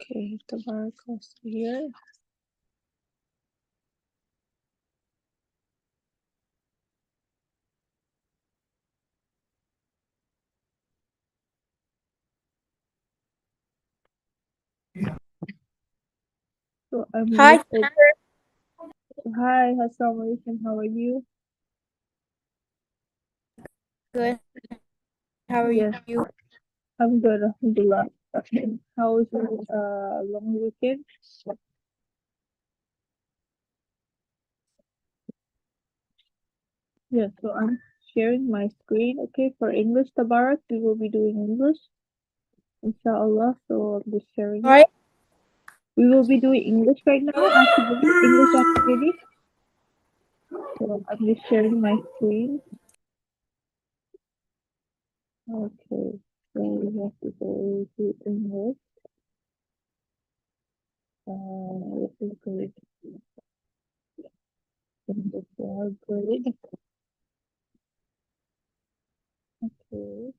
Okay, Tabarak was here. So I'm Hi, listed. Hi, Assalamualaikum. How are you? good. How are Yes, you? I'm good. Alhamdulillah. How was your long weekend? Yes, so I'm sharing my screen. Okay, for English, Tabarak, we will be doing English, inshallah. So I'm just sharing it. Sorry? We will be doing English right now, activity, English activity. So I'm just sharing my screen. Okay, so we have to go to English. This is great. Great. Okay,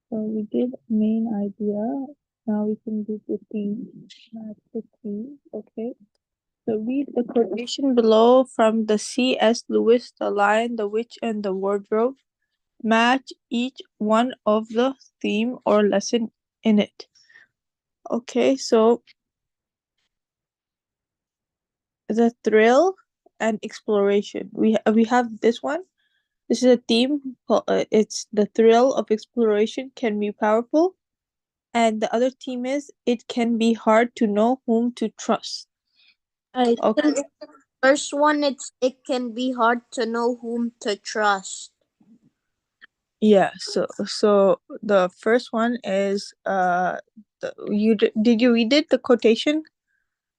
so we did main idea. Now we can do the theme. That's the theme. Okay. So read the quotation below from the C.S. Lewis, The Lion, the Witch, and the Wardrobe. Match each one of the theme or lesson in it. Okay, so the thrill and exploration. We have this one. This is a theme. It's the thrill of exploration can be powerful, and the other theme is it can be hard to know whom to trust. I Okay. think first one it can be hard to know whom to trust. Yeah. So the first one is did you read it, the quotation,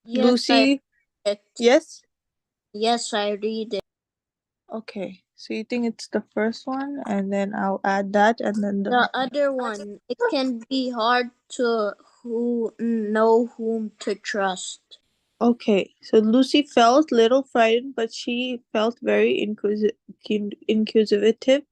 Yes, I Lucy? read it. Yes. Yes, I read it. Okay. So you think it's the first one, and then I'll add that, and then the The other one, it can be hard to who know whom to trust. okay. So Lucy felt little frightened, but she felt very inquisitive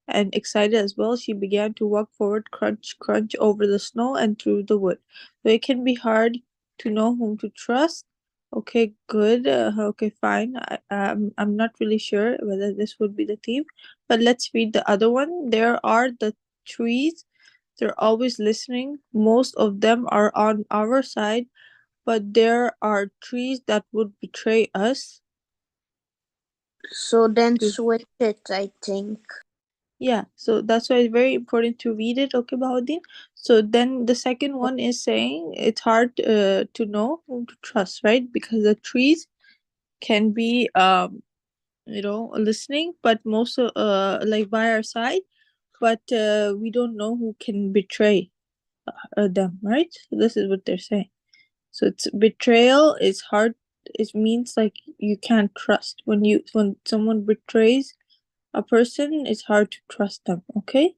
and excited as well. She began to walk forward, crunch, crunch over the snow and through the wood. So it can be hard to know whom to trust. Okay, good. Okay, fine. I'm not really sure whether this would be the theme, but let's read the other one. There are the trees. They're always listening. Most of them are on our side, but there are trees that would betray us. So then switch it, I think. Yeah, so that's why it's very important to read it, okay, Bahauddin. So then the second one is saying it's hard to know whom to trust, right? Because the trees can be listening, but most of like by our side, but we don't know who can betray them, right? So this is what they're saying. So it's betrayal is hard. It means like you can't trust when someone betrays a person. It's hard to trust them. Okay.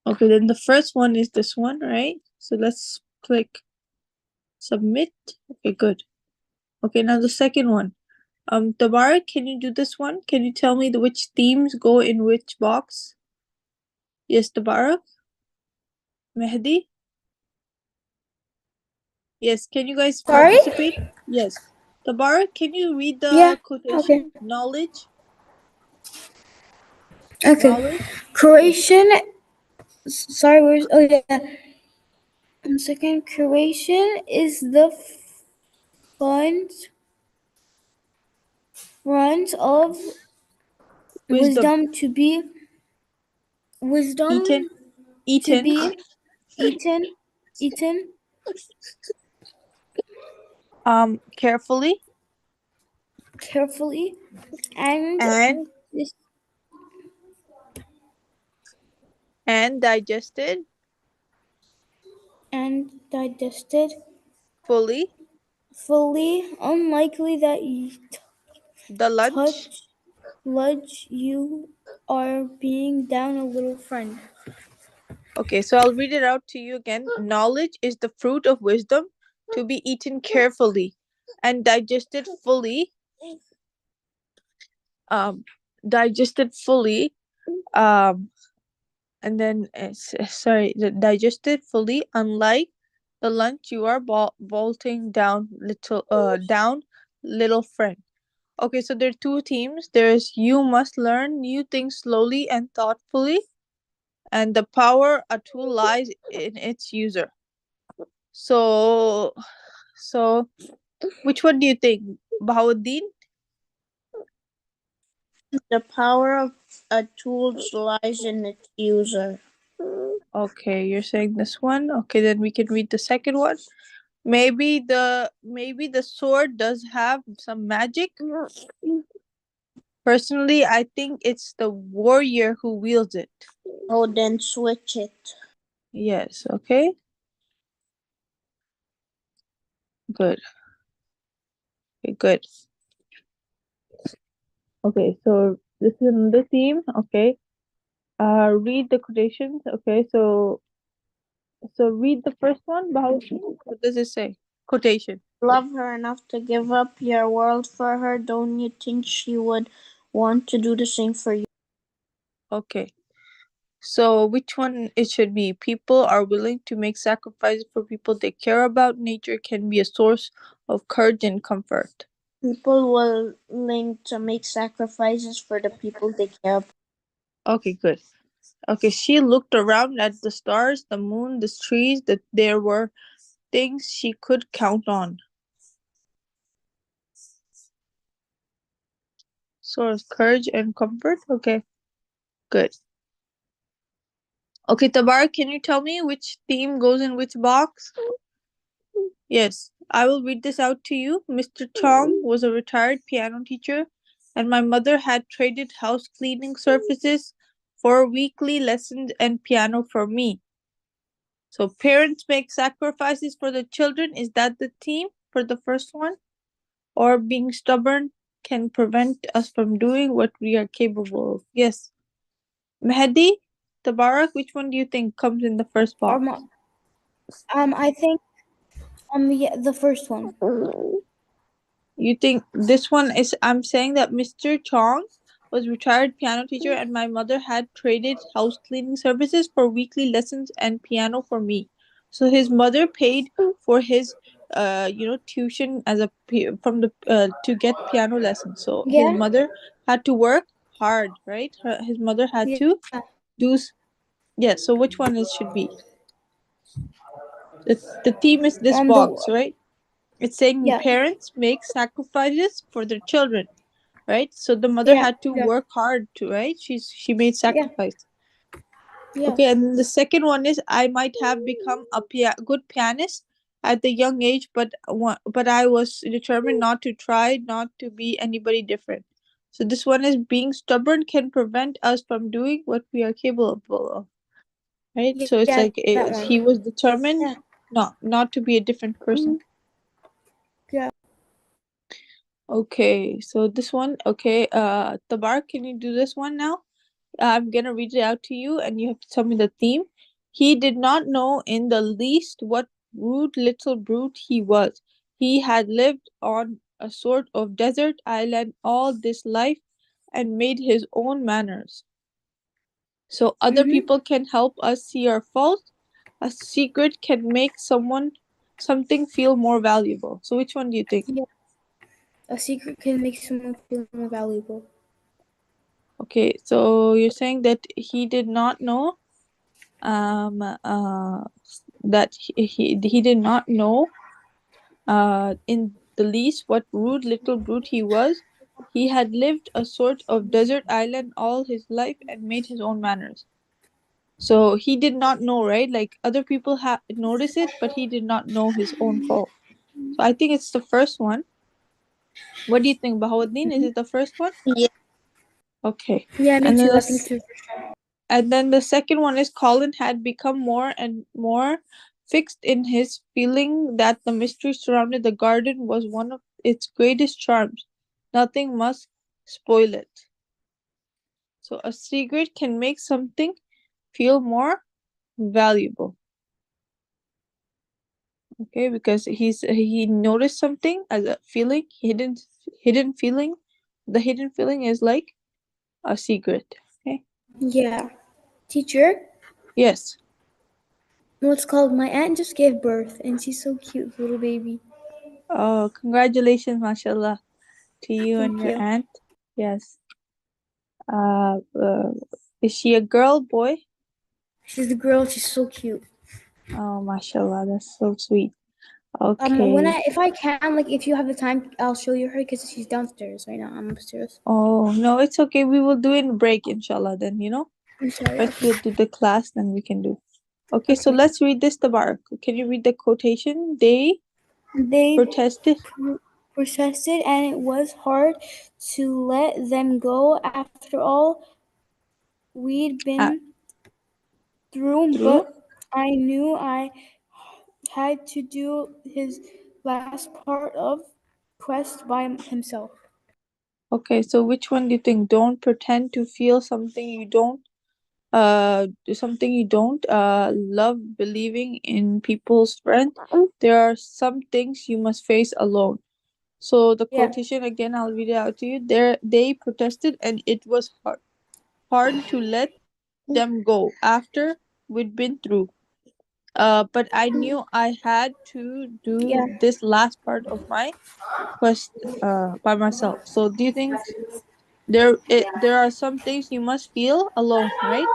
Okay, then the first one is this one, right? So let's click submit. Okay, good. Okay, now the second one. Tabarak, can you do this one? Can you tell me which themes go in which box? Yes, Tabarak? Mehdi? Yes, can you guys Sorry? participate? Yes. Tabarak, can you read Yeah, the okay. quotation? Knowledge? Okay. Knowledge? Yes. Croatian. Sorry, where's. Oh, yeah. 1 second. Croatian is the front of Wisdom. wisdom Eaten. to Eaten. be eaten Carefully. carefully and And dis- and digested and digested fully. fully. Unlikely that you The lunch. touch lunch. You are being down a little friend. Okay, so I'll read it out to you again. Knowledge is the fruit of wisdom to be eaten carefully and digested fully. Um, digested fully. Um, and then sorry, digest it fully. Unlike the lunch, you are bolting down, little friend. Okay, so there are two teams. There's you must learn new things slowly and thoughtfully, and the power a tool lies in its user. So, so which one do you think, Bahauddin? The power of a tool lies in its user. Okay, you're saying this one. Okay, then we can read the second one. Maybe the sword does have some magic. Personally, I think it's the warrior who wields it. Oh, then switch it. Yes, okay. Good. Okay, good. Okay, so this is another theme. Okay. Read the quotations. Okay, so read the first one. Bahauddin. What does it say? Quotation. Love her enough to give up your world for her. Don't you think she would want to do the same for you? Okay. So which one it should be? People are willing to make sacrifices for people they care about. Nature can be a source of courage and comfort. People willing to make sacrifices for the people they care about. Okay, good. Okay, she looked around at the stars, the moon, the trees, that there were things she could count on. Source courage and comfort. Okay, good. Okay, Tabar, can you tell me which theme goes in which box? Yes, I will read this out to you. Mr. Chong was a retired piano teacher, and my mother had traded house cleaning services for weekly lessons and piano for me. So, parents make sacrifices for the children. Is that the theme for the first one? Or being stubborn can prevent us from doing what we are capable of? Yes. Mehdi, Tabarak, which one do you think comes in the first box? I think yeah, the first one. You think this one is? I'm saying that Mr. Chong was retired piano teacher, and my mother had traded house cleaning services for weekly lessons and piano for me. So his mother paid for his, tuition as from the to get piano lessons. So his Yeah, mother had to work hard, right? His mother had yeah, to do. Yeah. So which one it should be? The theme is this box, the right? It's saying yeah, parents make sacrifices for their children, right? So the mother yeah, had to yeah, work hard to, right? She made yeah, sacrifice. yeah, Okay, and the second one is I might have become a good pianist at the young age, but I was determined not to try, not to be anybody different. So this one is being stubborn can prevent us from doing what we are capable of, right? So it's yeah, like that one. he was determined Yeah, not to be a different person. yeah, Okay, so this one, okay, Tabar, can you do this one now? I'm gonna read it out to you and you have to tell me the theme. He did not know in the least what rude little brute he was. He had lived on a sort of desert island all this life and made his own manners. So other mm-hmm. people can help us see our faults. A secret can make something feel more valuable. So which one do you think? Yeah. A secret can make someone feel more valuable. Okay, so you're saying that he did not know um uh that he did not know in the least what rude little brute he was. He had lived a sort of desert island all his life and made his own manners. So he did not know, right? Like other people have noticed it, but he did not know his own fault. So I think it's the first one. What do you think, Bahauddin? Is Mm-hmm. it the first one? Yeah. Okay. Yeah, me And then too. the I think it's second one is Colin had become more and more fixed in his feeling that the mystery surrounding the garden was one of its greatest charms. Nothing must spoil it. So a secret can make something feel more valuable. Okay, because he noticed something as a feeling, hidden feeling. The hidden feeling is like a secret. Okay. yeah. Teacher. Yes. What's called my aunt just gave birth, and she's so cute, little baby. Oh, congratulations, mashallah, to you and Thank your you. aunt. Yes. Uh, uh, is she a girl, boy? She's a girl. She's so cute. Oh, mashallah, that's so sweet. When Okay. if I can, like, if you have the time, I'll show you her because she's downstairs right now. I'm upstairs. Oh, no, it's okay. We will do it in break, inshallah, then, you know? I'm sorry. First, Okay. we'll do the class, then we can do. Okay, so Okay. let's read this, Tabarak. Can you read the quotation? They They protested. persisted, and it was hard to let them go after all we'd uh, been through. Through. But I knew I had to do his last part of quest by himself. Okay, so which one do you think? Don't pretend to feel something you don't. Something you don't. Love believing in people's strength. There are some things you must face alone. So the Yeah. quotation again, I'll read it out to you. There, they protested, and it was hard to let them go after we'd been through. But I knew I had to do Yeah. this last part of my quest by myself. So do you think there are some things you must feel alone, right?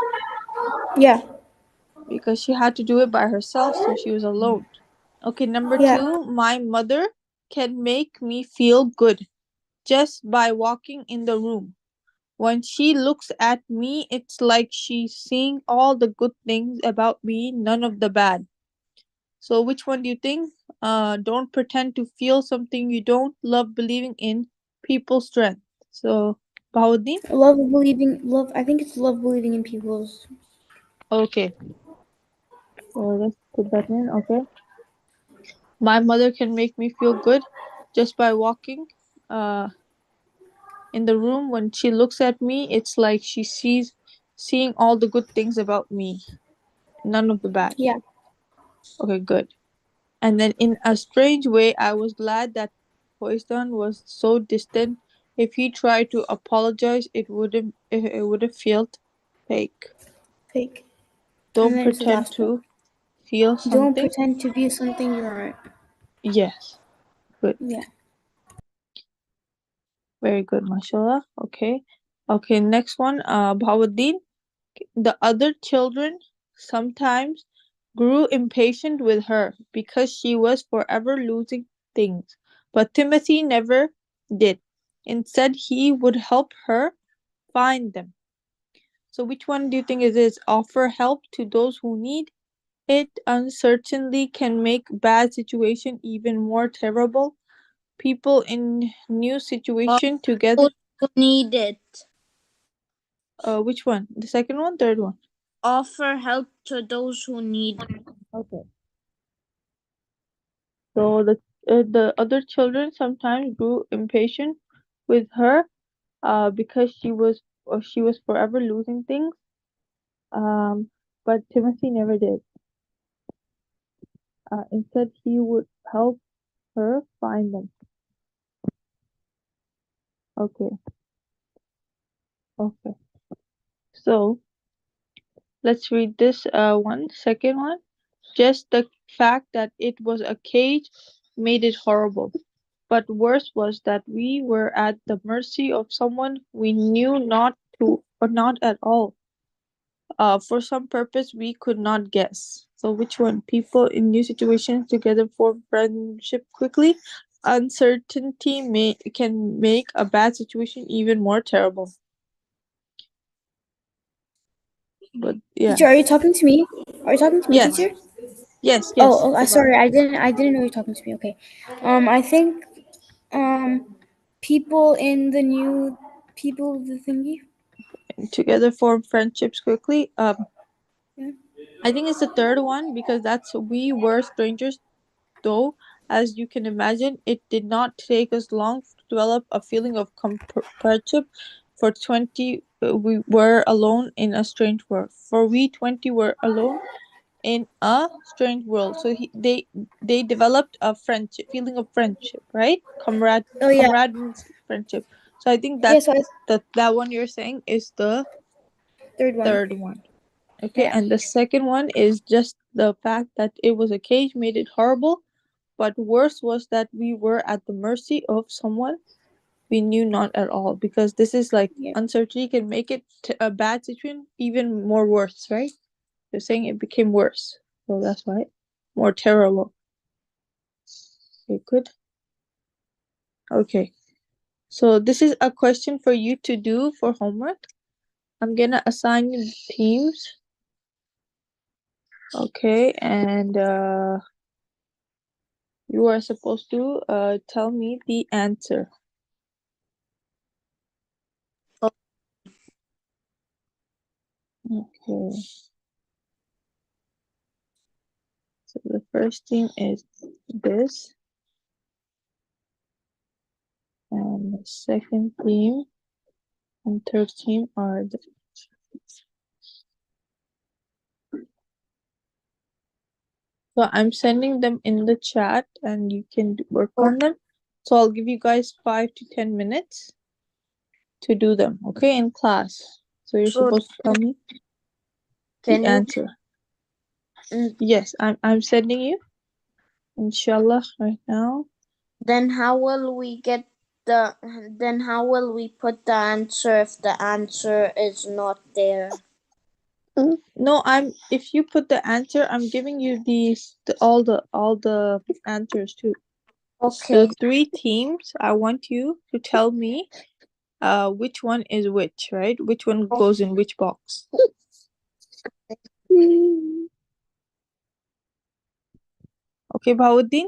Yeah. Because she had to do it by herself, so she was alone. Okay, number Yeah. two, my mother can make me feel good just by walking in the room. When she looks at me, it's like she's seeing all the good things about me, none of the bad. So, which one do you think? Don't pretend to feel something you don't. Love believing in people's strength. So, Bahauddin? Love believing. Love. I think it's love believing in people's. Okay, so let's put that in. Okay. My mother can make me feel good just by walking uh, in the room. When she looks at me, it's like seeing all the good things about me, none of the bad. Yeah. Okay, good. And then in a strange way, I was glad that Poisson was so distant. If he tried to apologize, it would have felt fake. Fake. And Don't then it's the pretend last one. to feel Don't something. pretend to be something you aren't. Yes, good. Yeah. Very good, mashallah. Okay. Okay, next one. Bhawaddin. The other children sometimes grew impatient with her because she was forever losing things, but Timothy never did. Instead, he would help her find them. So, which one do you think is this? Offer help to those who need it uncertainly can make bad situation even more terrible. People in new Or situation together. those who need it. Which one? The second one, third one. Offer help to those who need it. Okay. So the other children sometimes grew impatient with her because she was forever losing things. Um, but Timothy never did. Instead, he would help her find them. Okay, okay. So let's read this one second one. Just the fact that it was a cage made it horrible. But worse was that we were at the mercy of someone we knew not to or not at all. For some purpose we could not guess. So which one? People in new situations together form friendship quickly. Uncertainty can make a bad situation even more terrible. But yeah. Teacher, are you talking to me? Are you talking to me, Yes. teacher? Yes, yes. Oh, oh, Tabar. sorry. I didn't know you were talking to me. Okay. I think people in the new people the thingy. Together form friendships quickly. Yeah. I think it's the third one because that's we were strangers. Though, as you can imagine, it did not take us long to develop a feeling of companionship. For 20, we were alone in a strange world. For we 20 were alone in a strange world. So they developed a friendship, feeling of friendship, right? Oh yeah. Comrade means friendship. So I think Yeah. So I, that one you're saying is the third one. third one. Okay, Yeah. and the second one is just the fact that it was a cage made it horrible, but worse was that we were at the mercy of someone we knew not at all, because this is like Yeah. uncertainty can make it a bad situation even more worse, right? You're saying it became worse, so that's why more terrible. Okay, good. Okay, so this is a question for you to do for homework. I'm gonna assign you teams. Okay, and you are supposed to tell me the answer. Okay, so the first team is this, and the second team and third team are this. So I'm sending them in the chat and you can work on them. So I'll give you guys 5 to 10 minutes to do them, okay, in class. So you're So supposed to tell me the can you answer. mm, Yes, I'm sending you, inshallah, right now. then how will we get the then how will we put the answer if the answer is not there? No, if you put the answer, I'm giving you all the answers too. The Okay. three teams, I want you to tell me which one is which, right? Which one goes in which box. Okay, Bahauddin?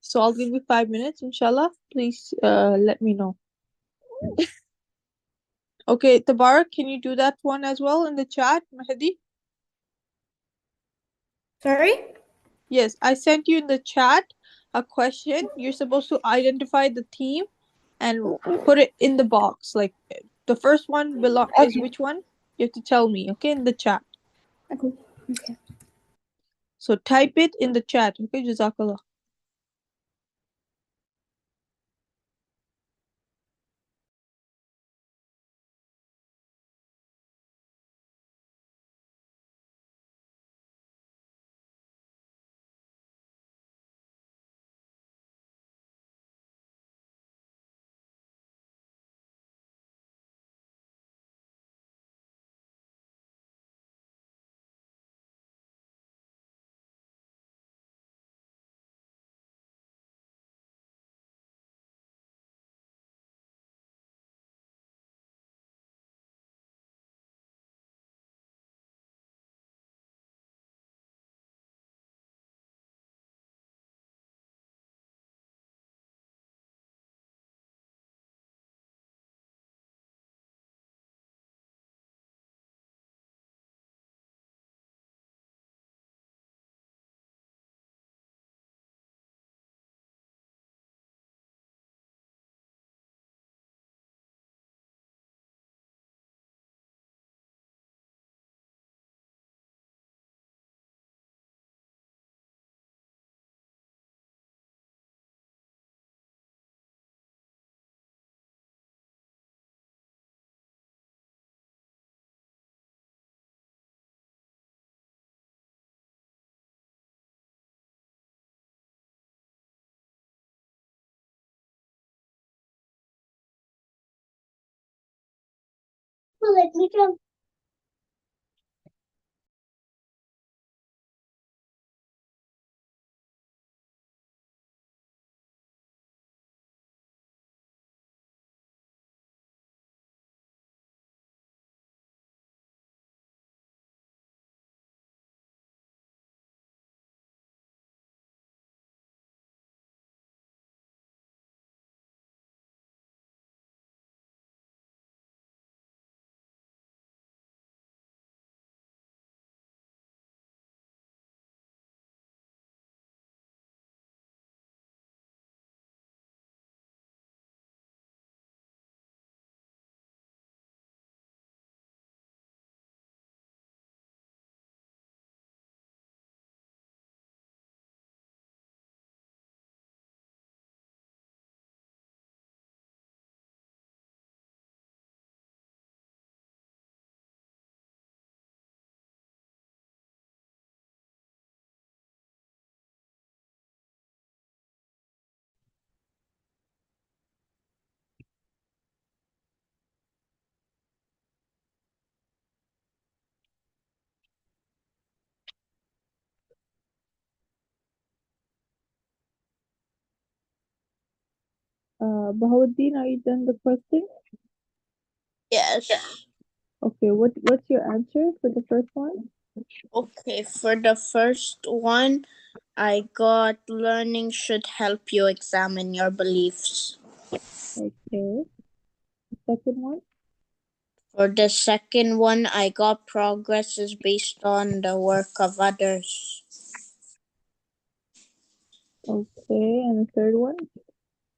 So I'll give you 5 minutes, inshallah. Please let me know. Okay, Tabarak, can you do that one as well in the chat, Mahdi? Sorry? Yes, I sent you in the chat a question. You're supposed to identify the team and put it in the box. Like the first one is Okay. which one? You have to tell me, okay, in the chat. Okay. Okay. So type it in the chat, okay, Jazakallah. Let me tell. Bahauddin, are you done the question? Yes. Okay, what's your answer for the first one? Okay, for the first one, I got learning should help you examine your beliefs. Okay. The second one? For the second one, I got progress is based on the work of others. Okay, and the third one?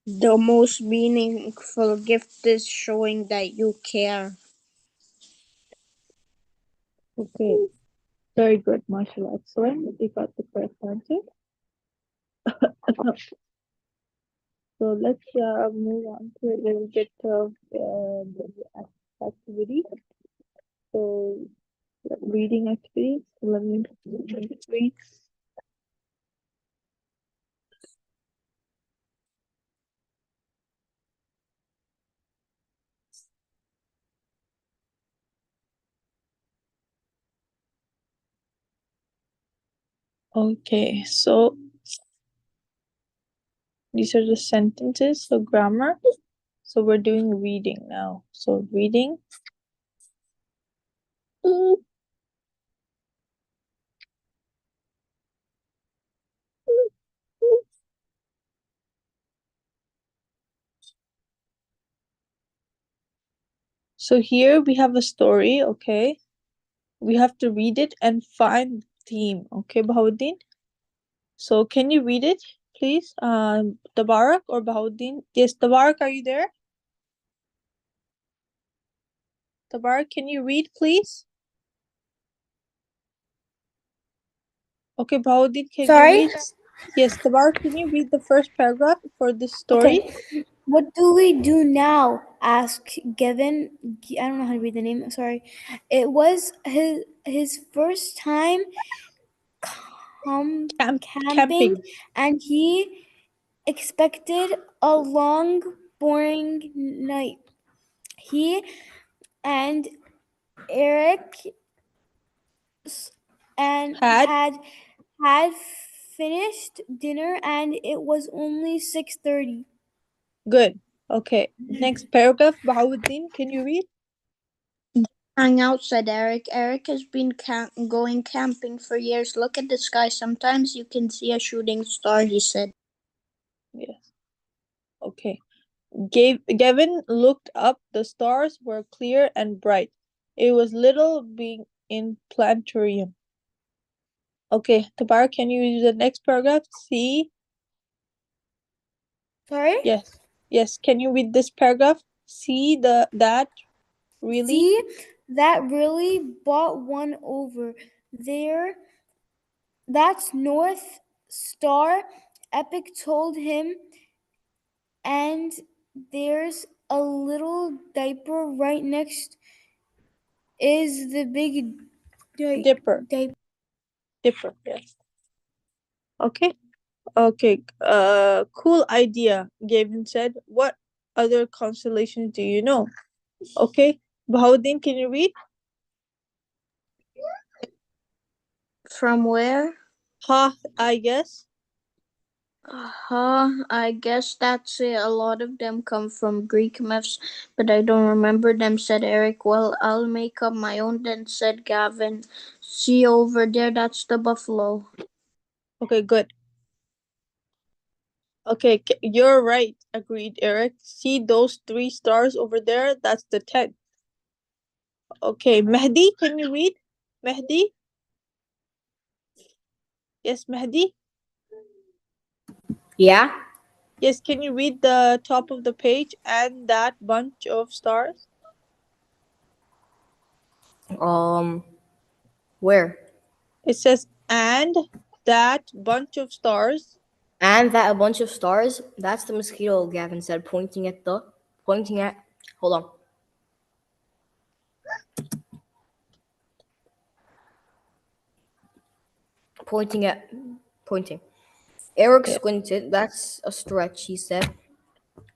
The most meaningful gift is showing that you care. Okay. Very good, mashallah. Excellent. You got the correct answer. So let's move on to a little bit of the activity. So reading activity. Let me read. Okay, so these are the sentences, so grammar. So we're doing reading now. So reading. So here we have a story, okay? We have to read it and find the theme, okay, Bahauddin? So can you read it, please? Tabarak or Bahauddin? Yes, Tabarak, are you there? Tabarak, can you read, please? Okay, Bahauddin, can you Sorry? read? Yes, Tabarak, can you read the first paragraph for this story? Okay. What do we do now? Asked Gavin. I don't know how to read the name. Sorry. It was his first time camping, Camping. and he expected a long, boring night. He and Eric and Had. had finished dinner, and it was only 6:30. Good. Okay. Next paragraph, Bahauddin, can you read? Hang out, said Eric. Eric has been going camping for years. Look at the sky. Sometimes you can see a shooting star, he said. Yes. Okay. Gavin looked up. The stars were clear and bright. It was little being in planetarium. Okay, Tabar, can you read the next paragraph? See? Sorry? Yes. Yes. Can you read this paragraph? See that really See, that really bought one over. There, that's North Star, Epic told him, and there's a little diaper right next is the big Dipper. diaper. Dipper. Yes. Okay. Okay. Cool idea, Gavin said. What other constellations do you know? Okay. Bahauddin, can you read? From where? Ha, I guess. I guess that's it. A lot of them come from Greek myths, but I don't remember them, said Eric. Well, I'll make up my own then, said Gavin. See over there, that's the buffalo. Okay, good. Okay, you're right, agreed Eric. See those three stars over there? That's the 10. Okay, Mehdi, can you read? Mehdi? Yes, Mehdi? Yeah. Yes, can you read the top of the page and that bunch of stars? Um. Where? It says, and that bunch of stars. And that a bunch of stars. That's the mosquito. Gavin said, pointing at. Hold on. Pointing at. Pointing. Eric Yeah. squinted. That's a stretch, he said.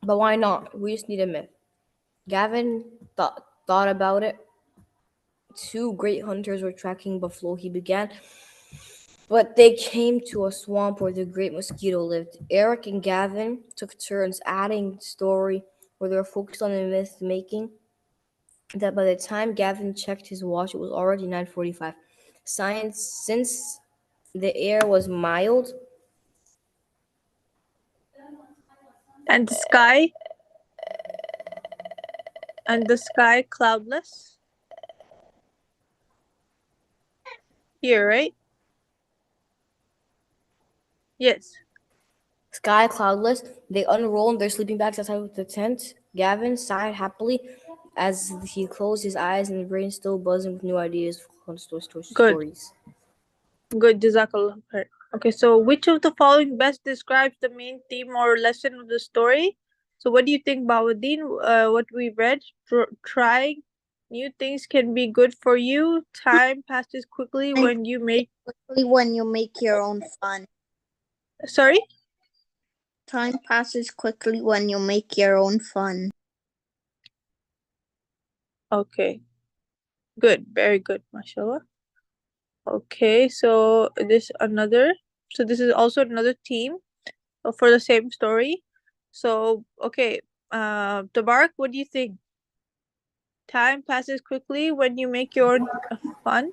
But why not? We just need a myth. Gavin thought about it. Two great hunters were tracking buffalo. He began But they came to a swamp where the great mosquito lived. Eric and Gavin took turns adding story where they were focused on the myth making that by the time Gavin checked his watch it was already 9:45. Science since the air was mild. And the sky, cloudless. Here, right? Yes. Sky cloudless, they unrolled their sleeping bags outside the tent. Gavin sighed happily as he closed his eyes and his brain still buzzing with new ideas for Good. stories. Good, Jazakallah khair. Okay, so which of the following best describes the main theme or lesson of the story? So, what do you think, Bawadeen? What we read, trying new things can be good for you. Time passes quickly Time when you make. quickly when you make your own fun. Sorry. Time passes quickly when you make your own fun. Okay. Good. Very good, mashallah. Okay, so this another. So this is also another theme for the same story. So okay, Tabarak, what do you think? Time passes quickly when you make your own fun.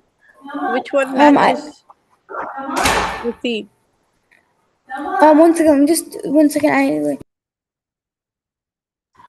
Which one I matches the theme? one second, just 1 second. I like.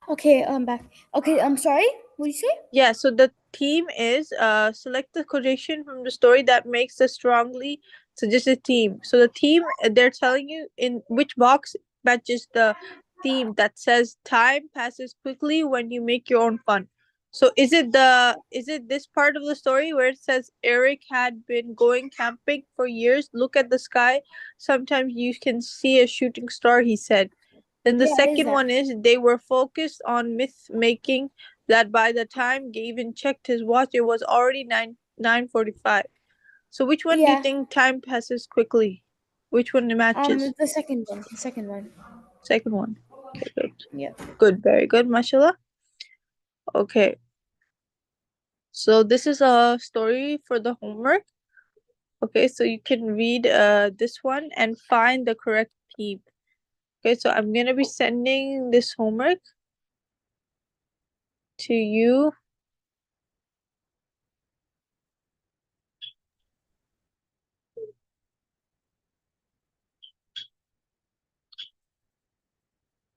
Okay, I'm back. Okay, I'm sorry. What did you say? Yeah, so the theme is select the quotation from the story that makes the strongly suggested theme. So the theme they're telling you in which box matches the theme that says time passes quickly when you make your own fun. So is it this part of the story where it says Eric had been going camping for years, look at the sky, sometimes you can see a shooting star, he said. Then the Yeah, it is second that. one is they were focused on myth making that by the time Gavin checked his watch, it was already 9:45. So which one do you Yeah. think time passes quickly? Which one matches? The second one. The second one. Second one. Okay, good. Yeah. Good, very good, mashallah. Okay, so this is a story for the homework. Okay, so you can read this one and find the correct theme. Okay, so I'm gonna be sending this homework to you.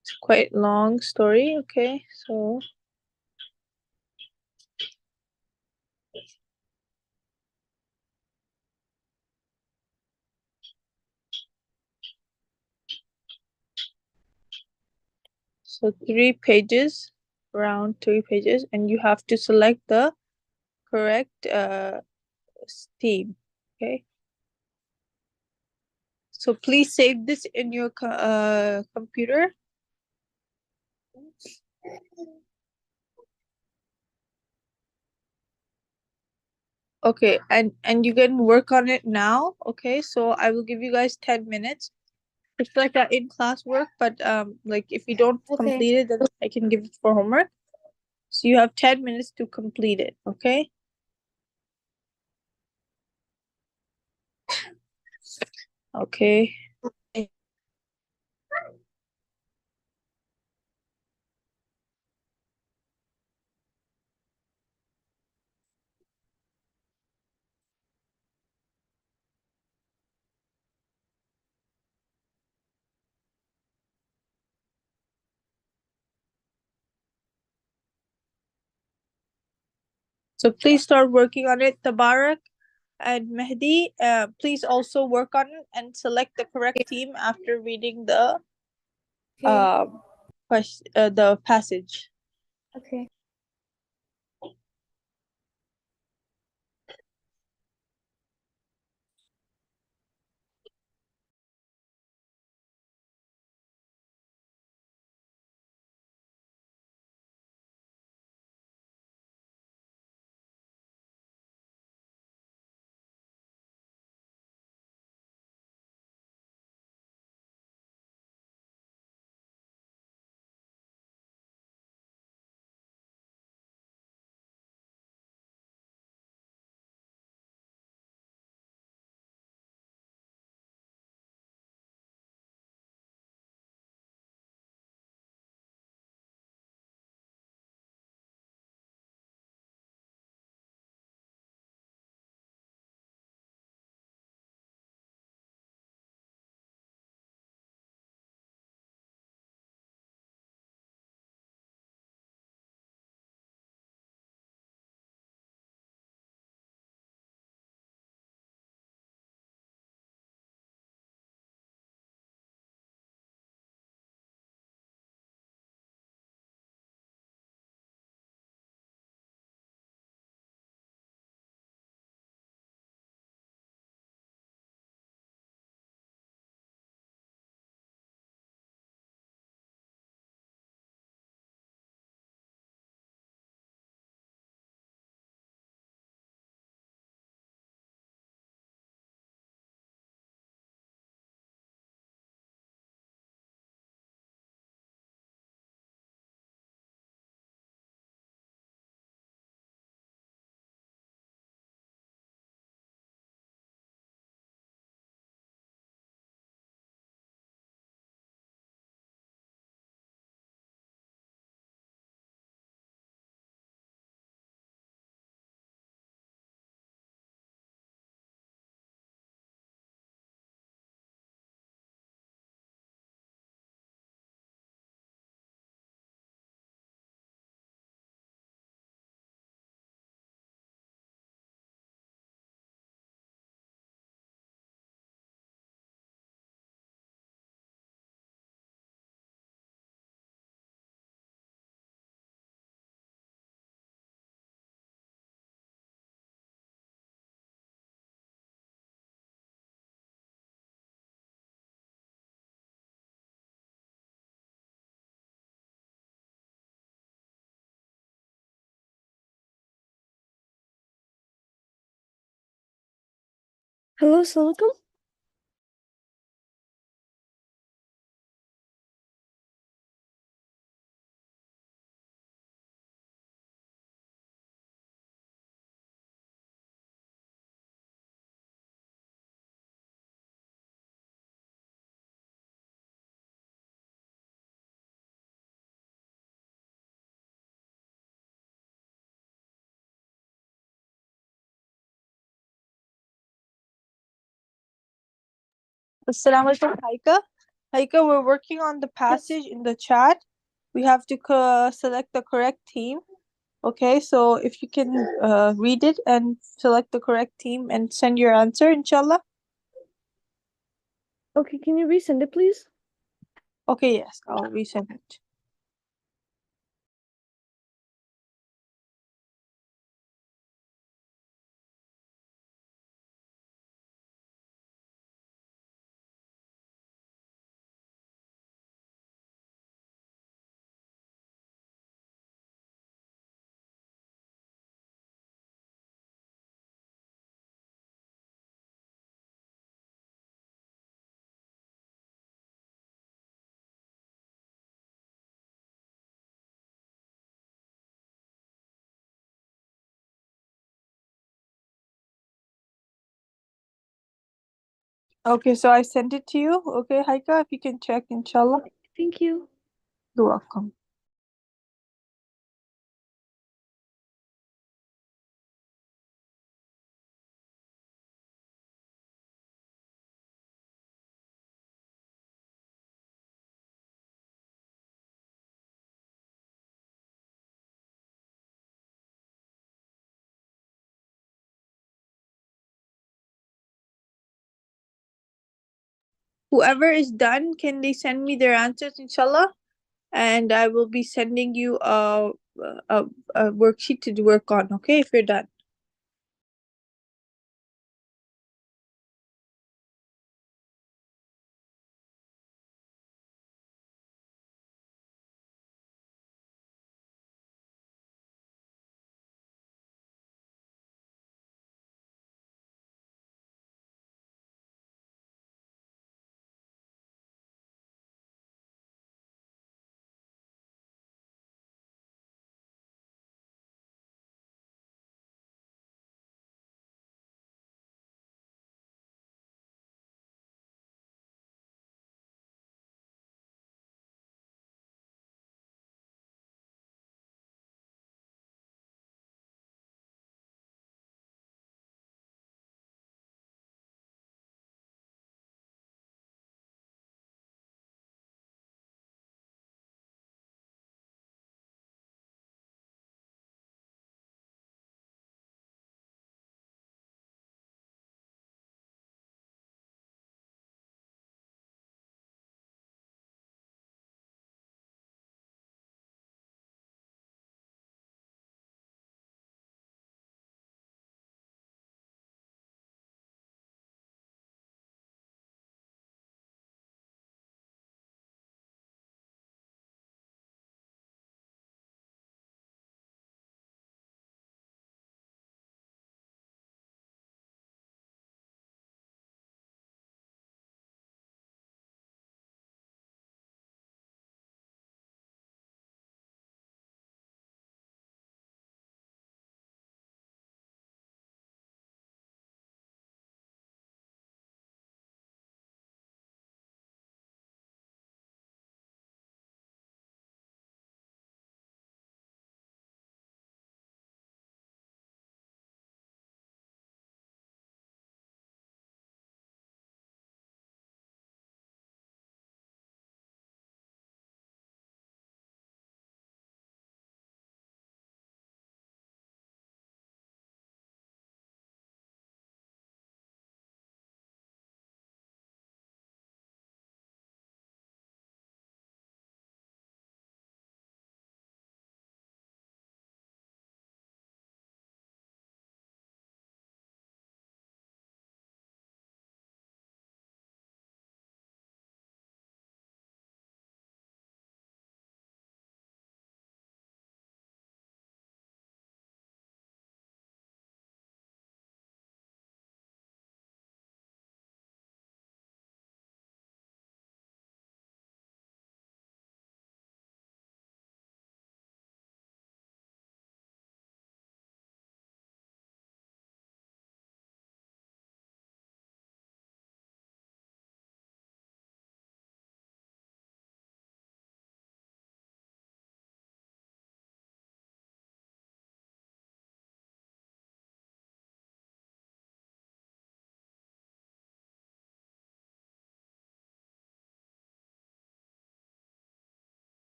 It's quite long story. Okay, so 3 pages, around 3 pages, and you have to select the correct theme. Okay, so please save this in your computer. Okay, and you can work on it now. Okay, so I will give you guys 10 minutes. It's like a in class work, but like if you don't Okay. complete it, then I can give it for homework. So you have 10 minutes to complete it. Okay. Okay. So please start working on it, Tabarak and Mehdi. Please also work on it and select the correct team after reading Okay. the passage. Okay. Hello, Assalamualaikum. Assalamu alaikum, Haika. Haika, we're working on the Yes. passage in the chat. We have to select the correct team. Okay, so if you can read it and select the correct team and send your answer, inshallah. Okay, can you resend it, please? Okay, yes, I'll resend it. Okay, so I sent it to you. Okay, Haika, if you can check, inshallah. Thank you. You're welcome. Whoever is done, can they send me their answers, inshallah? And I will be sending you a, a worksheet to work on, okay, if you're done.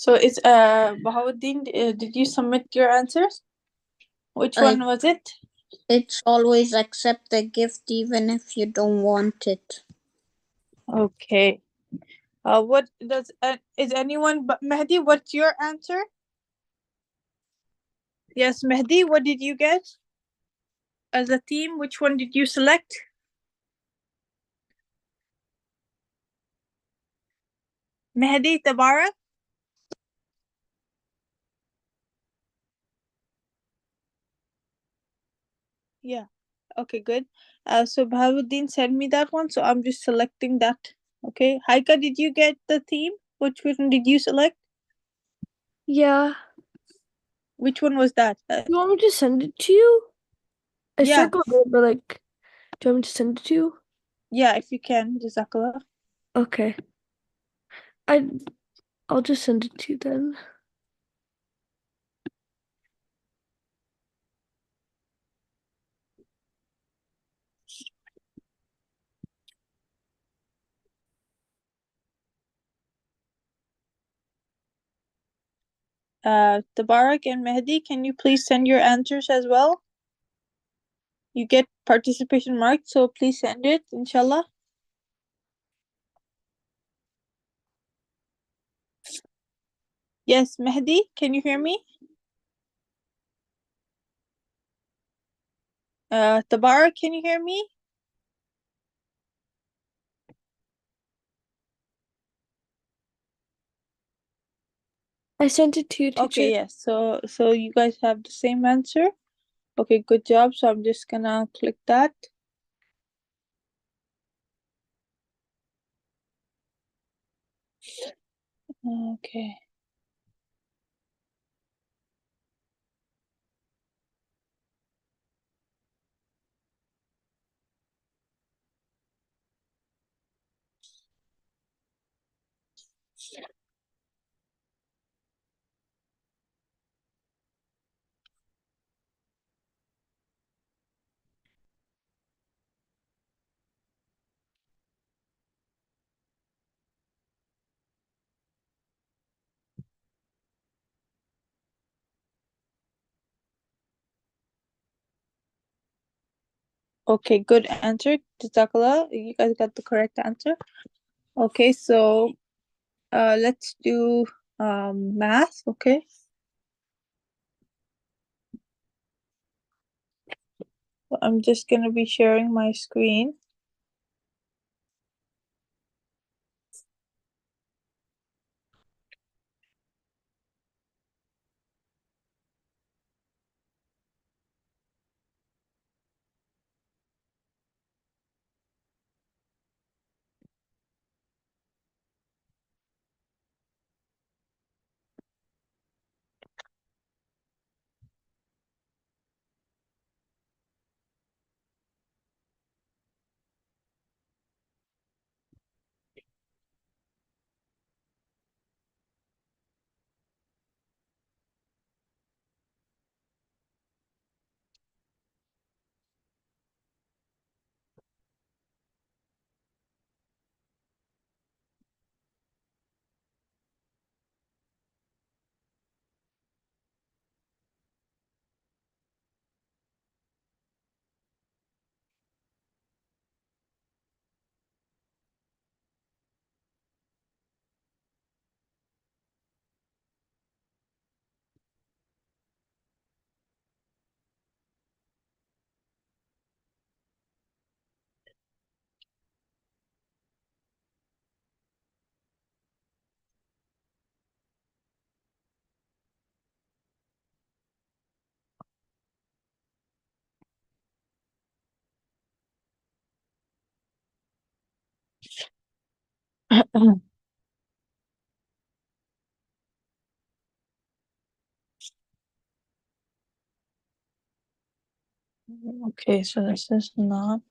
So it's Bahauddin, did you submit your answers? Which I one was it? It's always accept the gift even if you don't want it. Okay. What does is anyone but Mehdi? What's your answer? Yes, Mehdi. What did you get as a team? Which one did you select? Mehdi, Tabara. Yeah. Okay, good. So Bahauddin sent me that one, so I'm just selecting that. Okay. Haika, did you get the theme? Which one did you select? Yeah. Which one was that? You want me to send it to you? I Yeah. circled it, but like, do you want me to send it to you? Yeah, if you can, Jazakallah. Okay. I I'll just send it to you then. Tabarak and Mehdi, can you please send your answers as well? You get participation marked, so please send it, inshallah. Yes, Mehdi, can you hear me? Tabarak, can you hear me? I sent it to you, teacher. Okay, yes. So you guys have the same answer. Okay, good job. So I'm just gonna click that. Okay. Okay, good answer. Jazakallah. You guys got the correct answer. Okay, so let's do math, okay? So I'm just gonna be sharing my screen. Okay, so this is not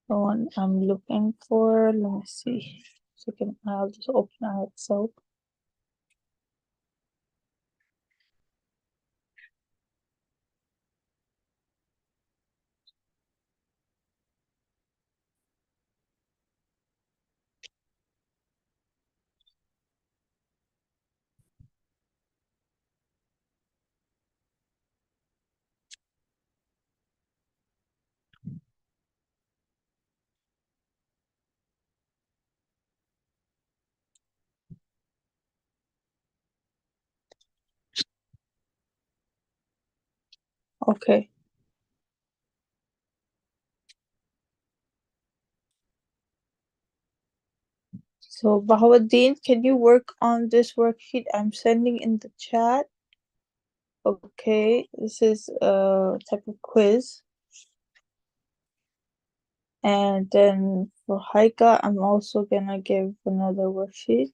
the one I'm looking for. Let me see. Second, I'll just open it itself. Okay. So Bahauddin, can you work on this worksheet I'm sending in the chat? Okay, this is a type of quiz. And then for Haika, I'm also gonna give another worksheet.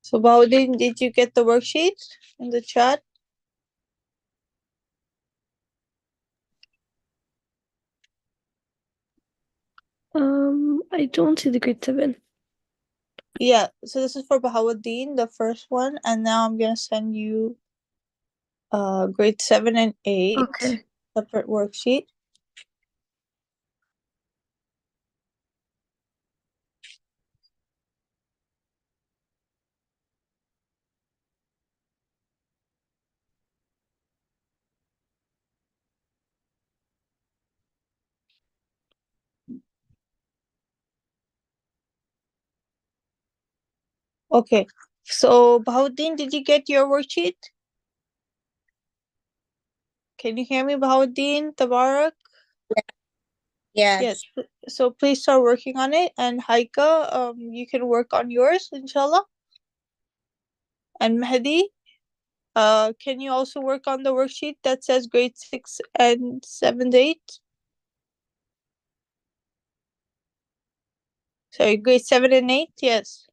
So Bahauddin, did you get the worksheet in the chat? I don't see the grade 7. Yeah, so this is for Bahauddin, the first one, and now I'm gonna send you grade 7 and 8 Okay. separate worksheet. Okay, so Bahauddin, did you get your worksheet? Can you hear me, Bahauddin, Tabarak? Yes. Yes. So please start working on it, and Haika, you can work on yours, inshallah. And Mehdi, can you also work on the worksheet that says grade 6 and 7 to 8? Sorry, grade 7 and 8, yes.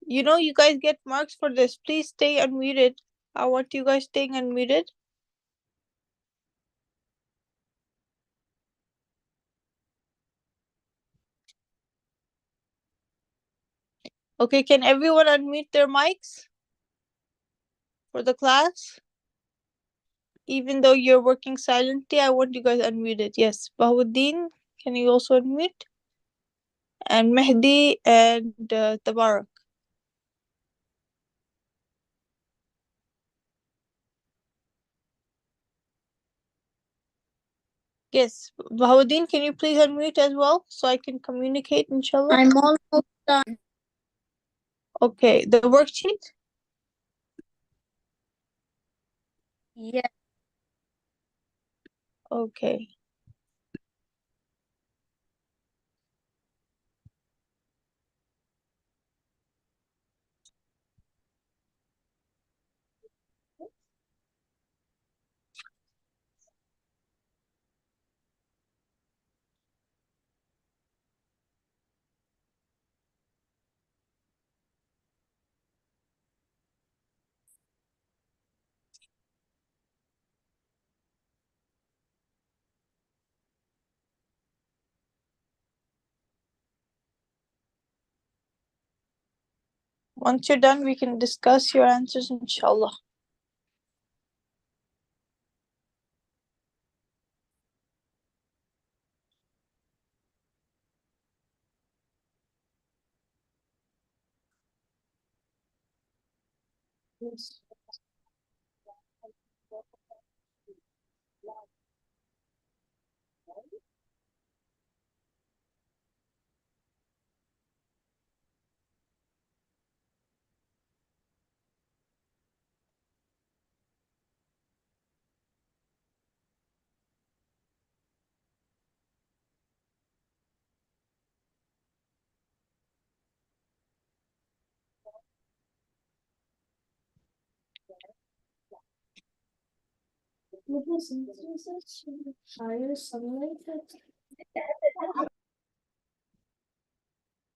You know, you guys get marks for this. Please stay unmuted. I want you guys staying unmuted. Okay, can everyone unmute their mics for the class? Even though you're working silently, I want you guys unmuted. Yes, Bahauddin, can you also unmute? And Mehdi and Tabarak. Yes, Bahauddin, can you please unmute as well so I can communicate, inshallah? I'm almost done. Okay, the worksheet? Yes. Okay. Once you're done, we can discuss your answers, inshallah.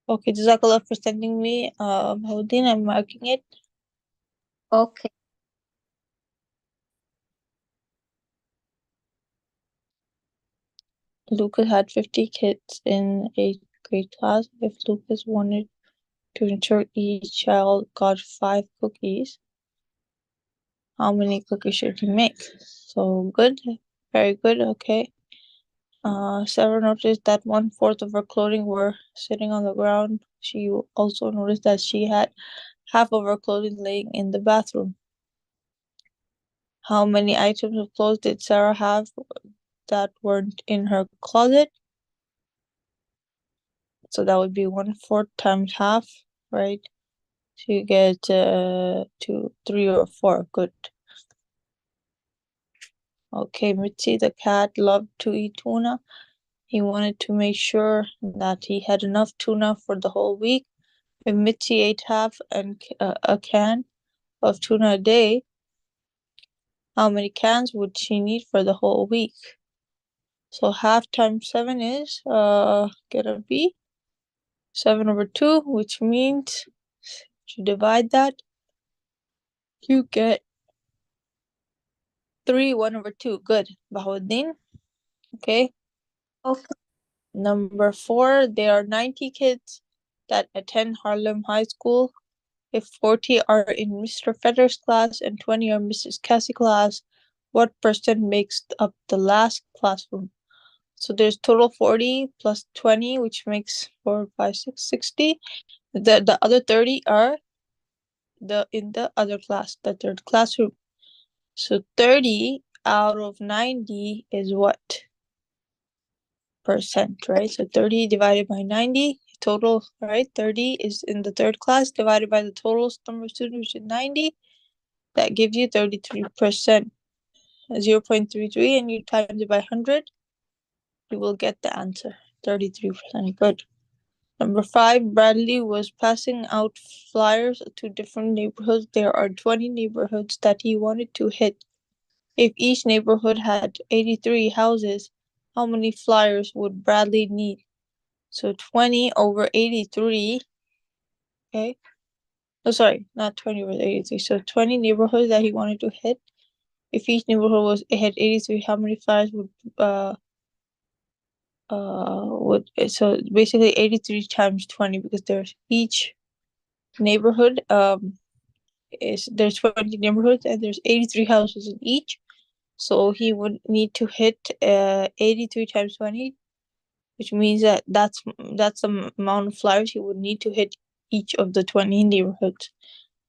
Okay, Jazakallah for sending me Bahauddin. I'm marking it. Okay. Lucas had 50 kids in 8th grade class. If Lucas wanted to ensure each child got 5 cookies, how many cookies should he make? So good, very good. Okay. Sarah noticed that 1/4 of her clothing were sitting on the ground. She also noticed that she had half of her clothing laying in the bathroom. How many items of clothes did Sarah have that weren't in her closet? So that would be 1/4 times half, right? So you get 2, 3, or 4. Good. Okay, Mitzi the cat loved to eat tuna. He wanted to make sure that he had enough tuna for the whole week. If Mitzi ate half a can of tuna a day, how many cans would she need for the whole week? So half times 7 is gonna be 7/2, which means to divide that, you get 3, 1/2. Good. Bahauddin. Okay. Okay. Number 4, there are 90 kids that attend Harlem High School. If 40 are in Mr. Fetter's class and 20 are Mrs. Cassie's class, what percent makes up the last classroom? So there's total 40 plus 20, which makes 4, 5, 6, 60. The other 30 are in the other class, the third classroom. So 30 out of 90 is what percent, right? So 30 divided by 90 total, right? 30 is in the third class divided by the total number of students, which is 90. That gives you 33%. 0.33, and you times it by 100, you will get the answer. 33%. Good. Number 5, Bradley was passing out flyers to different neighborhoods. There are 20 neighborhoods that he wanted to hit. If each neighborhood had 83 houses, how many flyers would Bradley need? So 20 over 83, okay? Oh, sorry, not 20 over 83. So 20 neighborhoods that he wanted to hit. If each neighborhood had 83, how many flyers would so basically 83 times 20, because there's each neighborhood there's 20 neighborhoods and there's 83 houses in each, so he would need to hit 83 times 20, which means that's the amount of flyers he would need to hit each of the 20 neighborhoods.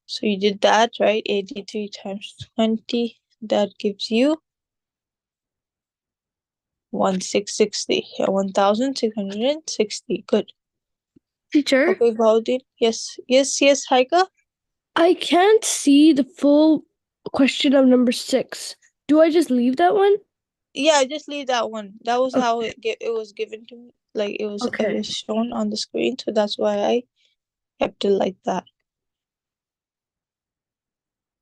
So you did that, right? 83 times 20, that gives you 1660. Yeah, 1660. Good. Teacher, Okay, Baudin. Yes, yes, yes, Haika. I can't see the full question of number 6. Do I just leave that one? Yeah, just leave that one. That was Okay. how it was given to me. Like it was Okay. shown on the screen, so that's why I kept it like that.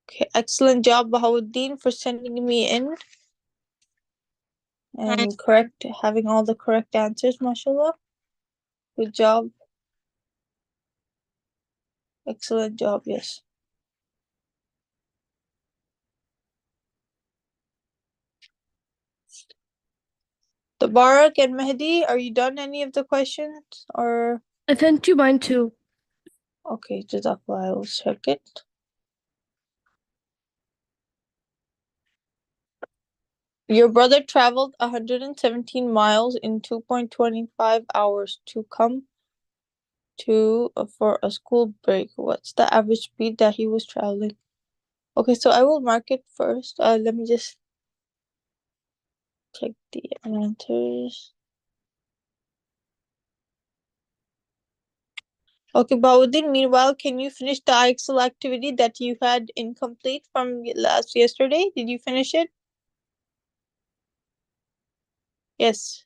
Okay, excellent job, Bahauddin, for sending me in and having all the correct answers, mashallah. Good job. Excellent job, yes. Tabarak and Mehdi, are you done any of the questions? Or I sent you mine too. okay, Jazakallah, I will check it. Your brother traveled 117 miles in 2.25 hours to come to for a school break. What's the average speed that he was traveling? Okay, so I will mark it first. Let me just check the answers. Okay, Bauddin, meanwhile, can you finish the IXL activity that you had incomplete from yesterday? Did you finish it? Yes.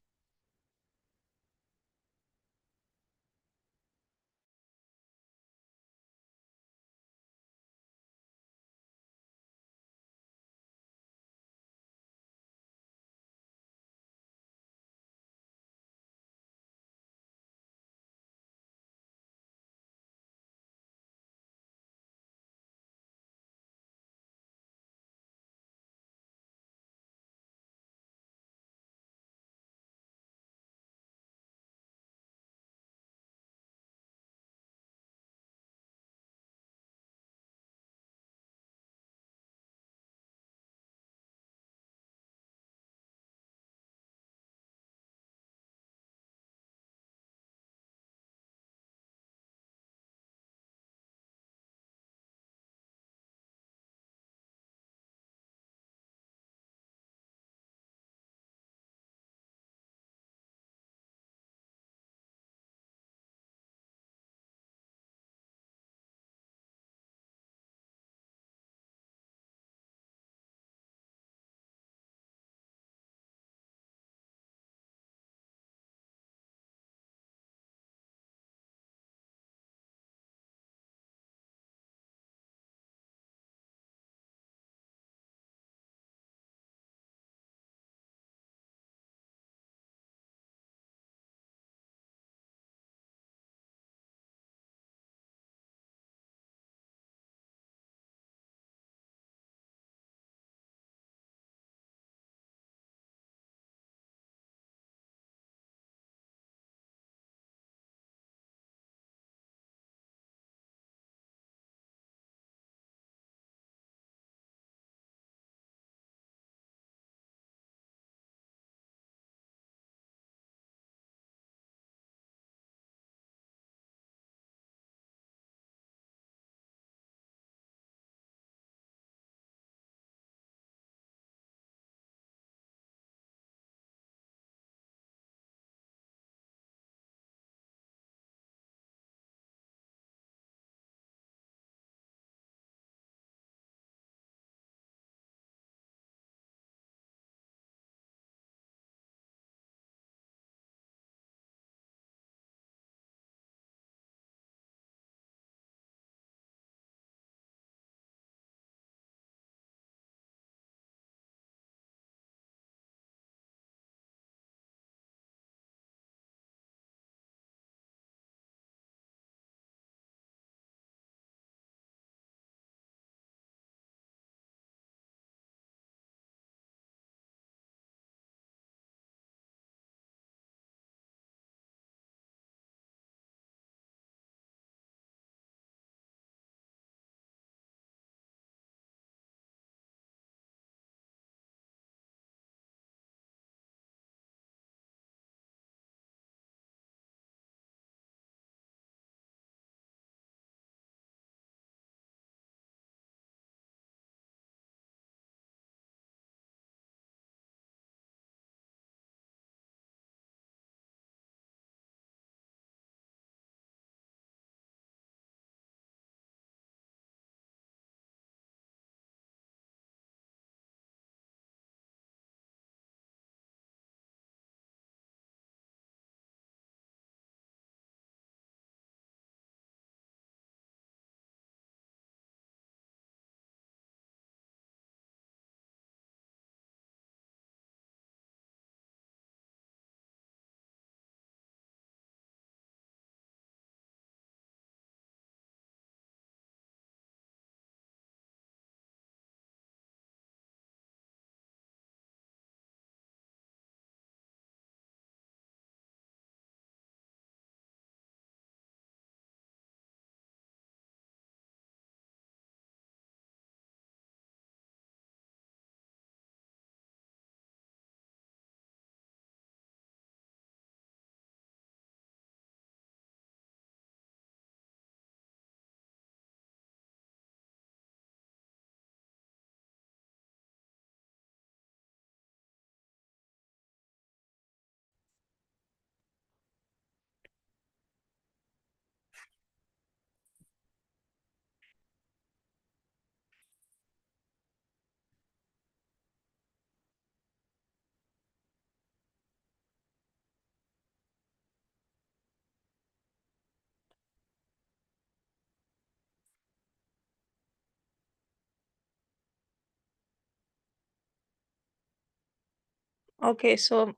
Okay, so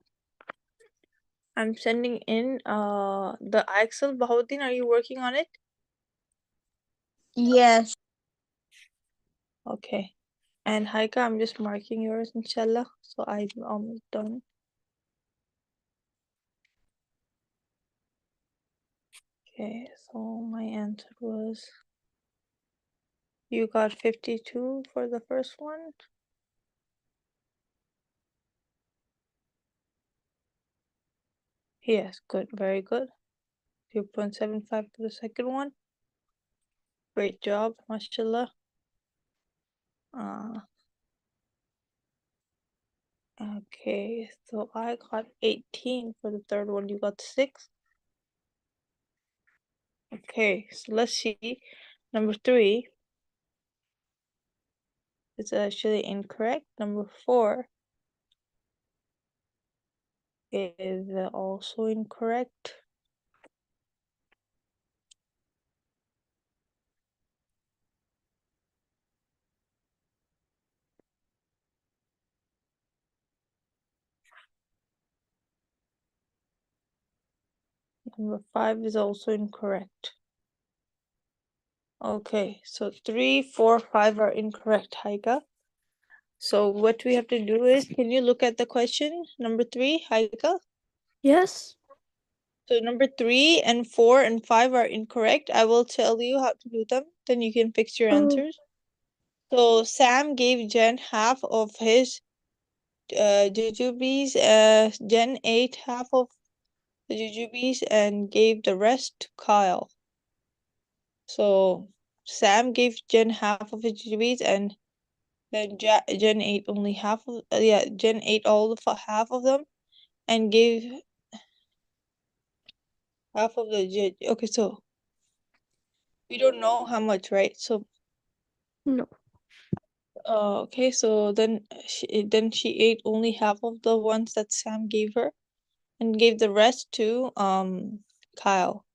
I'm sending in the Excel. Bahauddin, are you working on it? Yes. Okay. And Haika, I'm just marking yours, inshallah. So I'm almost done. Okay, so my answer was you got 52 for the first one. Yes, good, very good. 2.75 for the second one. Great job, mashallah. Okay, so I got 18 for the third one. You got 6. Okay, so let's see. Number 3 is actually incorrect. Number 4 is also incorrect. Number 5 is also incorrect. Okay, so 3, 4, 5 are incorrect, Haika. So what we have to do is, can you look at the question, number 3, Haika? Yes. So number 3 and 4 and 5 are incorrect. I will tell you how to do them, then you can fix your Oh. answers. So Sam gave Jen half of his jujubes. Jen ate half of the jujubes and gave the rest to Kyle. So Sam gave Jen half of his jujubes, and then Jen ate only half of. Jen ate all the half of them, and gave half of the Okay, so we don't know how much, right? So No. okay, so then she ate only half of the ones that Sam gave her, and gave the rest to Kyle.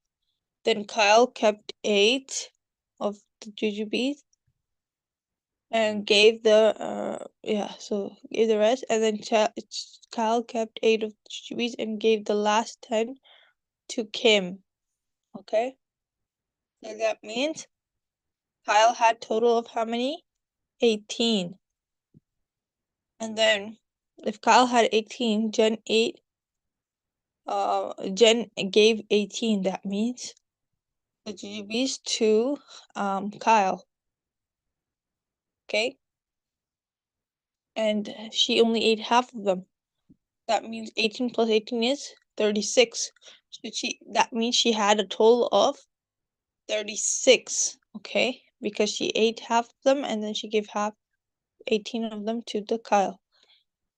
Then Kyle kept 8 of the jujubes and gave the gave the rest, and then Kyle kept 8 of the jujubes and gave the last 10 to Kim. Okay, so that means Kyle had total of how many? 18. And then if Kyle had 18, Jen gave 18. That means the jujubes to Kyle. Okay, and she only ate half of them. That means 18 plus 18 is 36. So that means she had a total of 36, okay? Because she ate half of them and then she gave 18 of them to the Kyle.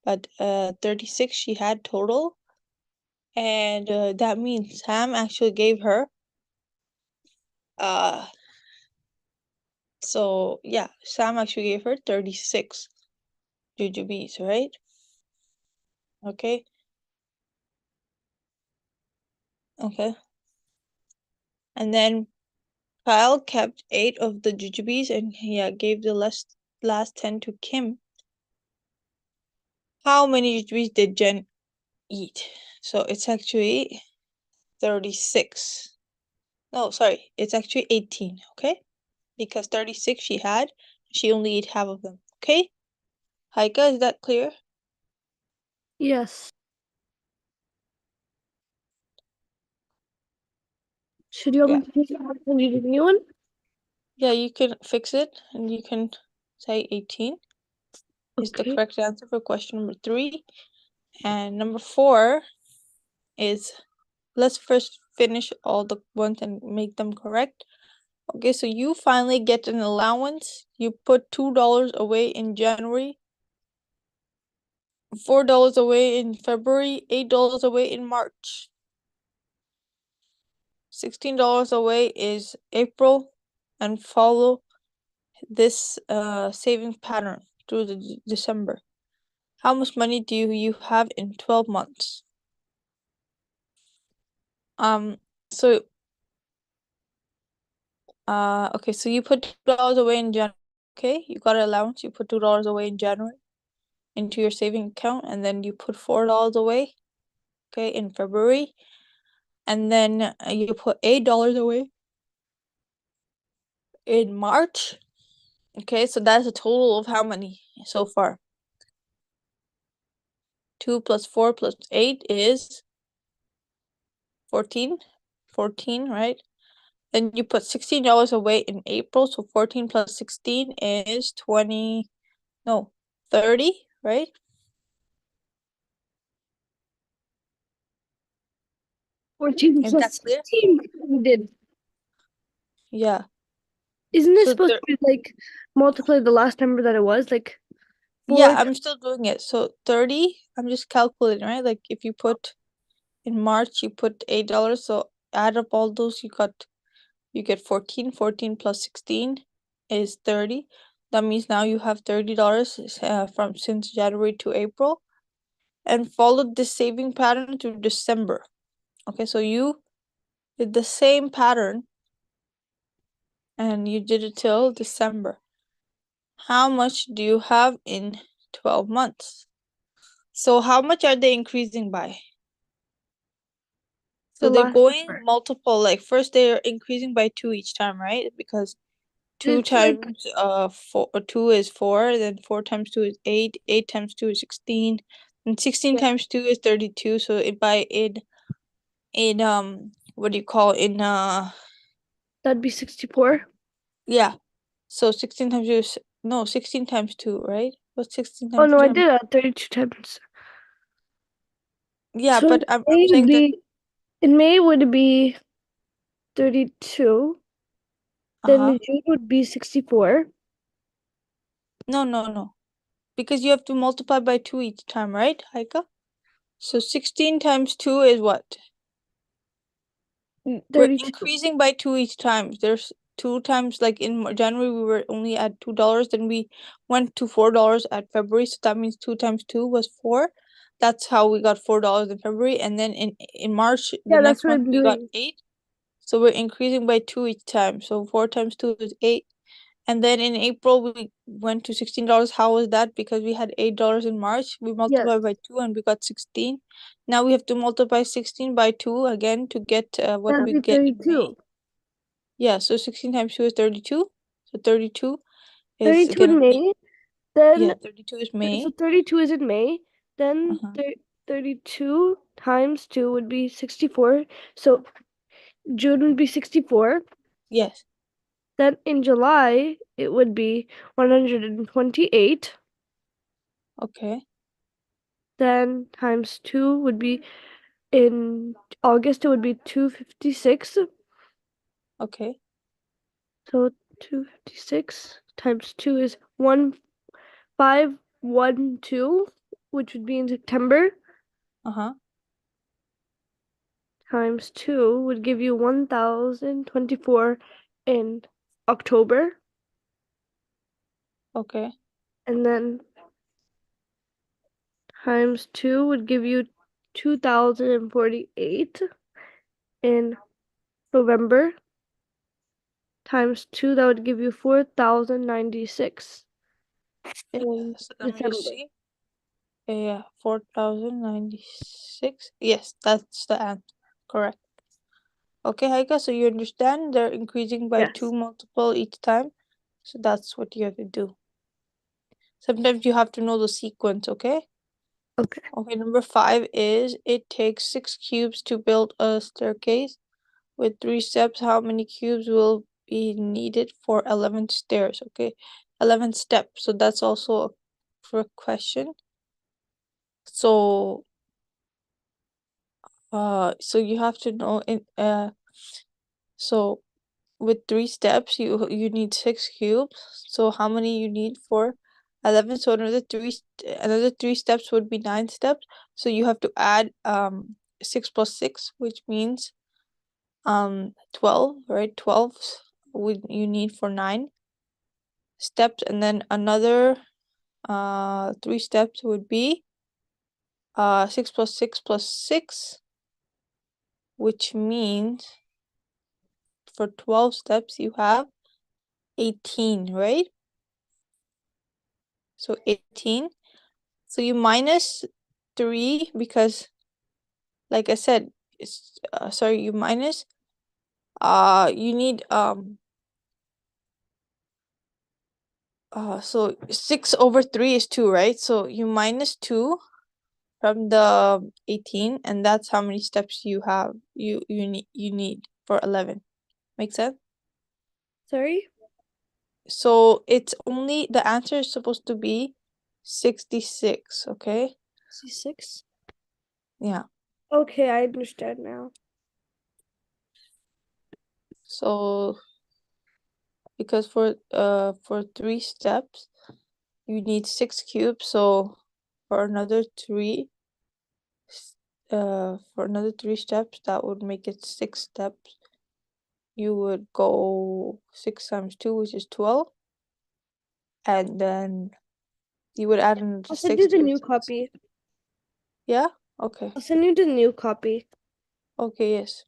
But 36 she had total, and that means Sam actually gave her so yeah, Sam actually gave her 36 jujubes, right? Okay. Okay. And then Kyle kept 8 of the jujubes and gave the last 10 to Kim. How many jujubes did Jen eat? So it's actually 36. No, sorry, it's actually 18, okay? Because 36 she had, she only ate half of them, okay? Haika, is that clear? Yes. Should you want me to need a new one? Yeah, you can fix it and you can say 18 is the Okay. correct answer for question number 3. And number 4 is, let's first finish all the ones and make them correct. Okay, so you finally get an allowance. You put $2 away in January, $4 away in February, $8 away in March. $16 away is April, and follow this saving pattern through the December. How much money do you have in 12 months? So okay, so you put $2 away in January. Okay, you got an allowance, you put $2 away in January. into your saving account, and then you put $4 away, okay, in February, and then you put $8 away in March. Okay, so that's a total of how many so far? 2 plus 4 plus 8 is 14. 14, right? Then you put $16 away in April, so 14 plus 16 is 20, no, 30, right? 14 Is that plus clear? 16. We did. Yeah. Isn't it So supposed to be like multiply the last number that it was? Like yeah, 4 I'm still doing it. So 30, I'm just calculating, right? Like if you put in March, you put $8, so add up all those, you get 14. 14 plus 16 is 30. That means now you have $30 from since January to April, and followed this saving pattern to December. Okay, so you did the same pattern and you did it till December. How much do you have in 12 months? So how much are they increasing by? So the they're last going number. multiple, like first they're increasing by 2 each time, right? Because 2 It's like times 2 is 4, then 4 times 2 is 8, 8 times 2 is 16, and 16 yeah, times 2 is 32. So it by in what do you call, in that'd be 64. yeah. So 16 times 2 is, no, 16 times 2, right? What's 16 Oh times no, I 2? did 32 times. Yeah, So but I'm saying that in May would be 32. Then uh-huh. in June would be 64. No. Because you have to multiply by 2 each time, right, Haika? So 16 times 2 is what? We're 32. increasing by 2 each time. There's 2 times, like in January we were only at $2, then we went to $4 at February, so that means 2 times 2 was 4. That's how we got $4 in February, and then in March, the Yeah, that's next what month, I'm we got doing. 8. So we're increasing by 2 each time. So 4 times 2 is 8. And then in April we went to $16. How was that? Because we had $8 in March. We Yes, multiplied by 2 and we got 16. Now we have to multiply 16 by 2 again to get what that'd we be get in May. 32. Yeah, so 16 times 2 is 32. So 32 is 32 gonna in be, May. Then, 32 is so May. 32 is in May. Then Uh-huh. 32 times 2 would be 64. So June would be 64. Yes. Then in July, it would be 128. Okay. Then times 2 would be in August, it would be 256. Okay. So 256 times 2 is 1512, which would be in September. Uh-huh. Times 2 would give you 1024 in October. Okay. And then times 2 would give you 2048 in November. Times 2, that would give you 4096 in So let me just December. see. Yeah, 4096. Yes, that's the answer. Correct. Okay, Haika, so you understand they're increasing by 2 Yes. multiple each time. So that's what you have to do. Sometimes you have to know the sequence, okay? Okay. Okay, number 5 is it takes 6 cubes to build a staircase. With 3 steps, how many cubes will be needed for 11 stairs? Okay, 11 steps. So that's also a trick question. So, so you have to know so with 3 steps, you need 6 cubes. So how many you need for 11? So another 3 steps would be 9 steps. So you have to add 6 plus 6, which means 12, right? 12 would you need for 9 steps, and then another 3 steps would be 6 plus 6 plus 6, which means for 12 steps you have 18, right? So 18. So you minus 3 because, like I said, it's sorry, you minus you need so 6 over 3 is 2, right? So you minus 2 from the 18, and that's how many steps you have you need for 11. Make sense? Sorry? So it's only the answer is supposed to be 66, okay? C6? Yeah. Okay, I understand now. So because for 3 steps you need 6 cubes, so for another 3 steps that would make it 6 steps. You would go 6 times 2, which is 12, and then you would add another I'll send 6 you the to new it. copy. Yeah? Okay. I'll send you the new copy. Okay, yes.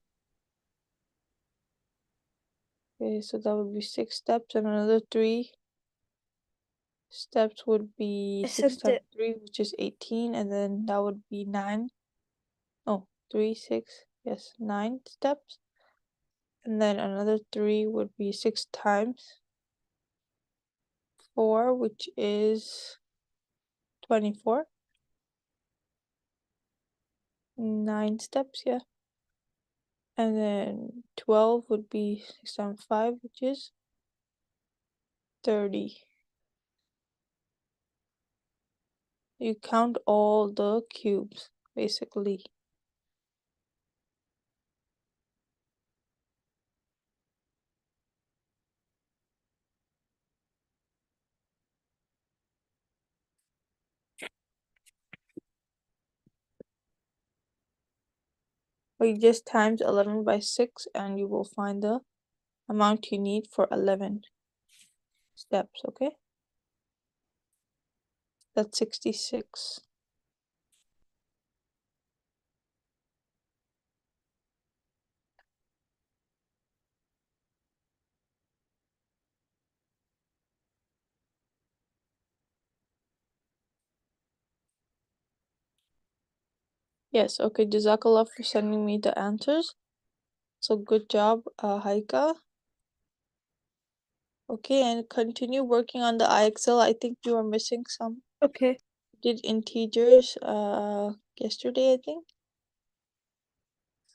Okay, so that would be 6 steps, and another 3 steps would be I 6 sent times it. 3, which is 18, and then that would be 9. Oh, 3, 6, yes, 9 steps. And then another 3 would be 6 times 4, which is 24. 9 steps, yeah. And then 12 would be 6 times 5, which is 30. You count all the cubes, basically. Or you just times 11 by 6 and you will find the amount you need for 11 steps, okay? That's 66. Yes, okay, Jazakallah for sending me the answers. So good job, Haika. Okay, and continue working on the IXL. I think you are missing some. Okay. Did integers yesterday, I think.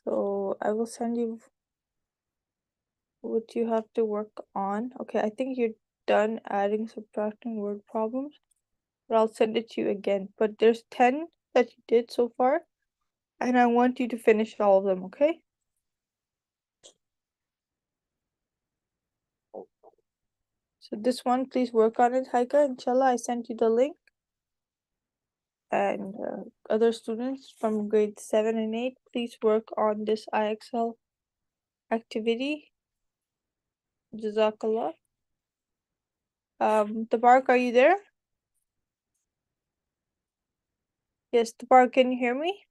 So I will send you what you have to work on. Okay, I think you're done adding, subtracting word problems, but I'll send it to you again. But there's 10 that you did so far, and I want you to finish all of them, okay? So this one, please work on it, Haika. Inshallah, I sent you the link. And other students from grade 7 and 8, please work on this IXL activity. Jazakallah. Tabarak, are you there? Yes, Tabarak, can you hear me?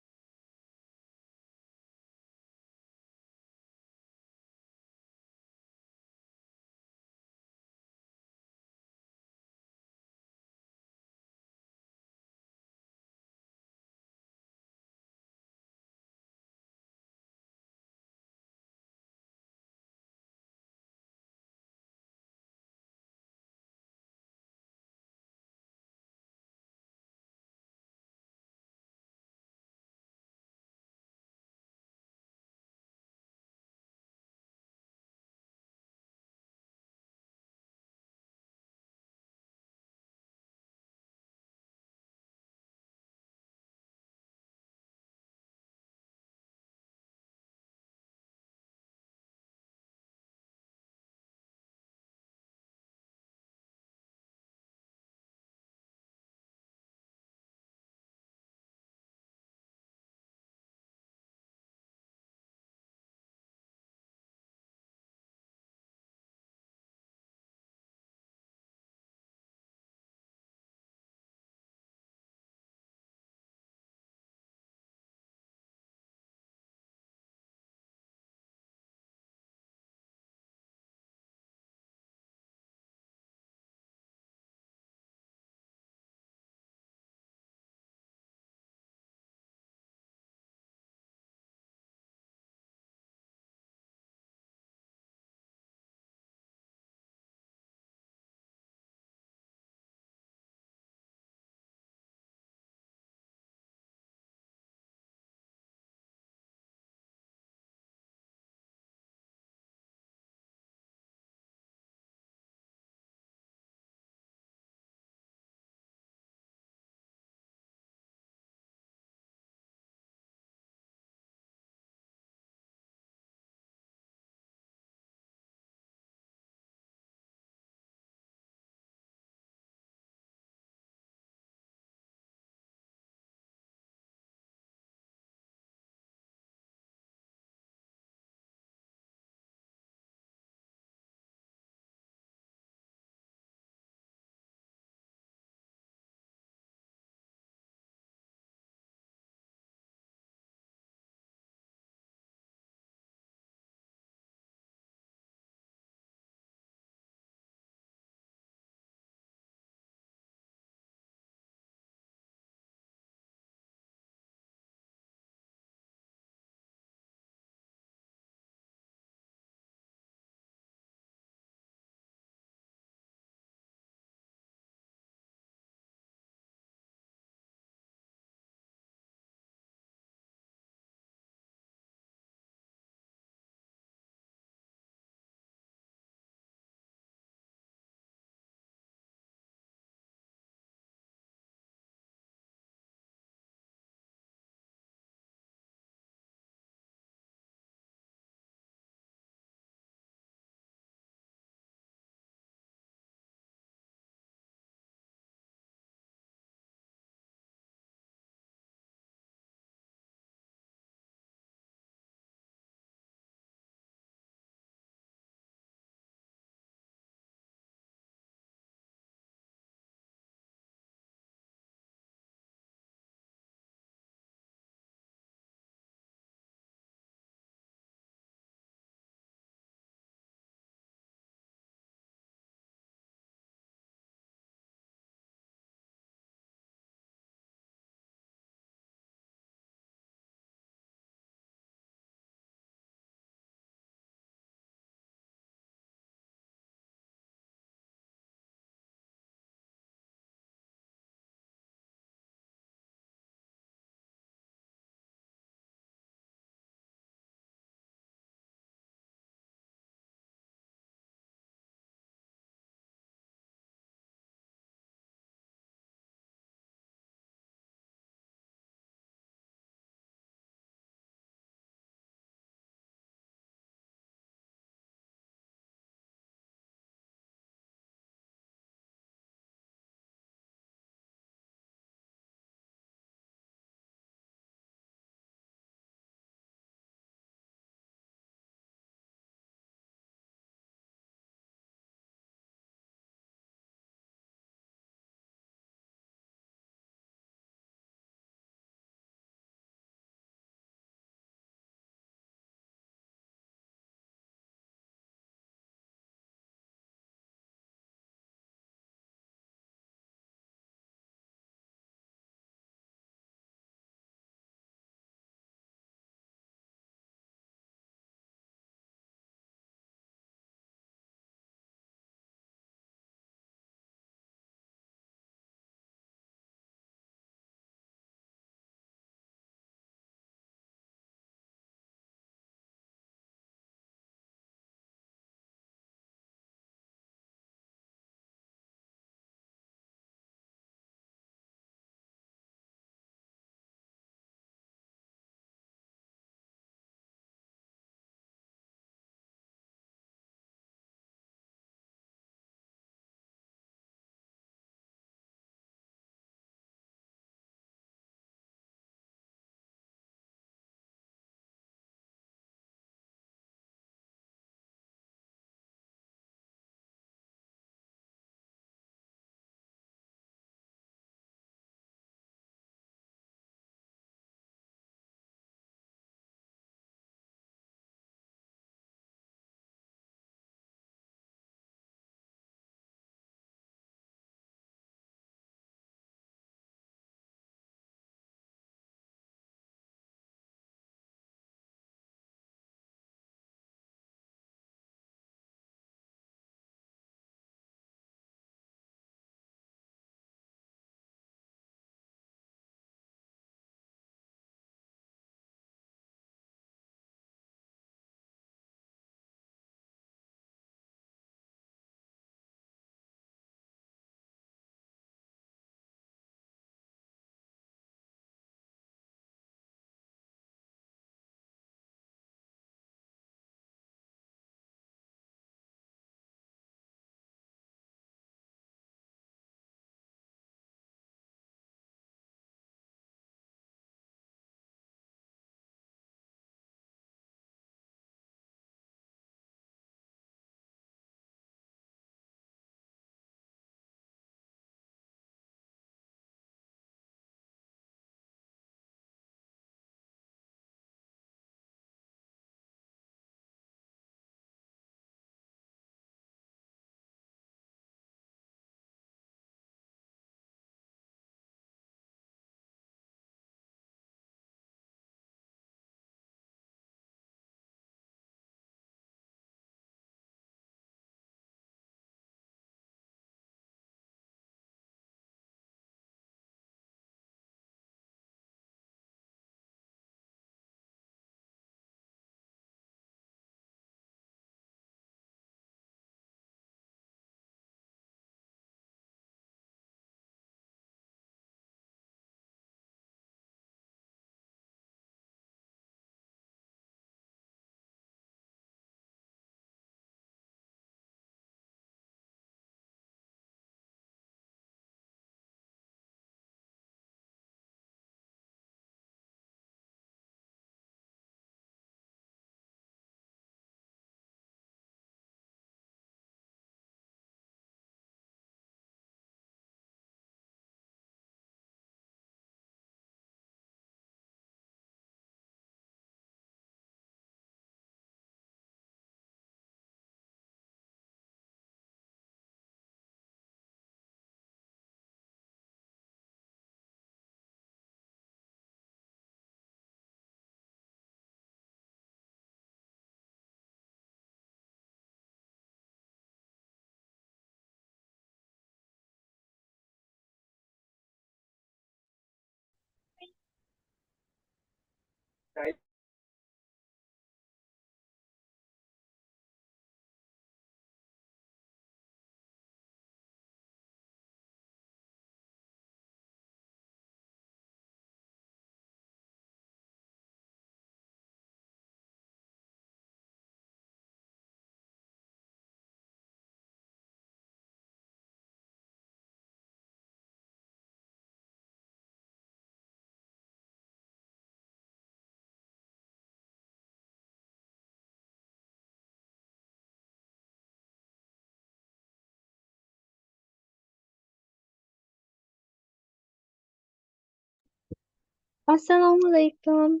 Assalamualaikum.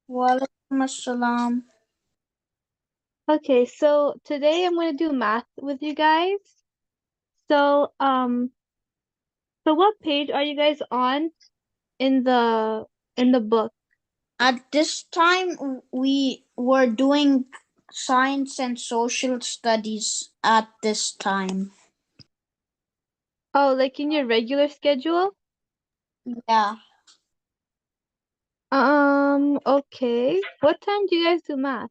Walaikum assalam. Okay, so today I'm going to do math with you guys. So, so what page are you guys on in the book? At this time, we were doing science and social studies at this time. Oh, like in your regular schedule? Yeah. Okay. What time do you guys do math?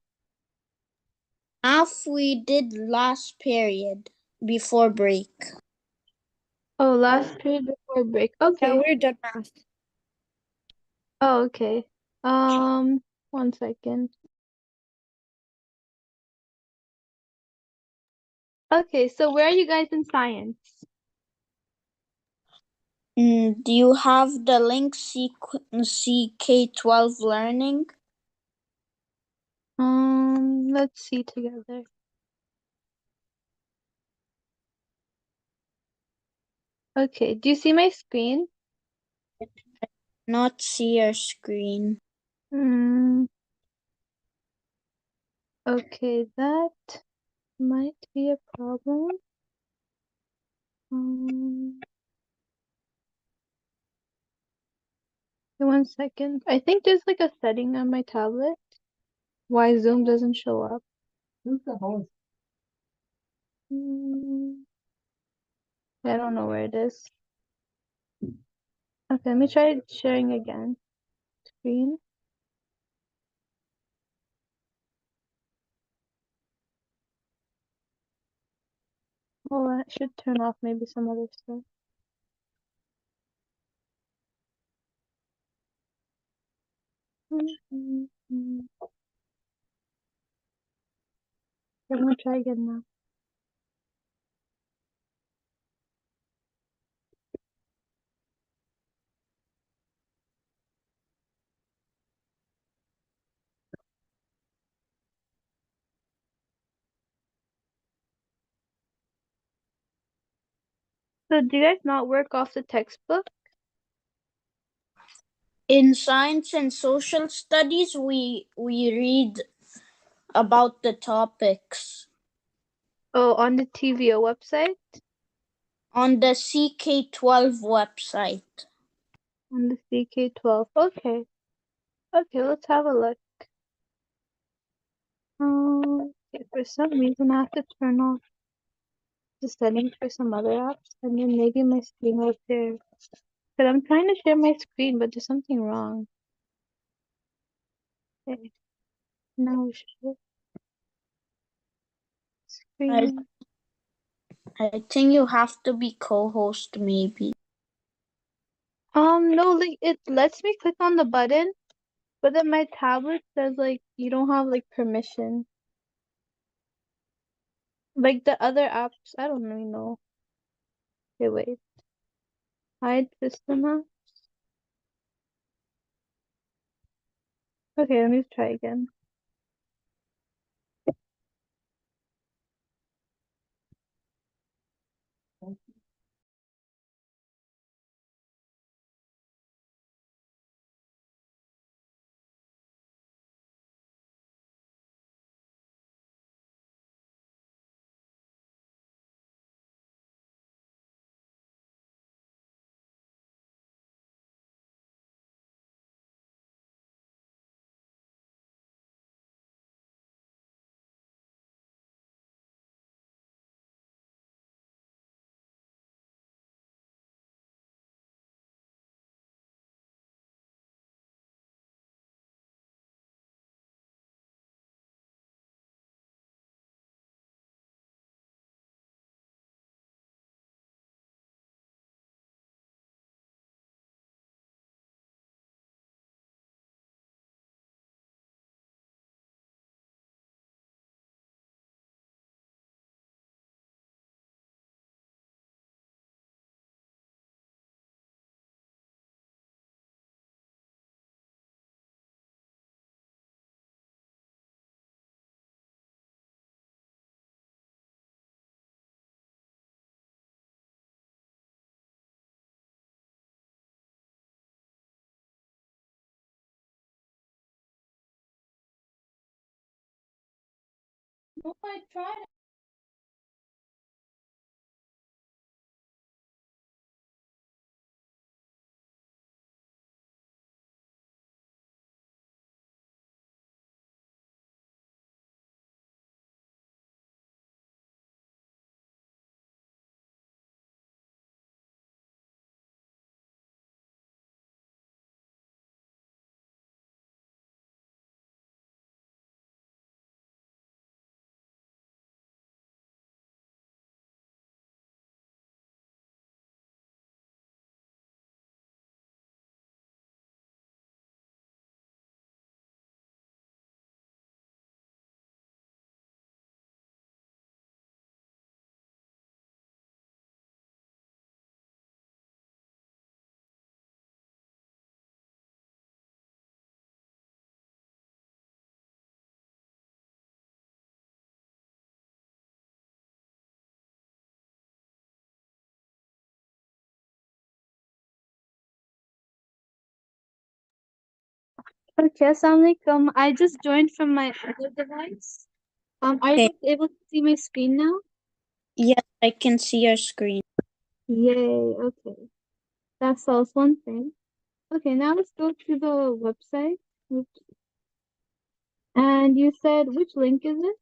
Half we did last period before break. Oh, last period before break. Yeah, Okay. we're done math. Oh, okay. 1 second. Okay, so where are you guys in science? Do you have the link CK12 learning? Let's see together. Okay, do you see my screen? Not see your screen. Okay, that might be a problem. Okay, 1 second. I think there's like a setting on my tablet why Zoom doesn't show up. I don't know where it is. Okay, let me try sharing again. Screen. Oh, I should turn off maybe some other stuff. I'm gonna try again now. So do you guys not work off the textbook? In science and social studies, we read about the topics Oh, on the TVO website? on the CK12 website. On the CK12. Okay. Okay, let's have a look. Okay, for some reason I have to turn off the settings for some other apps and then maybe my screen will share. But I'm trying to share my screen, but there's something wrong. Okay. Now share I, screen. I think you have to be co-host maybe. No, like it lets me click on the button, but then my tablet says like you don't have like permission. Like the other apps, I don't really know. Okay, wait. Hide system app. Okay, let me try again. No, I tried. Okay, Assalamualaikum. I just joined from my other device. Are you Okay. guys able to see my screen now? Yes, I can see your screen. Yay, okay. That solves one thing. Okay, now let's go to the website. Oops. And you said, which link is it?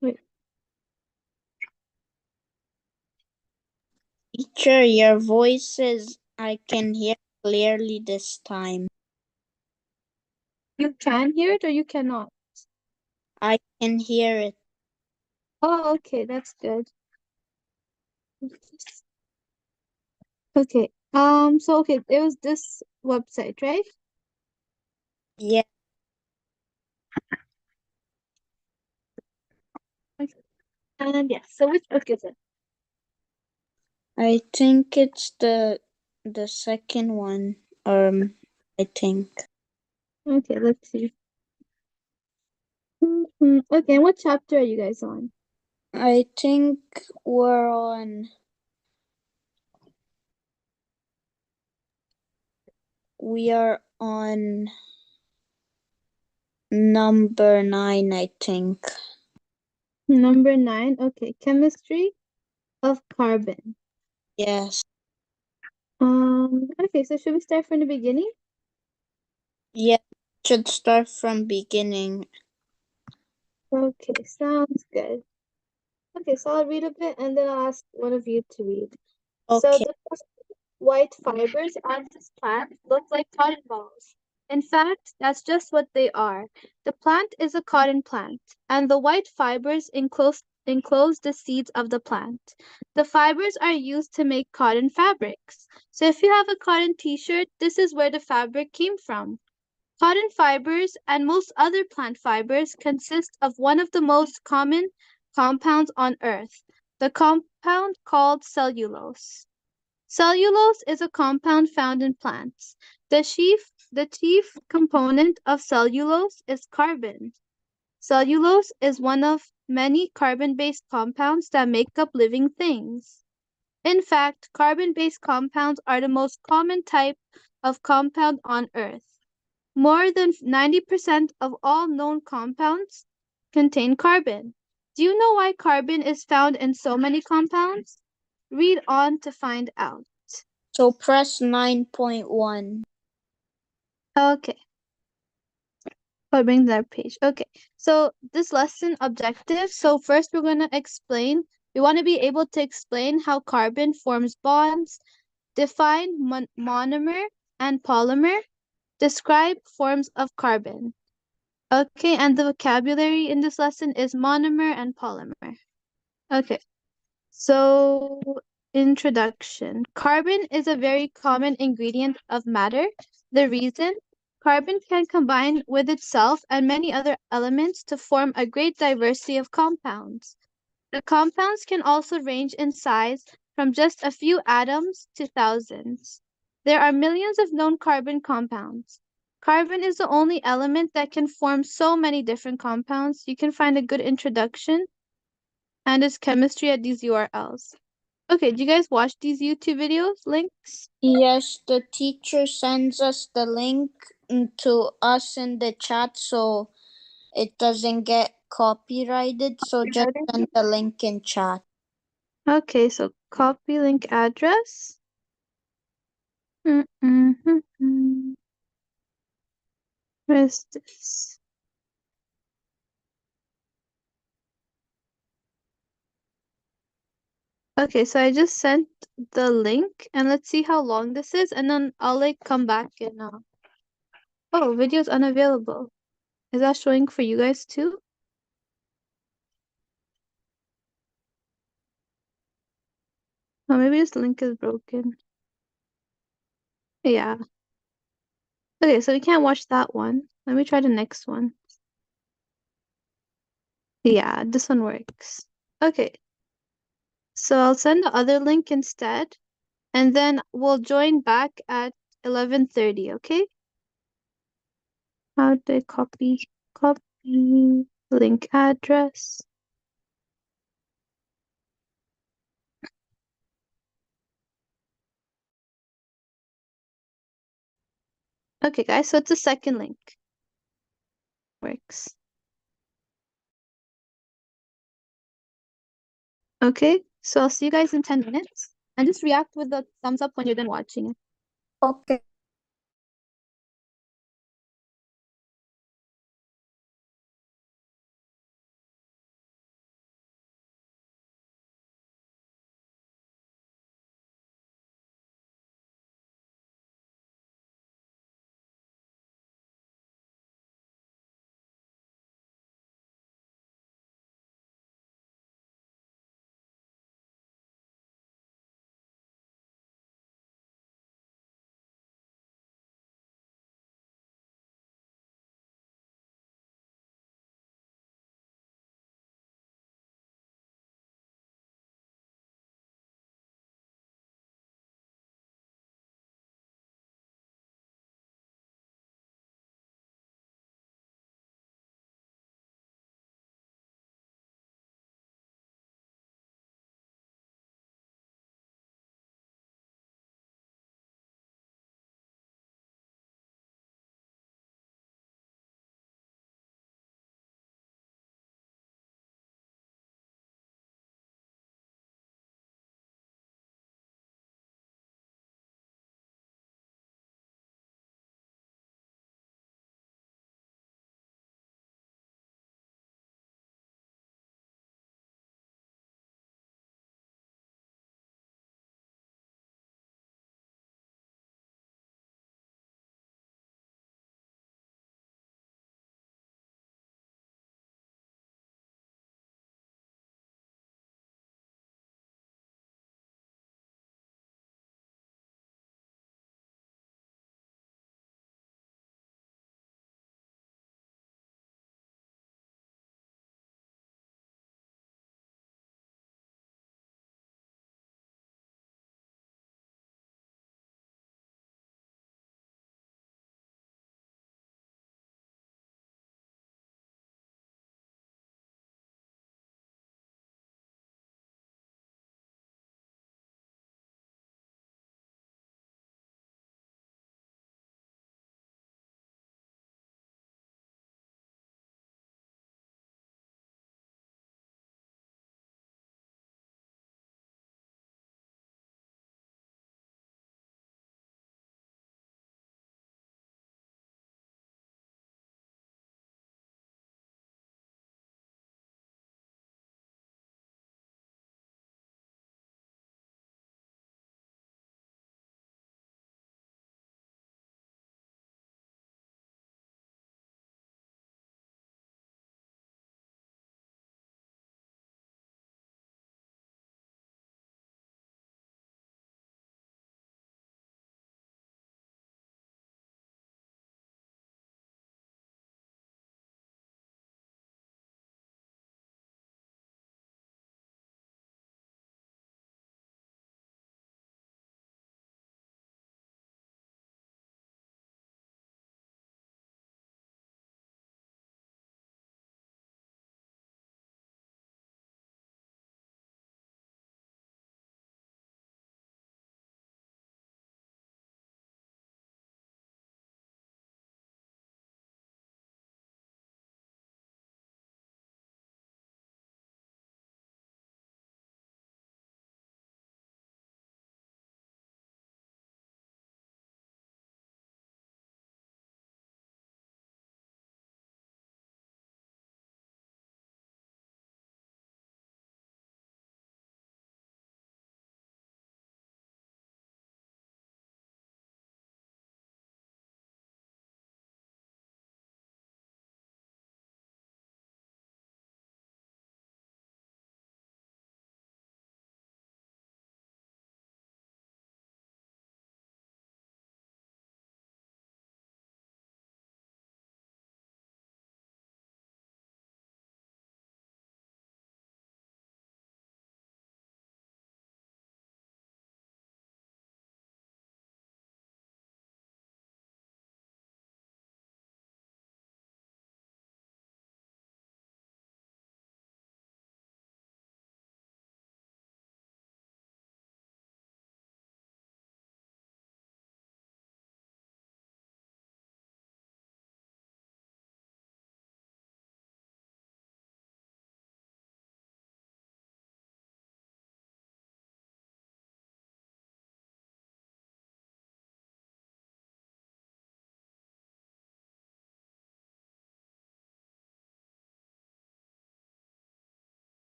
Wait, Teacher, your voices I can hear clearly this time. you can hear it or you cannot? I can hear it. Oh, okay, that's good. Okay, so okay, it was this website, right? Yeah, Okay. And yes, so which book is it? I think it's the second one. I think. Okay, let's see. Okay, and what chapter are you guys on? I think we're on. We are on number 9, I think. Number 9, okay, chemistry of carbon. Yes. Okay, so should we start from the beginning? Yeah. Should start from beginning. Okay, sounds good. Okay, so I'll read a bit and then I'll ask one of you to read. So Okay. the first white fibers on this plant look like cotton balls. In fact, that's just what they are. The plant is a cotton plant, and the white fibers enclose the seeds of the plant. The fibers are used to make cotton fabrics. So if you have a cotton t-shirt, this is where the fabric came from. Cotton fibers and most other plant fibers consist of one of the most common compounds on Earth, the compound called cellulose. Cellulose is a compound found in plants. The chief component of cellulose is carbon. Cellulose is one of many carbon-based compounds that make up living things. In fact, carbon-based compounds are the most common type of compound on Earth. More than 90% of all known compounds contain carbon. Do you know why carbon is found in so many compounds? Read on to find out. So press 9.1. Okay, I'll bring that page. Okay, so this lesson objective. So first we're going to explain, we want to be able to explain how carbon forms bonds, define monomer and polymer, describe forms of carbon. Okay, and the vocabulary in this lesson is monomer and polymer. Okay, so introduction. Carbon is a very common ingredient of matter. The reason carbon can combine with itself and many other elements to form a great diversity of compounds. The compounds can also range in size from just a few atoms to thousands. There are millions of known carbon compounds. Carbon is the only element that can form so many different compounds. You can find a good introduction and its chemistry at these URLs. Okay, do you guys watch these YouTube videos links? Yes, the teacher sends us the link to us in the chat, so it doesn't get copyrighted, so just send the link in chat. Okay, so copy link address. Mm-mm-mm-mm. Where's this? Okay, so I just sent the link and let's see how long this is and then I'll like come back and oh, video's unavailable. Is that showing for you guys too? Oh, maybe this link is broken. Yeah. Okay, so we can't watch that one. Let me try the next one. Yeah, this one works. Okay, so I'll send the other link instead, and then we'll join back at 11:30, okay? How do I copy link address? Okay, guys, so it's the second link. Works. Okay, so I'll see you guys in 10 minutes, and just react with the thumbs up when you're done watching it. Okay.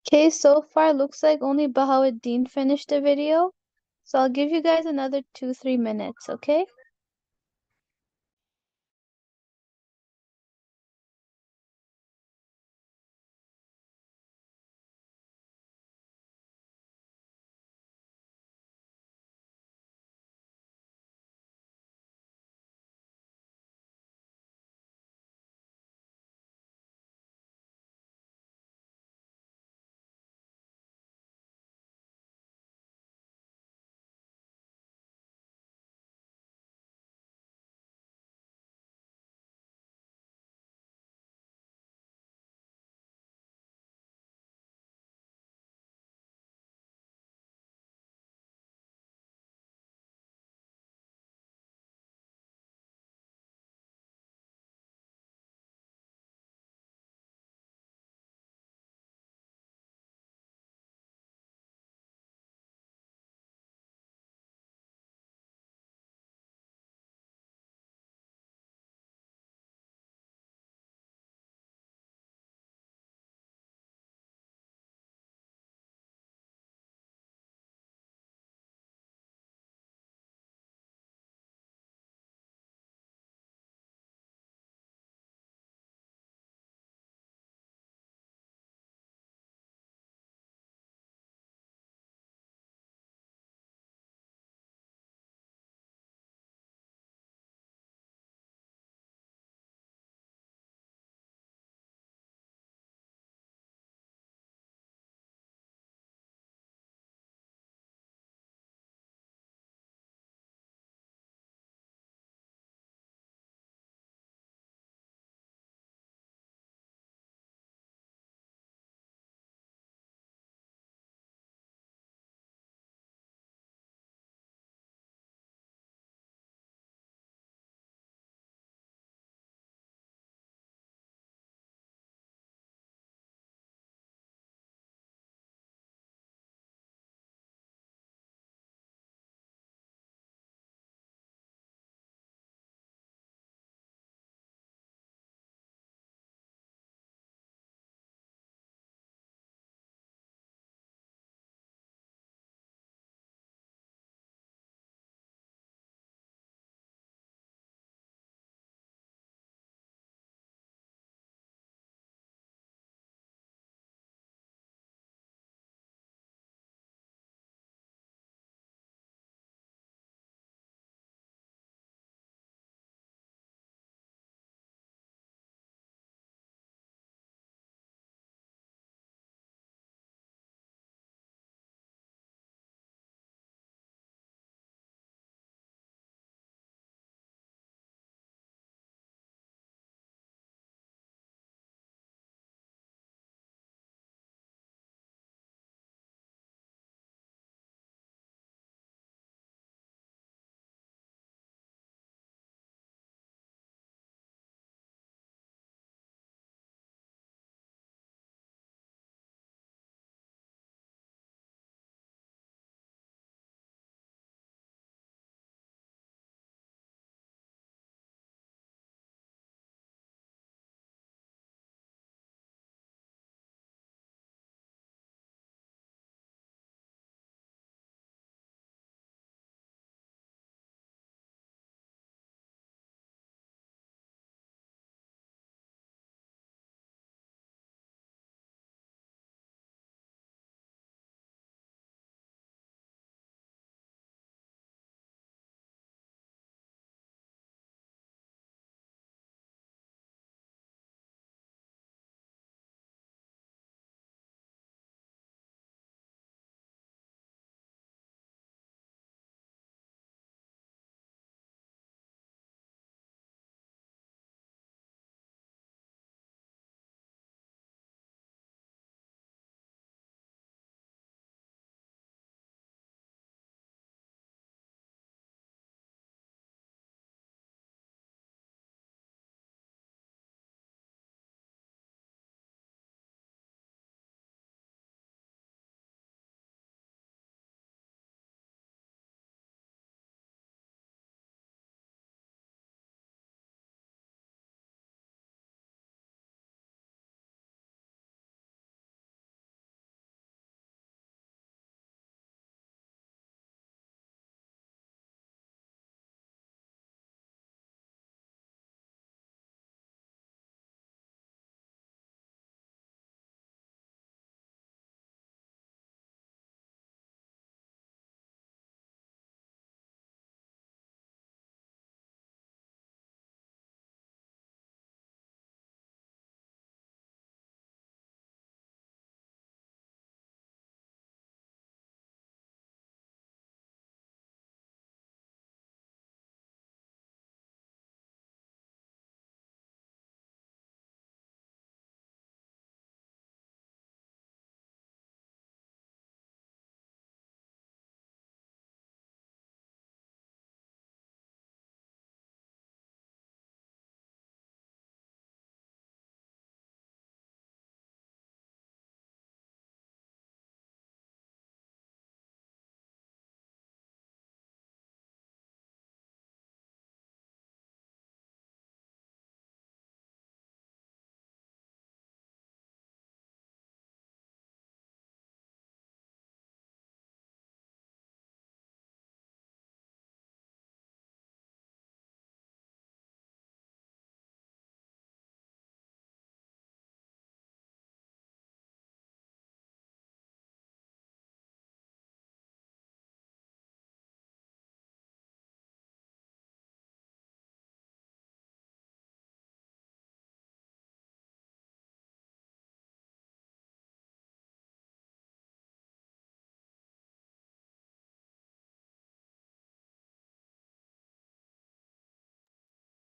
Okay, so far looks like only Bahauddin finished the video. So I'll give you guys another 2-3 minutes, okay?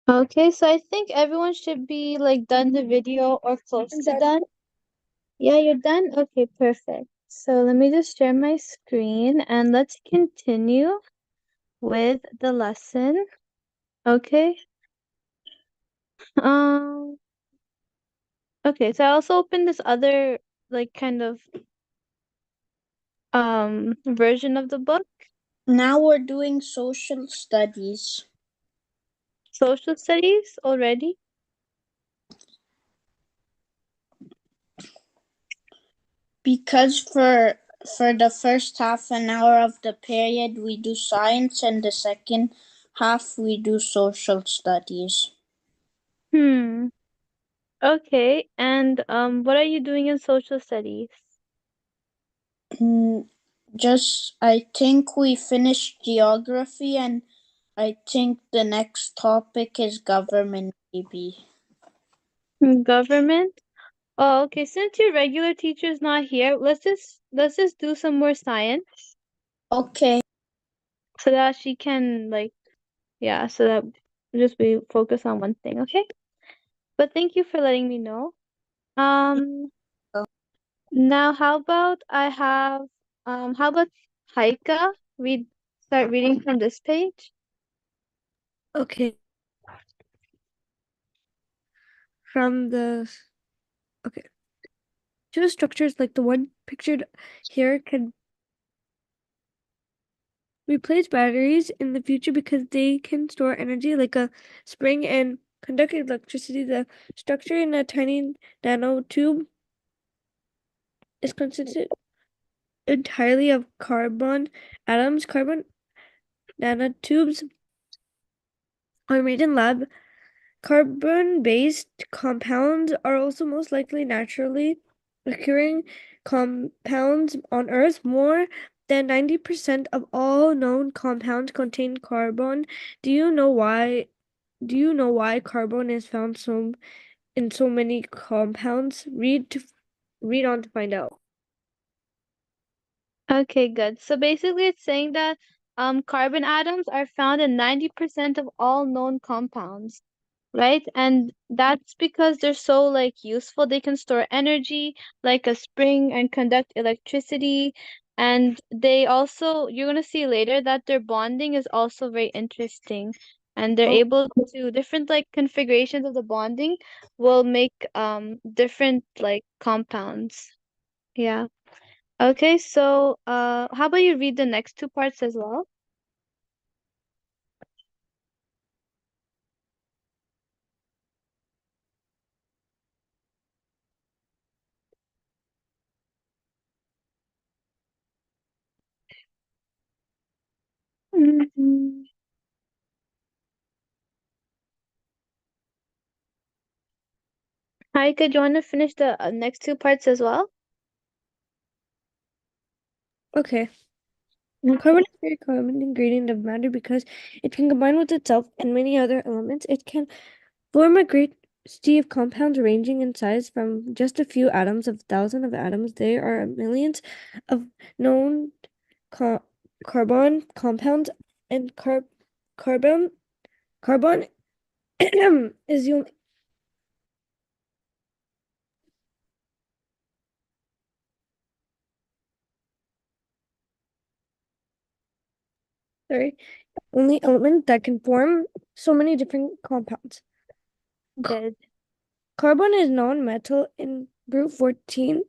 Okay, so I think everyone should be like done the video or close I'm to done. done. Yeah, you're done? Okay, perfect. So let me just share my screen and let's continue with the lesson. Okay. Um, okay, so I also opened this other like kind of version of the book, Now we're doing social studies social studies already. because for the first half an hour of the period we do science and the second half we do social studies. Hmm. Okay, and what are you doing in social studies? Mm, just I think we finished geography and I think the next topic is government maybe. Government? Oh, okay. Since your regular teacher's not here, let's just do some more science Okay. so that she can like yeah, so that just we focus on one thing, okay? But thank you for letting me know. Um, now how about Haika? Read start reading from this page. Okay. From the okay. Two structures like the one pictured here can replace batteries in the future because they can store energy like a spring and conduct electricity. The structure in a tiny nanotube is consisted entirely of carbon atoms. Carbon nanotubes are made in lab. Carbon-based compounds are also most likely naturally occurring compounds on Earth. More than 90% of all known compounds contain carbon. Do you know why? Do you know why carbon is found in so many compounds? Read on to find out. Okay, good. So basically it's saying that carbon atoms are found in 90% of all known compounds, right? And that's because they're so like useful. They can store energy like a spring and conduct electricity. And they also, you're gonna see later that their bonding is also very interesting. And they're Oh, able to different like configurations of the bonding will make different like compounds. Yeah. Okay, so how about you read the next two parts as well? Mhm. Haika, do you want to finish the next two parts as well? okay. Okay. Carbon is a very common ingredient of matter because it can combine with itself and many other elements. It can form a great sea of compounds ranging in size from just a few atoms of thousands of atoms. There are millions of known ca- carbon compounds, and carbon carbon is the sorry, only element that can form so many different compounds. Good. Carbon is non-metal in group 14.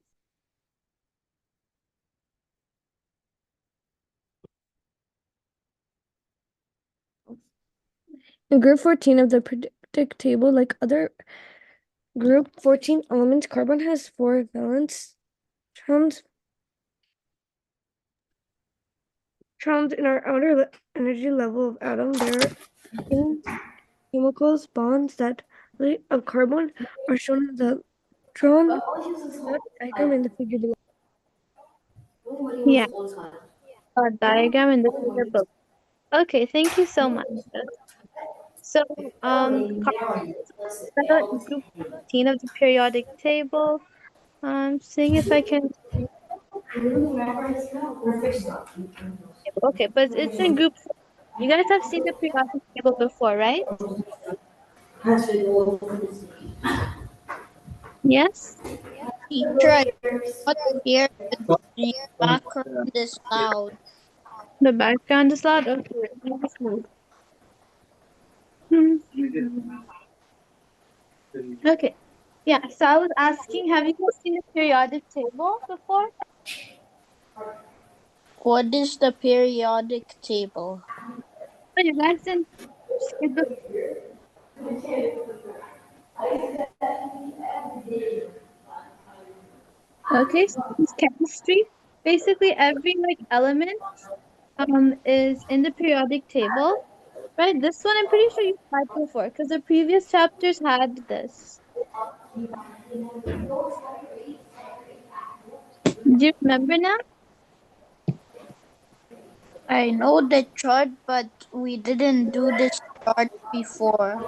In group 14 of the periodic table, like other group 14 elements, carbon has four valence electrons in our energy level of atom. There are chemicals bonds that of carbon are shown in the electron diagram in the figure below. Yeah, diagram in the figure below. Okay, thank you so much. So, carbon is in group 14 of the periodic table. Seeing if I can. Okay, but it's in group 4. You guys have seen the periodic table before, right? Yes? Teacher, I cannot hear the background is loud. The background is loud? Okay, let me just move. Okay. Yeah, so I was asking, have you guys seen the periodic table before? What is the periodic table? Oh, you guys didn't skip the. Okay, so it's chemistry. Basically, every like element is in the periodic table, right? This one I'm pretty sure you had before because the previous chapters had this. Do you remember now? I know the chart, but we didn't do this chart before.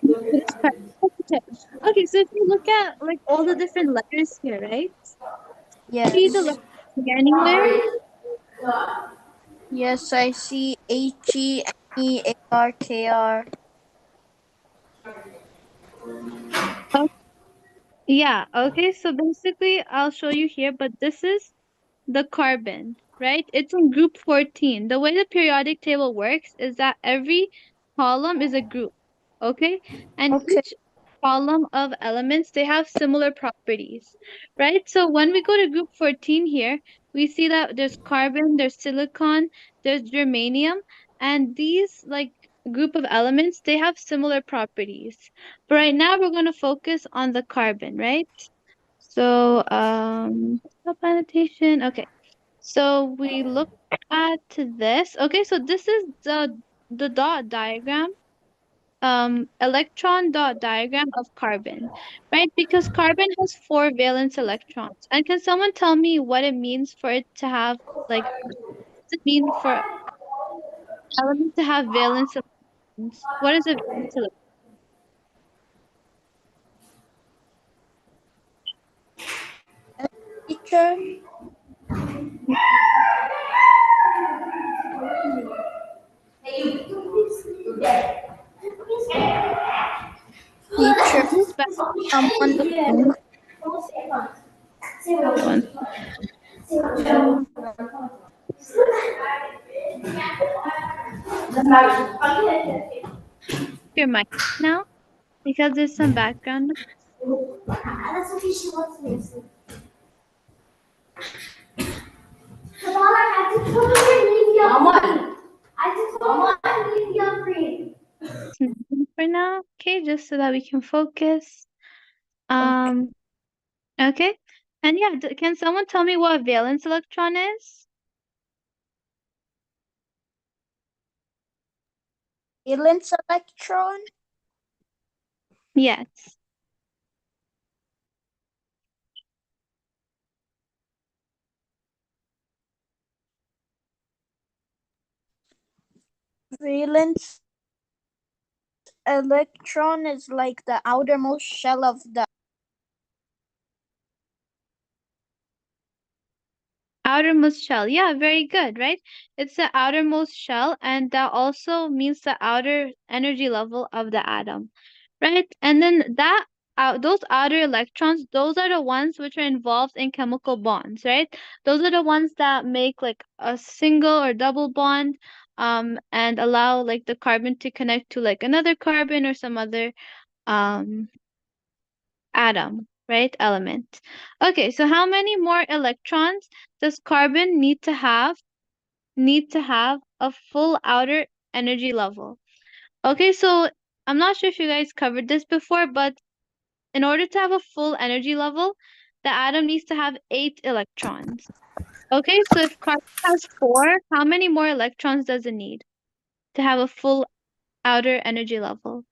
This part. Okay. Okay, so if you look at like all the different letters here, right? See the Yes. letters here anywhere? Yes, I see HENEARKR. Oh, yeah, okay, so basically I'll show you here, but this is the carbon, right? It's in group 14. The way the periodic table works is that every column is a group, okay? And Okay. each column of elements, they have similar properties, right? So when we go to group 14 here, we see that there's carbon, there's silicon, there's germanium, and these like group of elements, they have similar properties. But right now we're going to focus on the carbon, right? So, stop annotation. Okay. So we look at this. Okay, so this is the dot diagram, electron dot diagram of carbon, right? Because carbon has four valence electrons. And can someone tell me what it means for it to have like what does it mean for element to have valence electrons? What is a valence electron? Teacher, teacher, Who's back? someone talking. One. Uh, your mic now because there's some background. Nothing for now. Okay, just so that we can focus. Okay. Um, okay. And yeah, can someone tell me what a valence electron is? Valence electron? Yes. Valence electron is like the outermost shell of the. Outermost shell. Yeah, very good, right? It's the outermost shell, and that also means the outer energy level of the atom, right? And then that those outer electrons, those are the ones which are involved in chemical bonds, right? Those are the ones that make like a single or double bond, and allow like the carbon to connect to like another carbon or some other um atom, right? Element. Okay, so how many more electrons does carbon need to have a full outer energy level? Okay, so I'm not sure if you guys covered this before, but in order to have a full energy level, the atom needs to have 8 electrons. Okay, so if carbon has 4, how many more electrons does it need to have a full outer energy level?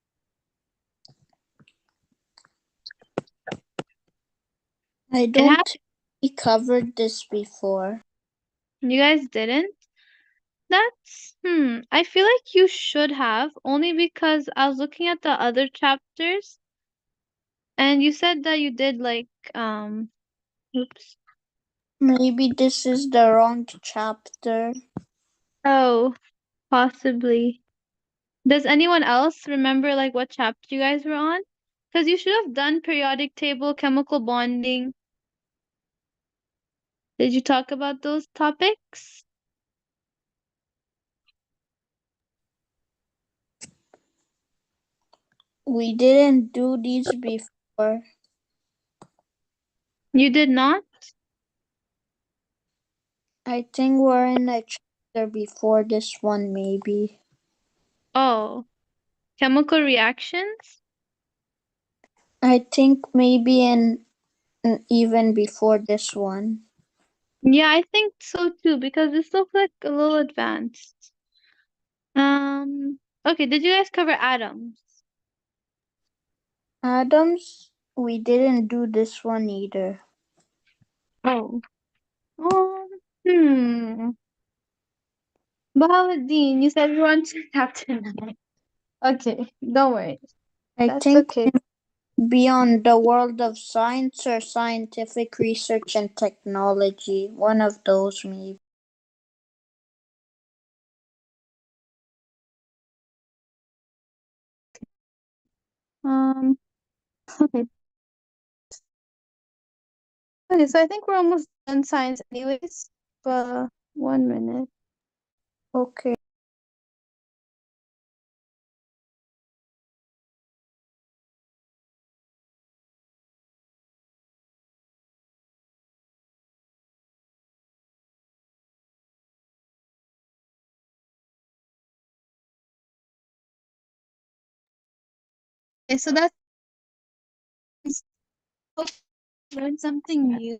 I It has, don't think we covered this before. you guys didn't? I feel like you should have, only because I was looking at the other chapters and you said that you did like, oops. Maybe this is the wrong chapter. Oh, possibly. Does anyone else remember like what chapter you guys were on? Because you should have done periodic table, chemical bonding. Did you talk about those topics? We didn't do these before. You did not? I think we're in a chapter before this one, maybe. Oh, chemical reactions? I think maybe even before this one. Yeah, I think so too, because this looks like a little advanced. Okay, did you guys cover atoms? Adams, we didn't do this one either. Oh. Um, hmm. Bahauddin, you said you want to chapter 9. Okay, don't worry. I That's think okay. beyond the world of science or scientific research and technology, one of those maybe. Um, okay. Okay, so I think we're almost done science anyways. But 1 minute. Okay. Okay, so that's learn something new.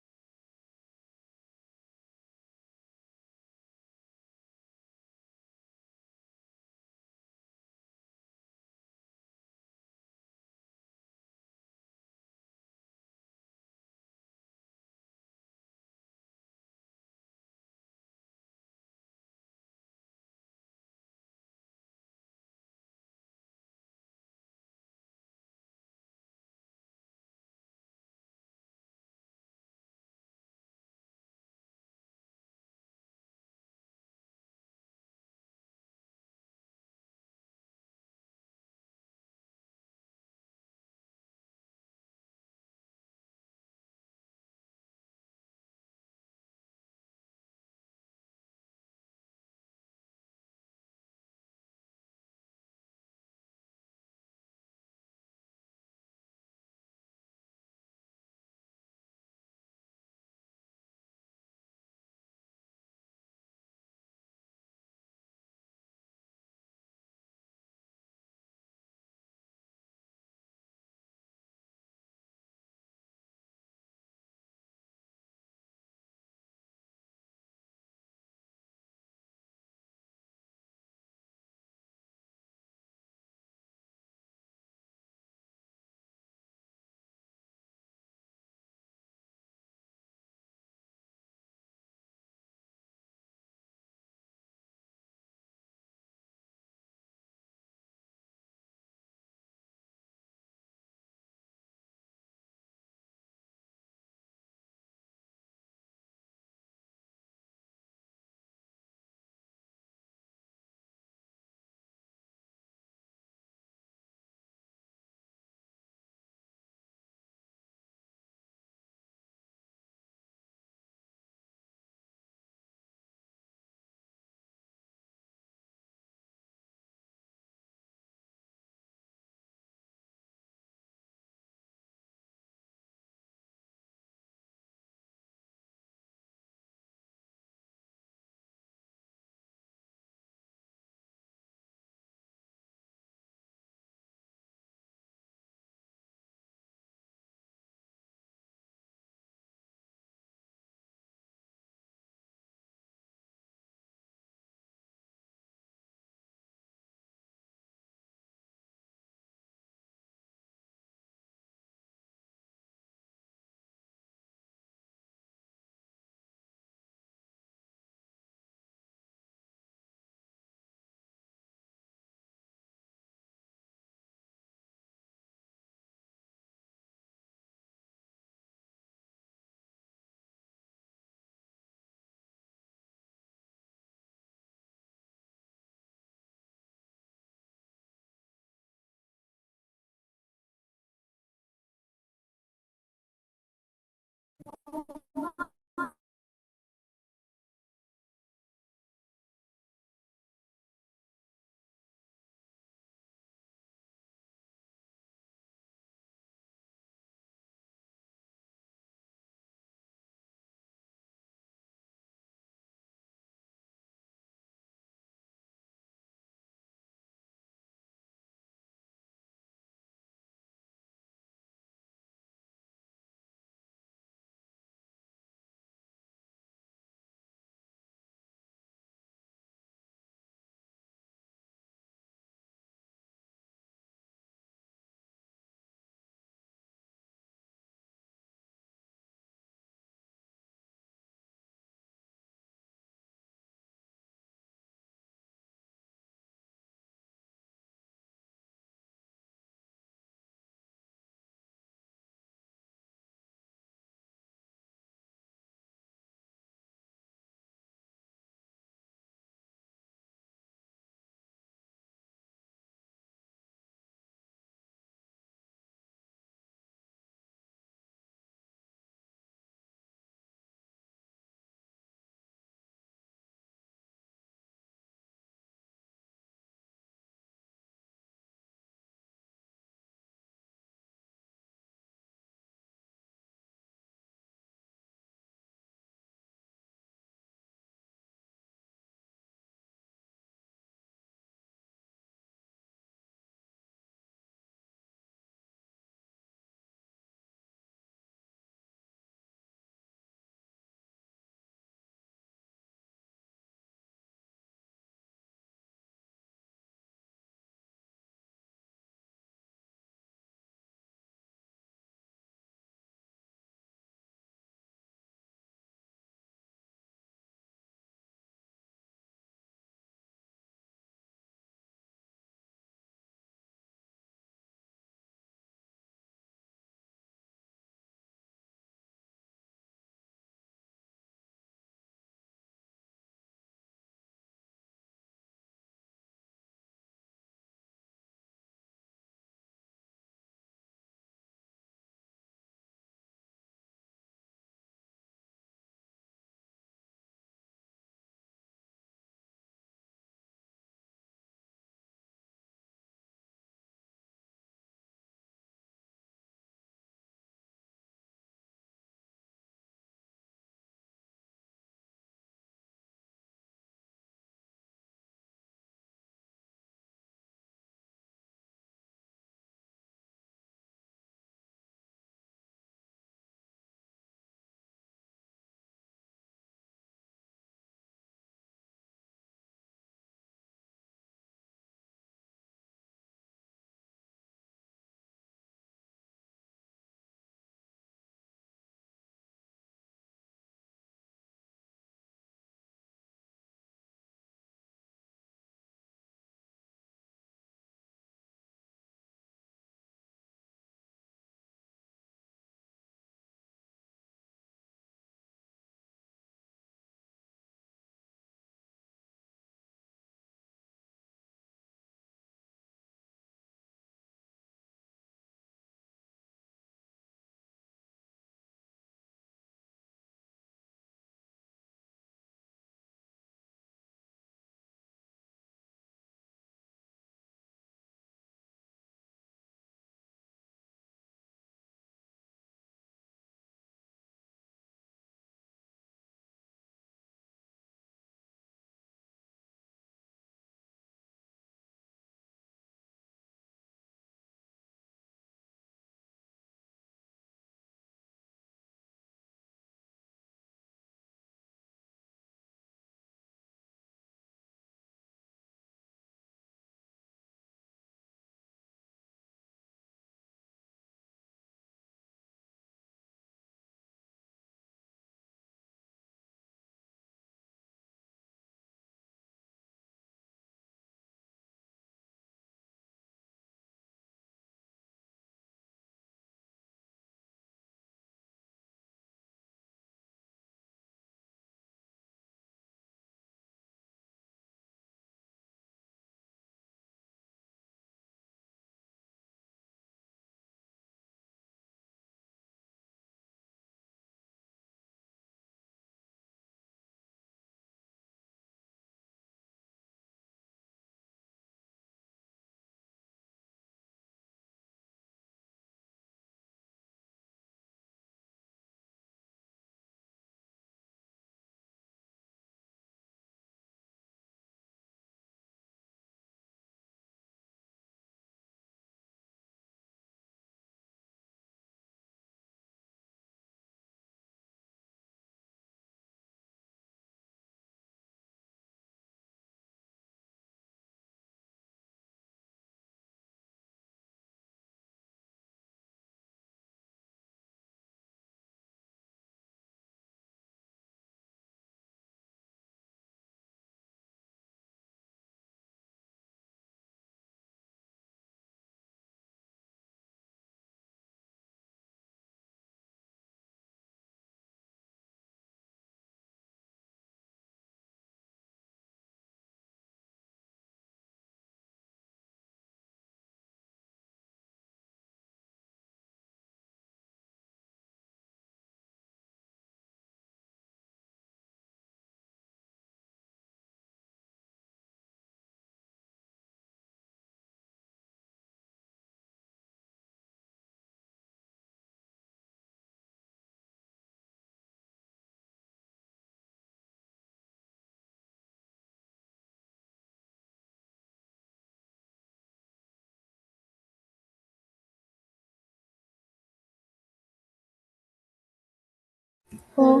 Oh,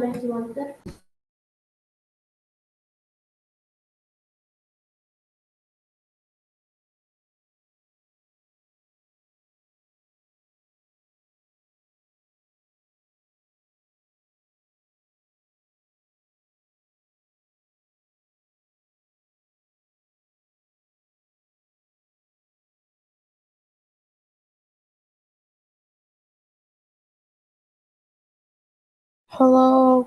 hello.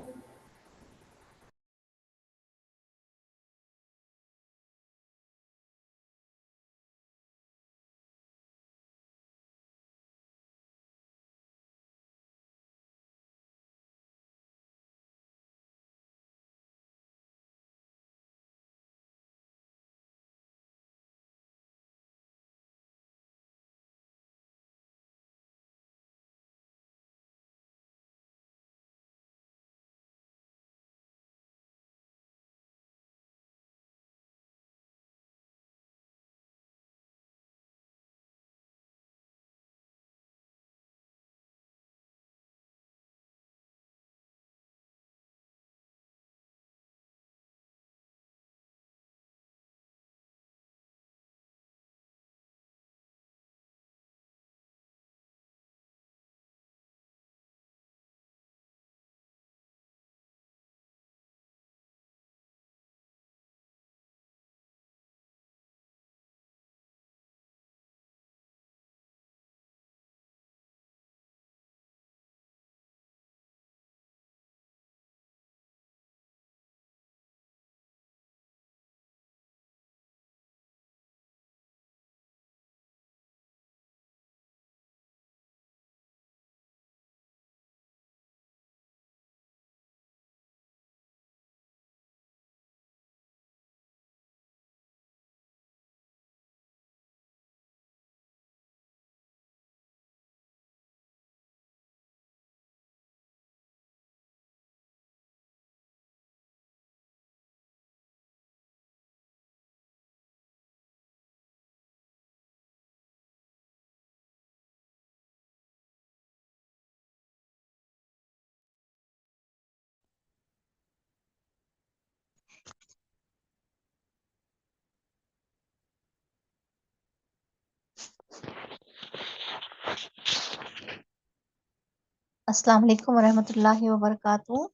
Assalamu alaikum wa rahmatullahi wa barakatuh.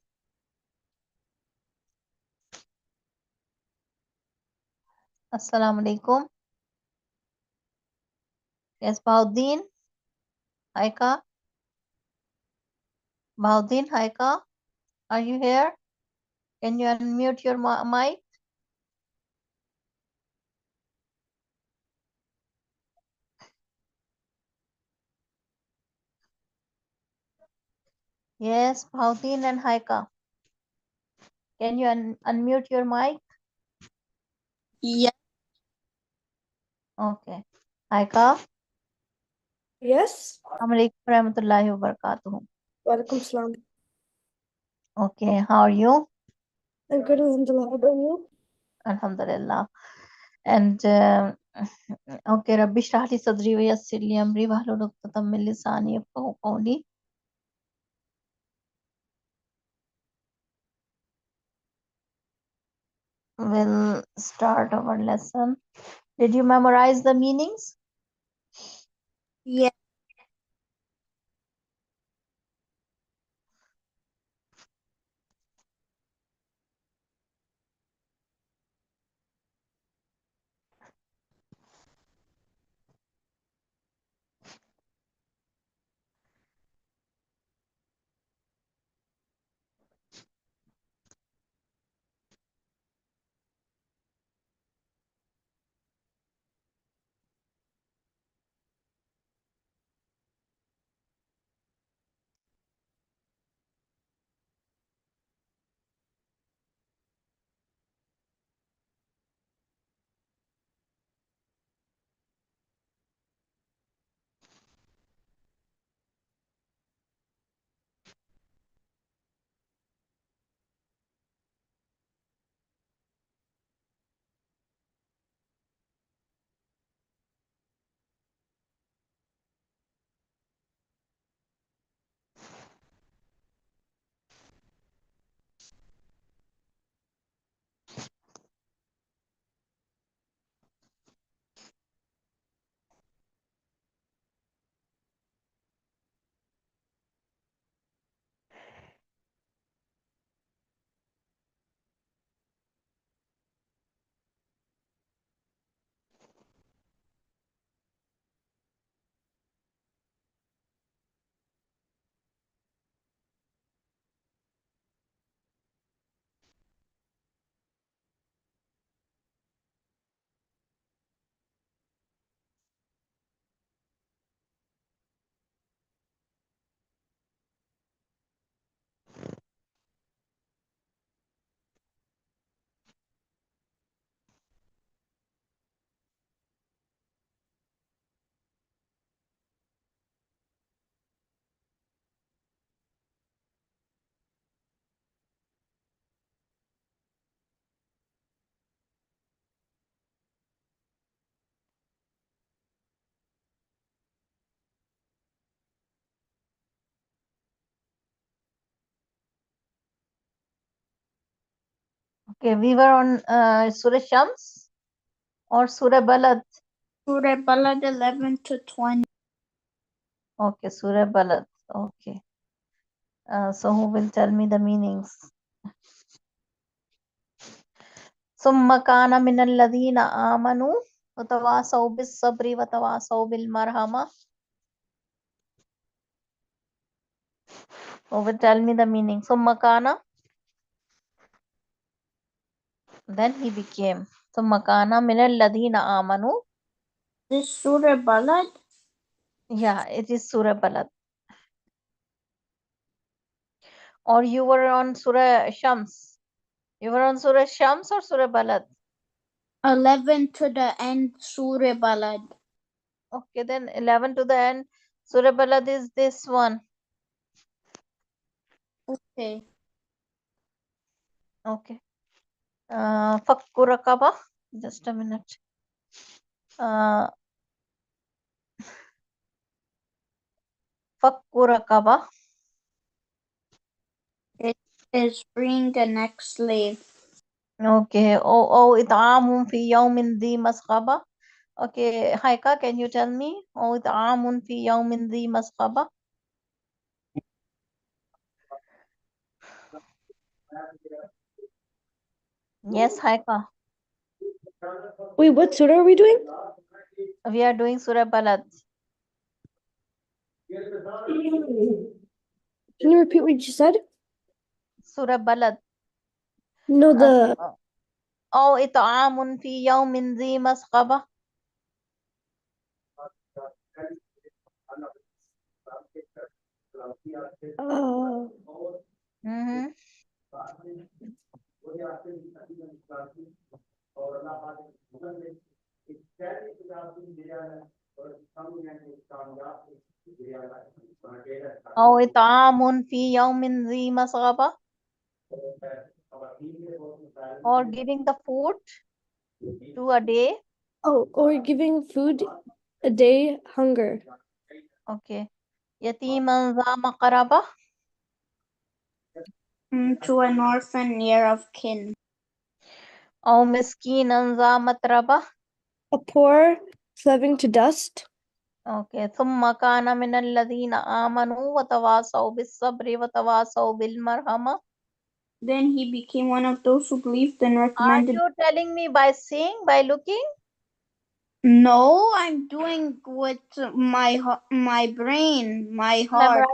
Assalamu alaikum. Yes, Bahauddin, Haika. Bahauddin, Haika, are you here? Can you unmute your mic? Yes, Bahauddin and Haika. Can you unmute your mic? Yeah. Okay. Haika, Yes. Assalamu alaikum wa rahmatullahi wa barakatuh. Walaikum salam. Okay, how are you? I'm good, alhamdulillah. How about you? Alhamdulillah. And okay, Rabbi shrah li sadri wa yassir li amri wahlul 'uqdatam min lisani yafqahu qawli. We'll start our lesson. Did you memorize the meanings? Yeah. Okay, we were on Surah Shams or Surah Balad. Surah Balad 11 to 20. Okay, Surah Balad. Okay. So who will tell me the meanings? ثم كان من الذين آمنوا وتواصوا بالصبر وتواصوا بالمرحمة. Who will tell me the meaning? ثم كان, then he became. ثم كان من الذين آمنوا. This Surah Balad? Yeah, it is Surah Balad. Or you were on Surah Shams. You were on Surah Shams or Surah Balad? 11 to the end, Surah Balad. Okay, then 11 to the end. Surah Balad is this one. Okay. Okay. Fakku Raqaba. Just a minute. Fakku Raqaba. It is freeing the next slave. Okay. Oh, it'amun fi yawmin dhi masqaba. Okay, Haika, can you tell me? Oh, it'amun fi yawmin dhi masqaba. Yes, Haika. Wait, what surah are we doing? We are doing Surah Balad. Can you repeat what you said? Surah Balad. No, the Oh, it'amun fi yawmin dhi masqaba. Mm-hmm. Oh, it'amun fi yawmin dhi masqaba. Or giving the food to a day. or giving food a day hunger. Okay. Yatiman za maqaraba. To an orphan near of kin. أو مسكينا ذا متربة. A poor living to dust. Okay. ثم كان من الذين آمنوا وتواصوا بالصبر وتواصوا بالمرحمة. Then he became one of those who believed and Are recommended. you telling me by seeing, by looking? No, I'm doing with my brain, my heart.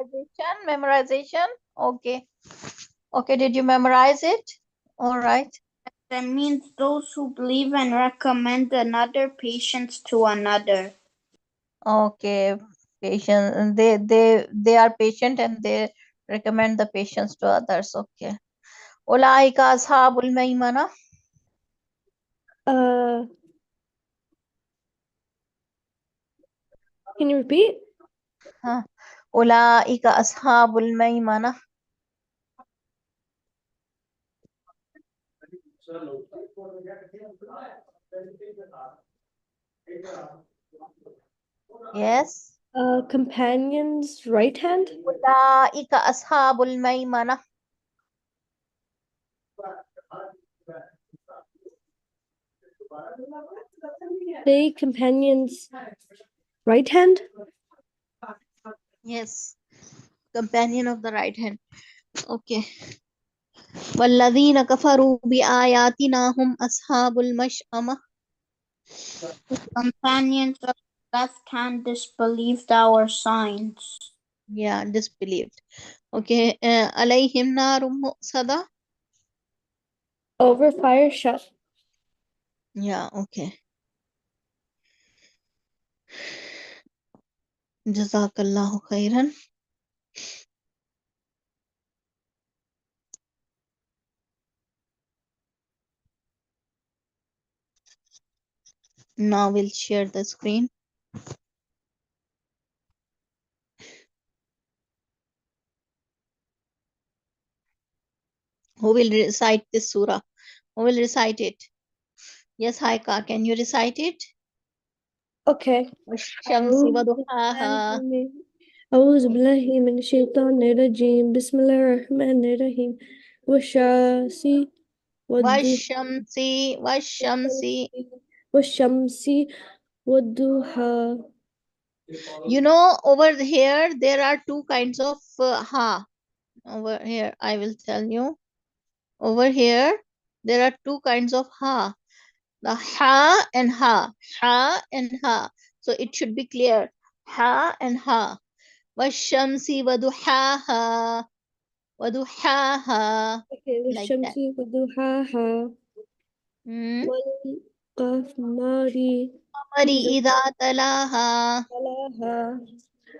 Memorization. Okay. Okay, did you memorize it? All right. That means those who believe and recommend another patients to another. Okay. Patient. They are patient and they recommend the patients to others. Okay. أولئك أصحاب الميمنة. Can you repeat? أولئك أصحاب الميمنة. Yes. Companion's right hand. أولئك أصحاب الميمنة. They companion's right hand. Yes. Companion of the right hand. Okay. والذين كفروا بآياتنا هم أصحاب المشأمة. Companions of left hand disbelieved our signs. Yeah, disbelieved. Okay. عليهم نار مؤصدة. Over fire shut. Yeah, okay. Jazakallahu khairan. Now we'll share the screen. Who will recite this surah? Who will recite it? Yes, Haika, can you recite it? Okay. والشمس وضحاها. أعوذ بالله من الشيطان الرجيم بسم الله الرحمن الرحيم والشمس Washamsi, washamsi. والشمس والضحى. You know, over here there are two kinds of ha. Over here, I will tell you. Over here, there are two kinds of ha. The ha and ha. Ha and ha. So it should be clear. Ha and ha. Washamsi waduhaha. Waduhaha. Okay, Like that. والشمس وضحاها Hmm. والقمر Qamari إذا idha talaha. تلاها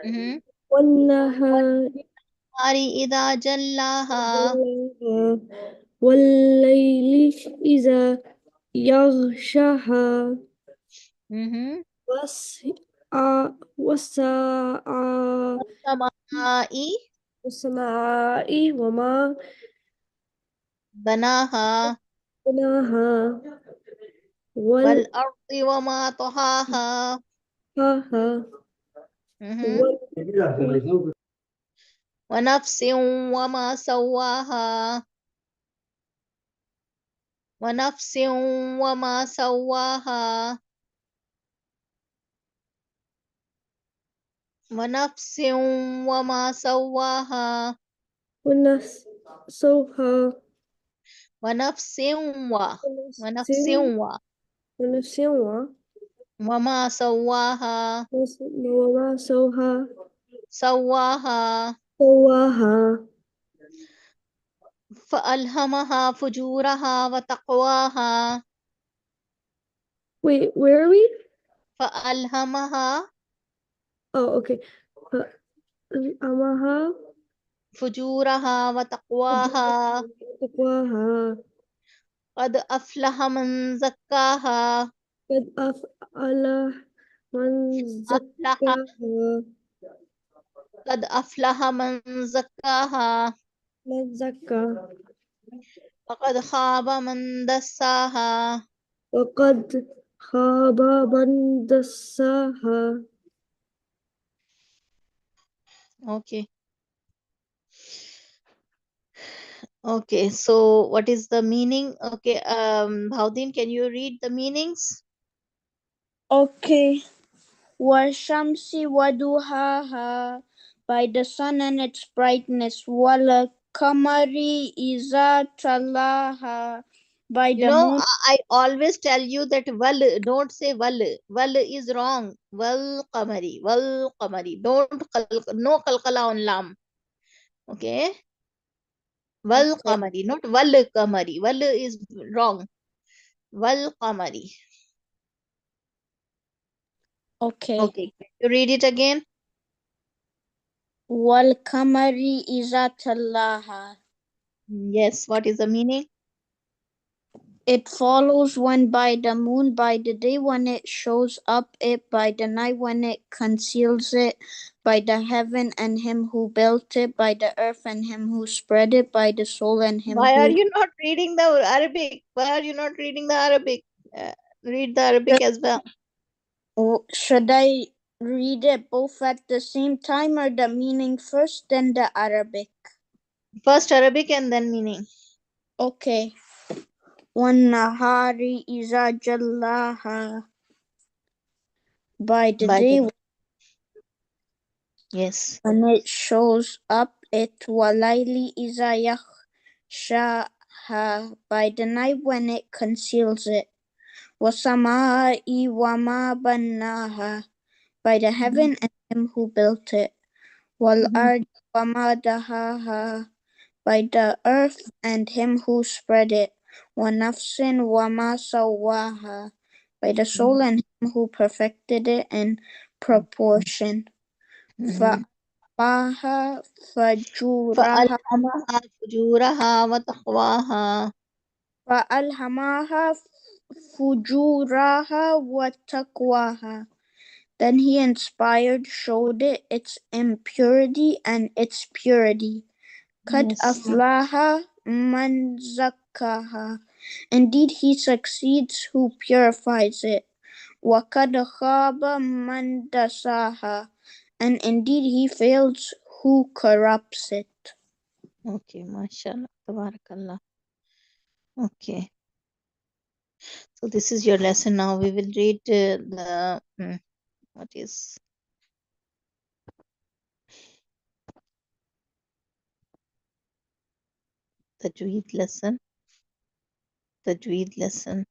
Hmm. والنهار Qamari idha jallaha. جلاها والليل إذا يغشاها Hmm. والساعة Samai والسماء وما banaha. بناها Wal ardi wama tahaha. والطاها Hmm. ونفس وما سواها ونفس وما سواها ونفس وما سواها والنفس سوها ونفس ونفس ونفس ونفس وما سواها وما سوها سواها سواها. فألهمها فجورها وتقواها Wait, where are we? فألهمها Oh, okay. أمها فجورها وتقواها تقواها قد أفلح من زكاها قد أفعل من أفلح زكاها قد أفلح من زكاها من زكى وقد خاب من دساها. وقد خاب من دساها. Okay. Okay, so what is the meaning? Okay, Bhaudin, can you read the meanings? Okay. Washamsi waduhaha, by the sun and its brightness. Wala kamari iza talaha, by You the know, moon. I always tell you that wal, don't say wal. Wal is wrong. Wal qamari, wal qamari. Don't no kalkala on lam. Okay? Wal Okay. qamari, not wal qamari. Wal is wrong. Wal qamari. Okay. Okay, can you read it again? Wal kamari iza talaha. Yes, what is the meaning? It follows one by the moon by the day when it shows up, it by the night when it conceals it, by the heaven and him who built it, by the earth and him who spread it, by the soul and him Why are who. you not reading the Arabic? Why are you not reading the Arabic? Read the Arabic as well. Should I read it both at the same time or the meaning first, then the Arabic? First Arabic and then meaning. Okay. وَالنَّهَارِ إِذَا جَلَّاهَا, by the By day the yes. when it shows up, it وَاللَّيْلِ إِذَا يَغْشَاهَا, by the night when it conceals it. وَالسَّمَاءِ وَمَا بَنَاهَا, by the heaven and him who built it. وَالْأَرْضِ وَمَا دَهَاهَا, by the earth and him who spread it. وَنَفْسٍ وَمَا سَوَّاهَا, by the soul and him who perfected it in proportion. فَأَلْهَمَهَا فَجُورَهَا فَأَلْهَمَهَا فُجُورَهَا وَتَقْوَاهَا. فَأَلْهَمَهَا فُجُورَهَا وَتَقْوَاهَا, then he inspired, showed it its impurity and its purity. قَدْ Yes. أَفْلَحَ مَنْ زَكَّاهَا, indeed he succeeds who purifies it. وَقَدْ خَابَ مَنْ دَسَاهَا, and indeed he fails who corrupts it. Okay, mashallah. Tabarakallah. Okay. So this is your lesson now. We will read the what is the Tajweed lesson. Tajweed lesson.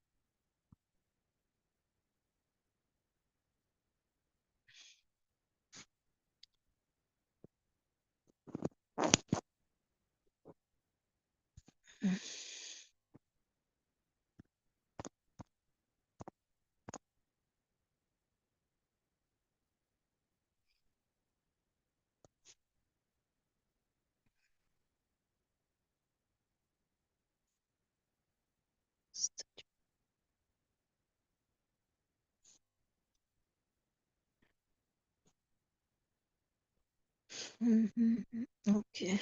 Mhm. Okay.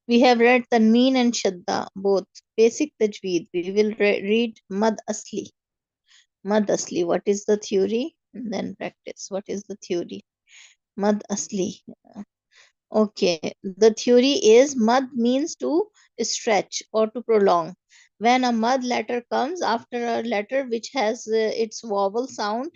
We have read Tanmeen and Shadda, both basic Tajweed. We will read Mad Asli. Mad Asli, what is the theory? And then practice. What is the theory? Mad Asli. Okay, the theory is mud means to stretch or to prolong. When a mud letter comes after a letter which has its vowel sound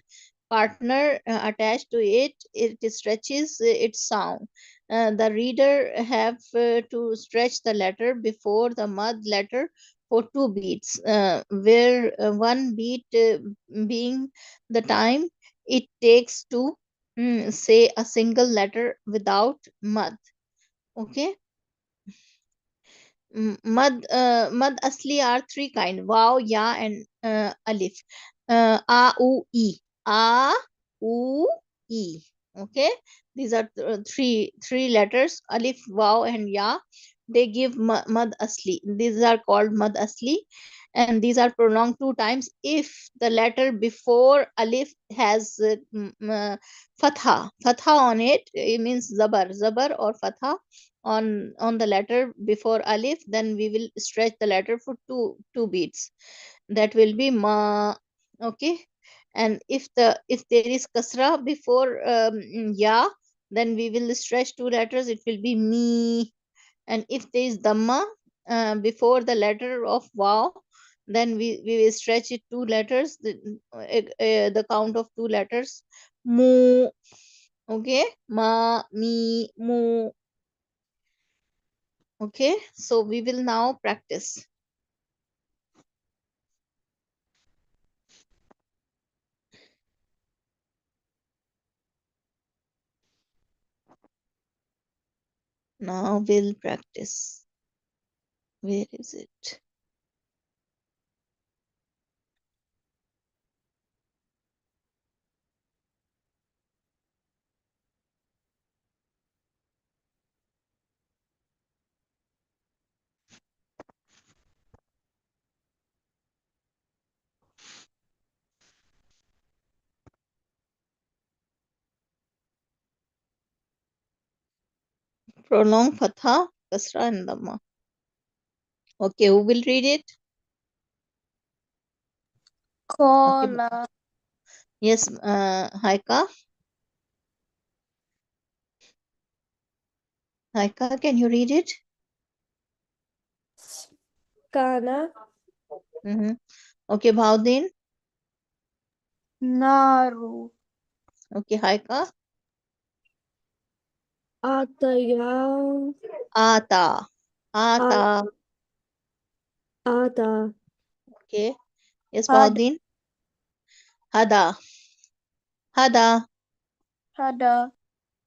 partner attached to it, it stretches its sound. The reader have to stretch the letter before the mud letter for two beats, where one beat being the time it takes to say a single letter without mud. Okay. Mad asli are three kind: wow, ya, and alif. A, u, e. A, u, e. Okay, these are three letters: alif, wow, and ya. They give mad asli. These are called mad asli, and these are prolonged two times if the letter before alif has fatha. Fatha on it. It means zabar or fatha on the letter before alif. Then we will stretch the letter for two beats. That will be ma. Okay. And if there is kasra before ya, then we will stretch two letters. It will be me. And if there is dhamma before the letter of wow, then we will stretch it two letters, the count of two letters. Mu. Okay. Ma, mi, mu. Okay, so we will now practice. Now we'll practice. Where is it? Prolong fatha, kasra, and dhamma. Okay, who will read it? Okay. Kola. Yes, Haika. Haika, can you read it? Kana. Mm-hmm. Okay, Bhavdin. Naru. Okay, Haika. Ataya. Ata. Ata. Ata. Okay. Yes, Had. Bhavdin. Hada. Hada. Hada.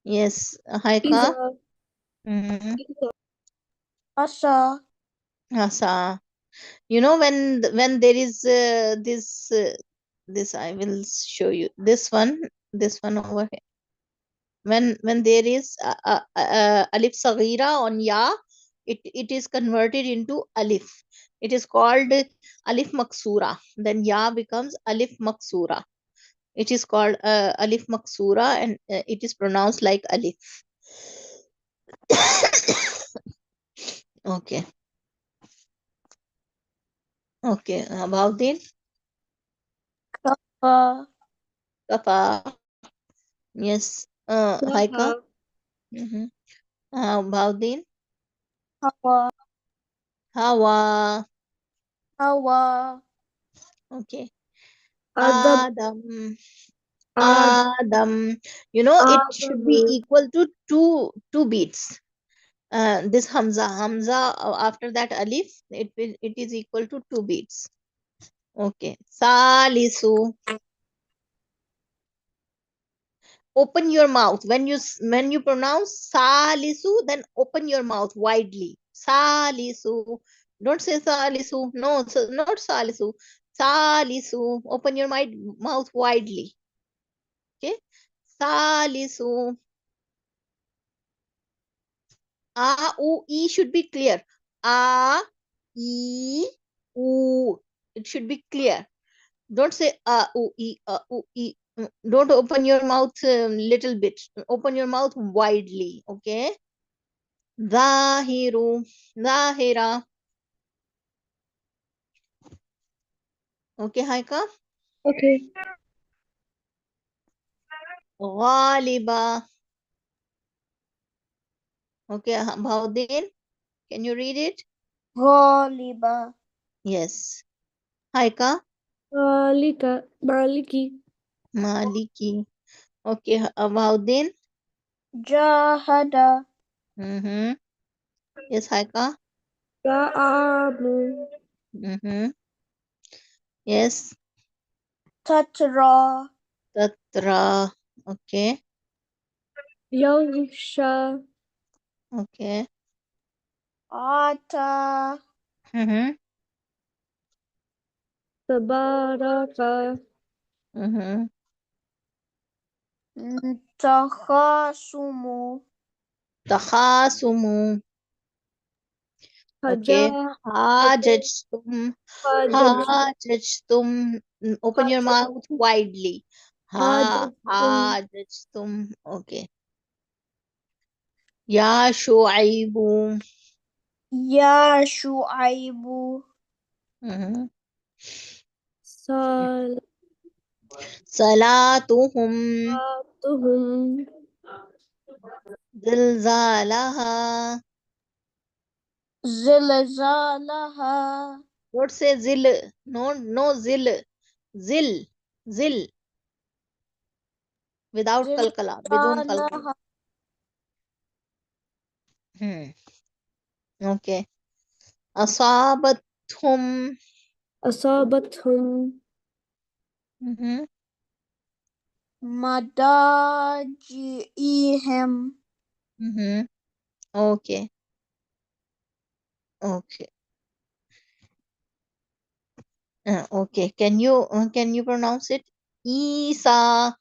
Yes, Haika. Iza. Mm-hmm. Asa. Asa. You know, when there is this, I will show you this one over here. When there is alif sagira on ya, it is converted into alif. It is called alif maksura. Then ya becomes alif maksura. It is called alif maksura, and it is pronounced like alif. Okay. Okay. Baudin. Kafa. Kafa. Yes. Haika. Saha. Mm-hmm. Baudin. Hawa. Hawa. Hawa. Okay. Adab. Adam. Ad. Adam. You know, it should be Adamu. equal to two beats. This Hamza after that alif, it is equal to two beats. Okay. Salisu. Open your mouth when you pronounce salisu, then open your mouth widely. Salisu. Don't say salisu. No, not salisu. Salisu. Open your mouth widely. Okay. Salisu. A, U, E should be clear. A, E, U. It should be clear. Don't say A, U, E, A, U, E. Don't open your mouth little bit. Open your mouth widely. Okay. Zahiru. Zahira. Okay, Haika. Okay. Ghaliba. Okay, Bhaudin. Can you read it? Ghaliba. Yes. Haika. Malika. Maliki. Maliki. Okay, Bhaudin. Jahada. Mm-hmm. Yes, Haika. Ya'amu. Mm-hmm. Yes. Tatra. Tatra. Okay. Yaghsha. Okay. Ata. Mm-hmm. Tabaraka. Mm-hmm. Takhasumu. Takhasumu. Okay. Haja. Haja. Hajajtum. Hajaj. Hajajtum. Open your Hajaj. mouth widely. Hajajtum. Hajajtum. Okay. Ya Shuaibu. Ya Shu'aibu. Mm-hmm. Salatuhum. Salatuhum. Zilzalaha. Zilzalaha. Don't say zil. No, no zil. Zil. Zil. Without kalkala. Bidun kalkala. Zilzalaha. Hmm. Okay. Asabathum. Asabathum. Mm-hmm. Madaji'ihim. Mm-hmm. Okay. Okay. Okay. Can you pronounce it? Isa.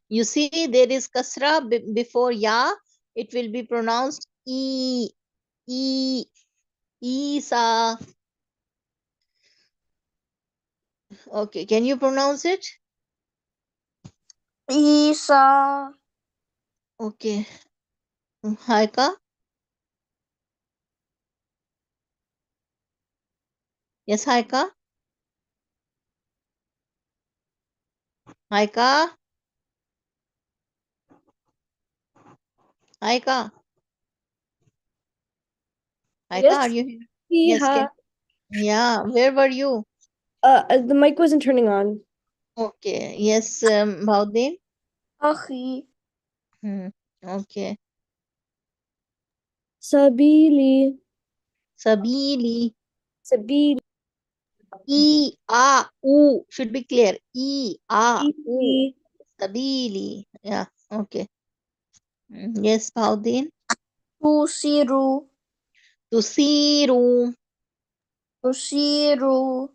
You see, there is kasra before ya. It will be pronounced e. E. Isa. Okay. Can you pronounce it? Isa. Okay. Haika. Yes, Haika. Haika. Haika. Haika, are Yes. you here? Yes. Fiha. Yeah. Where were you? The mic wasn't turning on. Okay. Yes, Baudin. Akhi. Hmm. Okay. Sabili. Sabili. Sabili. E, A, U should be clear. E, A, U. Sabili. Sabili. Yeah. Okay. Yes, Baudin. Tusiru. Tusiru. Tusiru.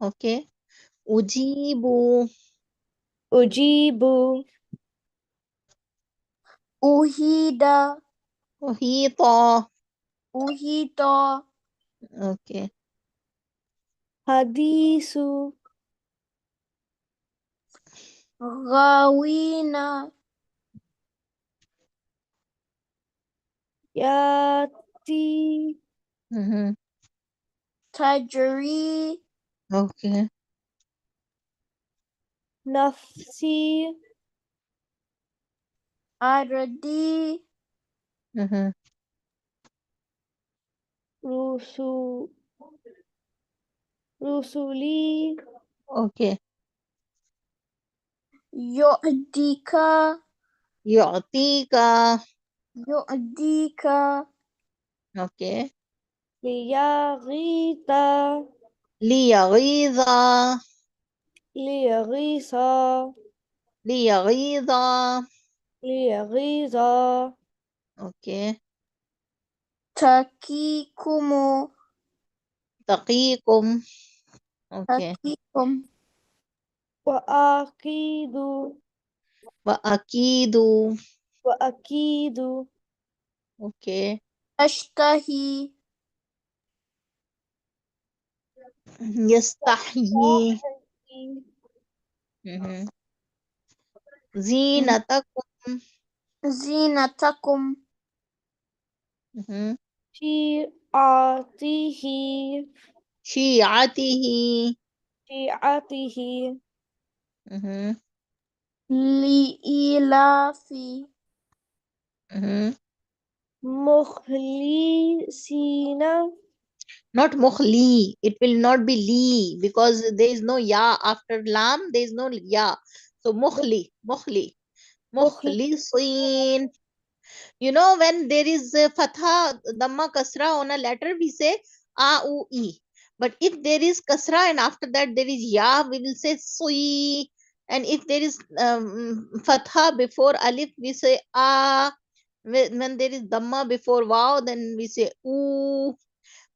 Okay. Ujibu. Ujibu. Uhida. Uhita. Uhita. Okay. Hadisu. Gawina. Yati. Mm-hmm. Tajri. Okay. نفسي Aradi. Mm-hmm. رسو رسلي Okay. Yu'dika. يعطيك. Yu'dika. Okay. ليغيث ليغيظ. ليغيث ليغيظ. ليغيظ Okay. Takikumu. تقيكم. Okay. Takikum. وأكيد وأكيد. وأكيد Okay. Ashtahi. يستحيي. Mhm. زينتكم. Zinatakum. Mhm. شيعته شيعته. شيعته Mhm. Li'ilafi. Mhm. مخلصين Not mukhli. It will not be li because there is no ya after lam. There is no ya. So mukhli. Mukhli. مخلص Mukhlisin. You know, when there is fatha, dhamma, kasra on a letter, we say a, u, e. But if there is kasra and after that there is ya, we will say sui. And if there is fatha before alif, we say a. When there is dhamma before wow, then we say u.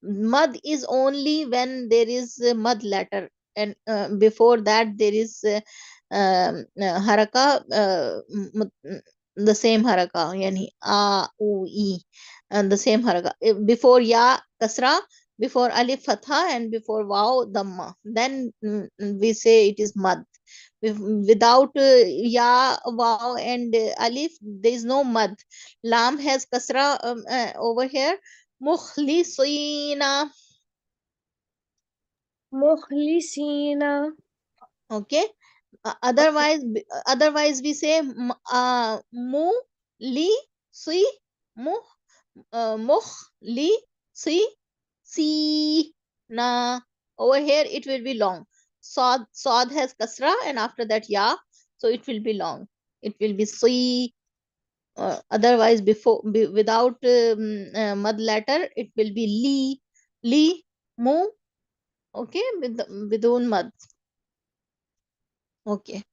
Mud is only when there is mud letter, and before that there is haraka, the same haraka, yani a, u, e, and the same haraka. Before ya kasra, before alif fatha, and before wow dhamma, then we say it is mud. Without ya, wow, and alif, there is no mud. Lam has kasra over here. Mukhlisina. مخلصين Okay. Otherwise, we say mu li si mu mukh li si na. Over here it will be long. Sod has kasra and after that ya, so it will be long. It will be si. Otherwise, without mud letter, it will be li mu. Okay, without mud. Okay,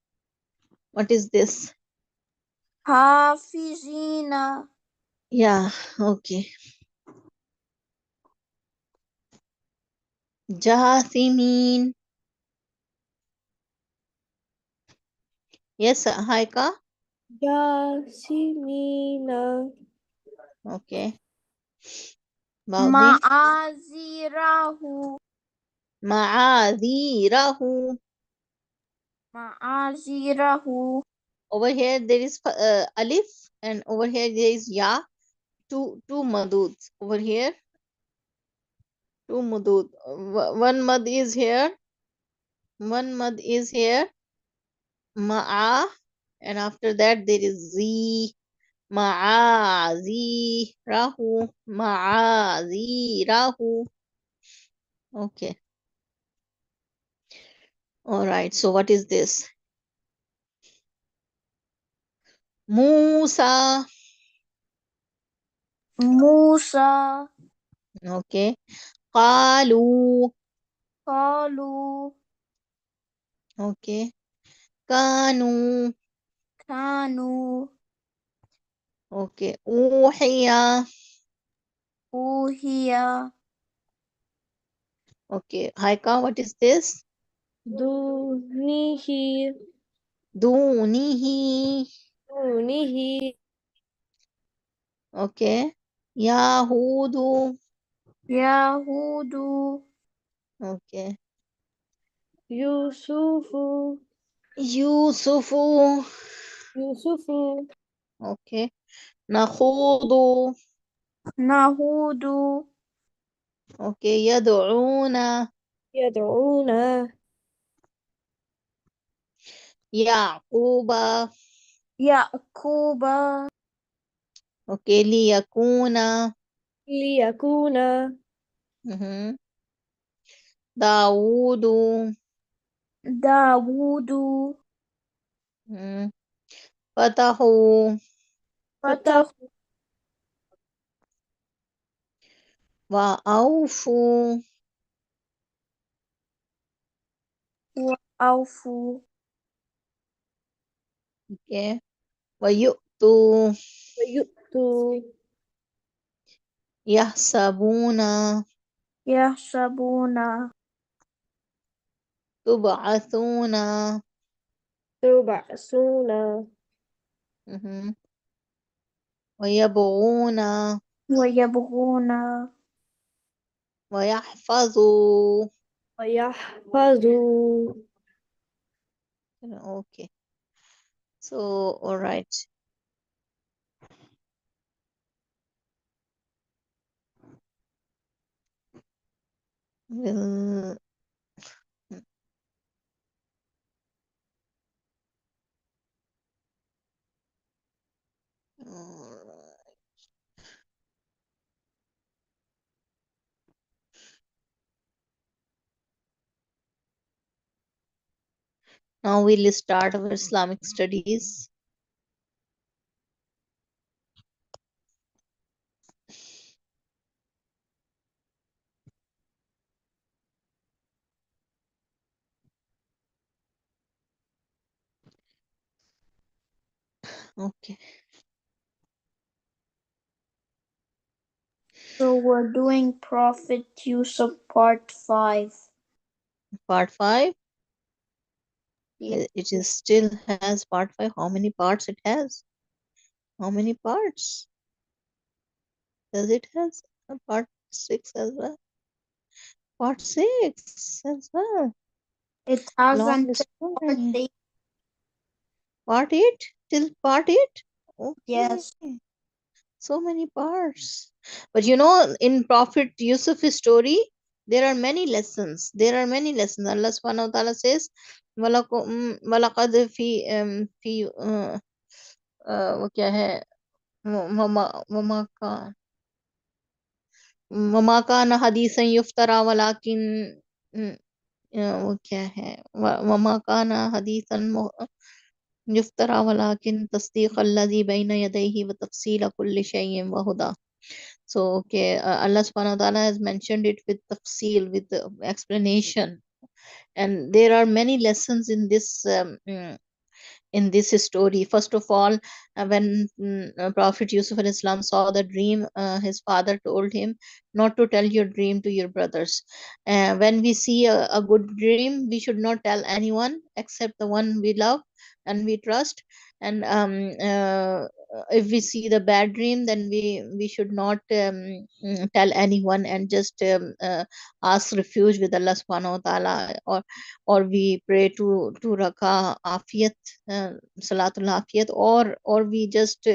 what is this? Hafizina. Yeah, okay. Jathimin. Yes, Haika. جاسمين Okay. Baudi. Ma'azirahu. Ma'adhirahu. Ma'azirahu. Over here there is alif, and over here there is ya. Two maduds over here. Two madud. One mad is here. One mad is here. Ma'a, and after that there is z. Ma'azirahu. Ma'azirahu. Okay. All right. So what is this? Musa. Musa. Okay. Qalu. Qalu. Okay. Kanu. Kanu. Okay. Uhiya. Uhiya. Okay. Haika, what is this? دونه Dunihi. دونه Okay. Yahudu. Yahudu. Okay. يوسف Yusufu. يوسف Okay. Nakhudu. Nahudu. Okay, يدعونا. يدعونا يعقوب. يعقوب Okay, ليكون. ليكون Mhm. داوود. داوود Mhm. فتحوا. فتح فتح وأوفوا. وأوفوا Okay. ويؤتوا. ويؤتوا يحسبون. يحسبون تبعثون. تبعثون Mhm. ويبغون. ويبغون ويحفظوا. ويحفظوا. Okay. So, all right. We'll, alright. Now we'll start our Islamic studies. Okay. So we're doing Prophet Yusuf Part 5. Part 5. Yeah. It is still has part 5. How many parts it has? How many parts? Does it has a part 6 as well? Part 6 as well. It has Long until Part story. 8. Part 8 till part 8? Okay. Yes. So many parts. But you know, in Prophet Yusuf's story, there are many lessons. There are many lessons. Allah subhanahu wa ta'ala says, وَلَقَدْ في वो क्या है वमा का न हदीसन युफ्तरा वलाकिन वो क्या है वमा का न हदीसन युफ्तरा वलाकिन तस्दीक अल्लज़ी बैन यदैहि व तफसील कुल्लि शैइन व हुदा. So, okay, Allah subhanahu wa ta'ala has mentioned it with tafsil, with the explanation. And there are many lessons in this story. First of all, when Prophet Yusuf al Islam saw the dream, his father told him not to tell your dream to your brothers. When we see a good dream, we should not tell anyone except the one we love and we trust. And if we see the bad dream, then we should not tell anyone, and just ask refuge with Allah subhanahu wa ta'ala, or we pray to raka afiyat, salatul afiyat, or we just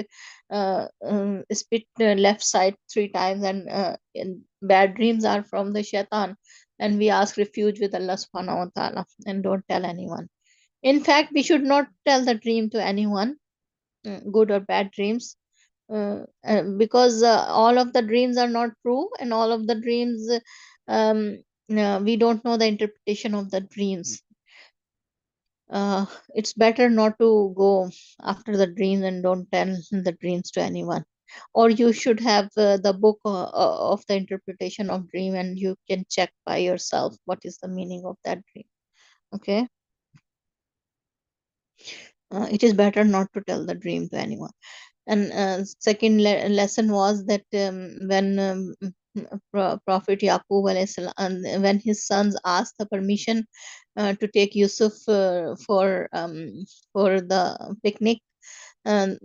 spit left side 3 times, and bad dreams are from the shaitan, and we ask refuge with Allah subhanahu wa ta'ala and don't tell anyone. In fact, we should not tell the dream to anyone, good or bad dreams, because all of the dreams are not true, and all of the dreams, we don't know the interpretation of the dreams. It's better not to go after the dreams and don't tell the dreams to anyone. Or you should have the book of the interpretation of dream, and you can check by yourself what is the meaning of that dream. Okay. It is better not to tell the dream to anyone. And second lesson was that when Prophet Yaqub alayhi salam, and when his sons asked the permission to take Yusuf for the picnic, and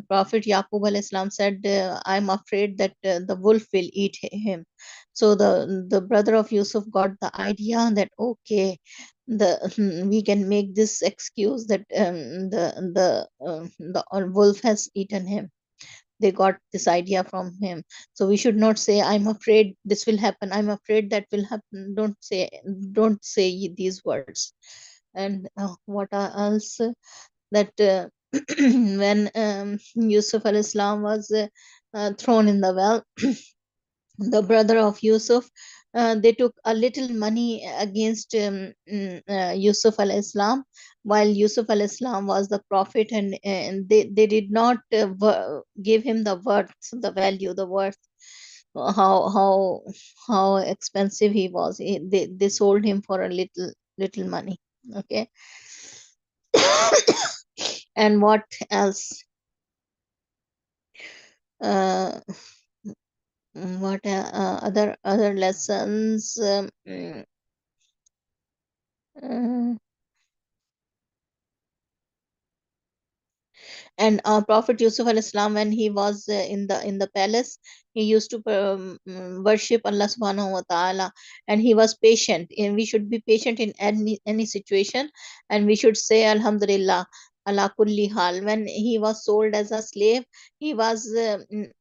Prophet Yaqub alayhi salam said, I'm afraid that the wolf will eat him. So the brother of Yusuf got the idea that, okay, we can make this excuse that the wolf has eaten him. they got this idea from him. So we should not say, I'm afraid this will happen, I'm afraid that will happen. Don't say these words. And what else, that when Yusuf al Islam was thrown in the well, the brother of Yusuf, they took a little money against Yusuf al Islam, while Yusuf al Islam was the prophet, and they did not give him the worth, the value, the worth, how expensive he was. They sold him for a little money. Okay. And what else? Uh, what other lessons? Uh, and Prophet Yusuf al Islam, when he was in the palace, he used to worship Allah subhanahu wa ta'ala, and he was patient. And we should be patient in any situation, and we should say Alhamdulillah ala kulli hal. When he was sold as a slave, he was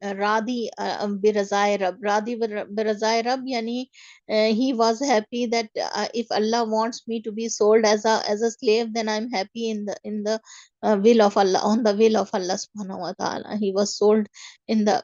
radi birazai rab, radi birazai rab, yani he was happy that if Allah wants me to be sold as a slave, then I'm happy in the will of Allah, on the will of Allah subhanahu wa ta'ala. He was sold in the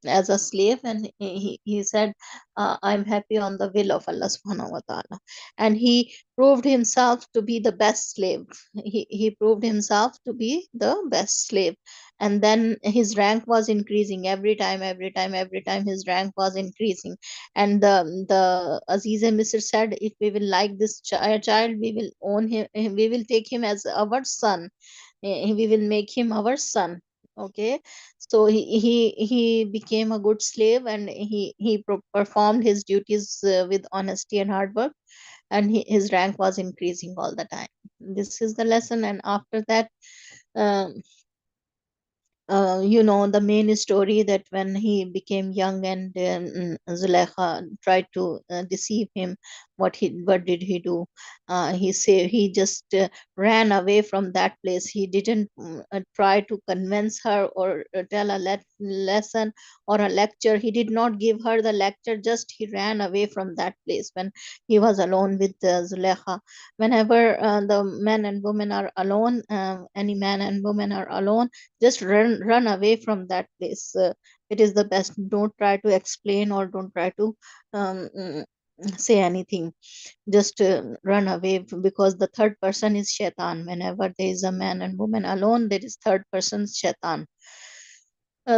as a slave, and he said, I'm happy on the will of Allah subhanahu wa ta'ala. And he proved himself to be the best slave. He proved himself to be the best slave. And then his rank was increasing every time his rank was increasing. And the Aziz Misr said, if we will like this child, we will own him, we will take him as our son. We will make him our son. Okay. So he became a good slave, and he performed his duties with honesty and hard work, and his rank was increasing all the time. This is the lesson. And after that, um, the main story, that when he became young, and Zulaikha tried to deceive him, what did he do? He just ran away from that place. He didn't try to convince her, or tell a lesson or a lecture. He did not give her the lecture, just he ran away from that place when he was alone with Zulaikha. Whenever the men and women are alone, any man and woman are alone, just run away from that place. It is the best. Don't try to explain, or don't try to um, mm, say anything. Just run away, because the third person is shaitan. Whenever there is a man and woman alone, there is third person shaitan.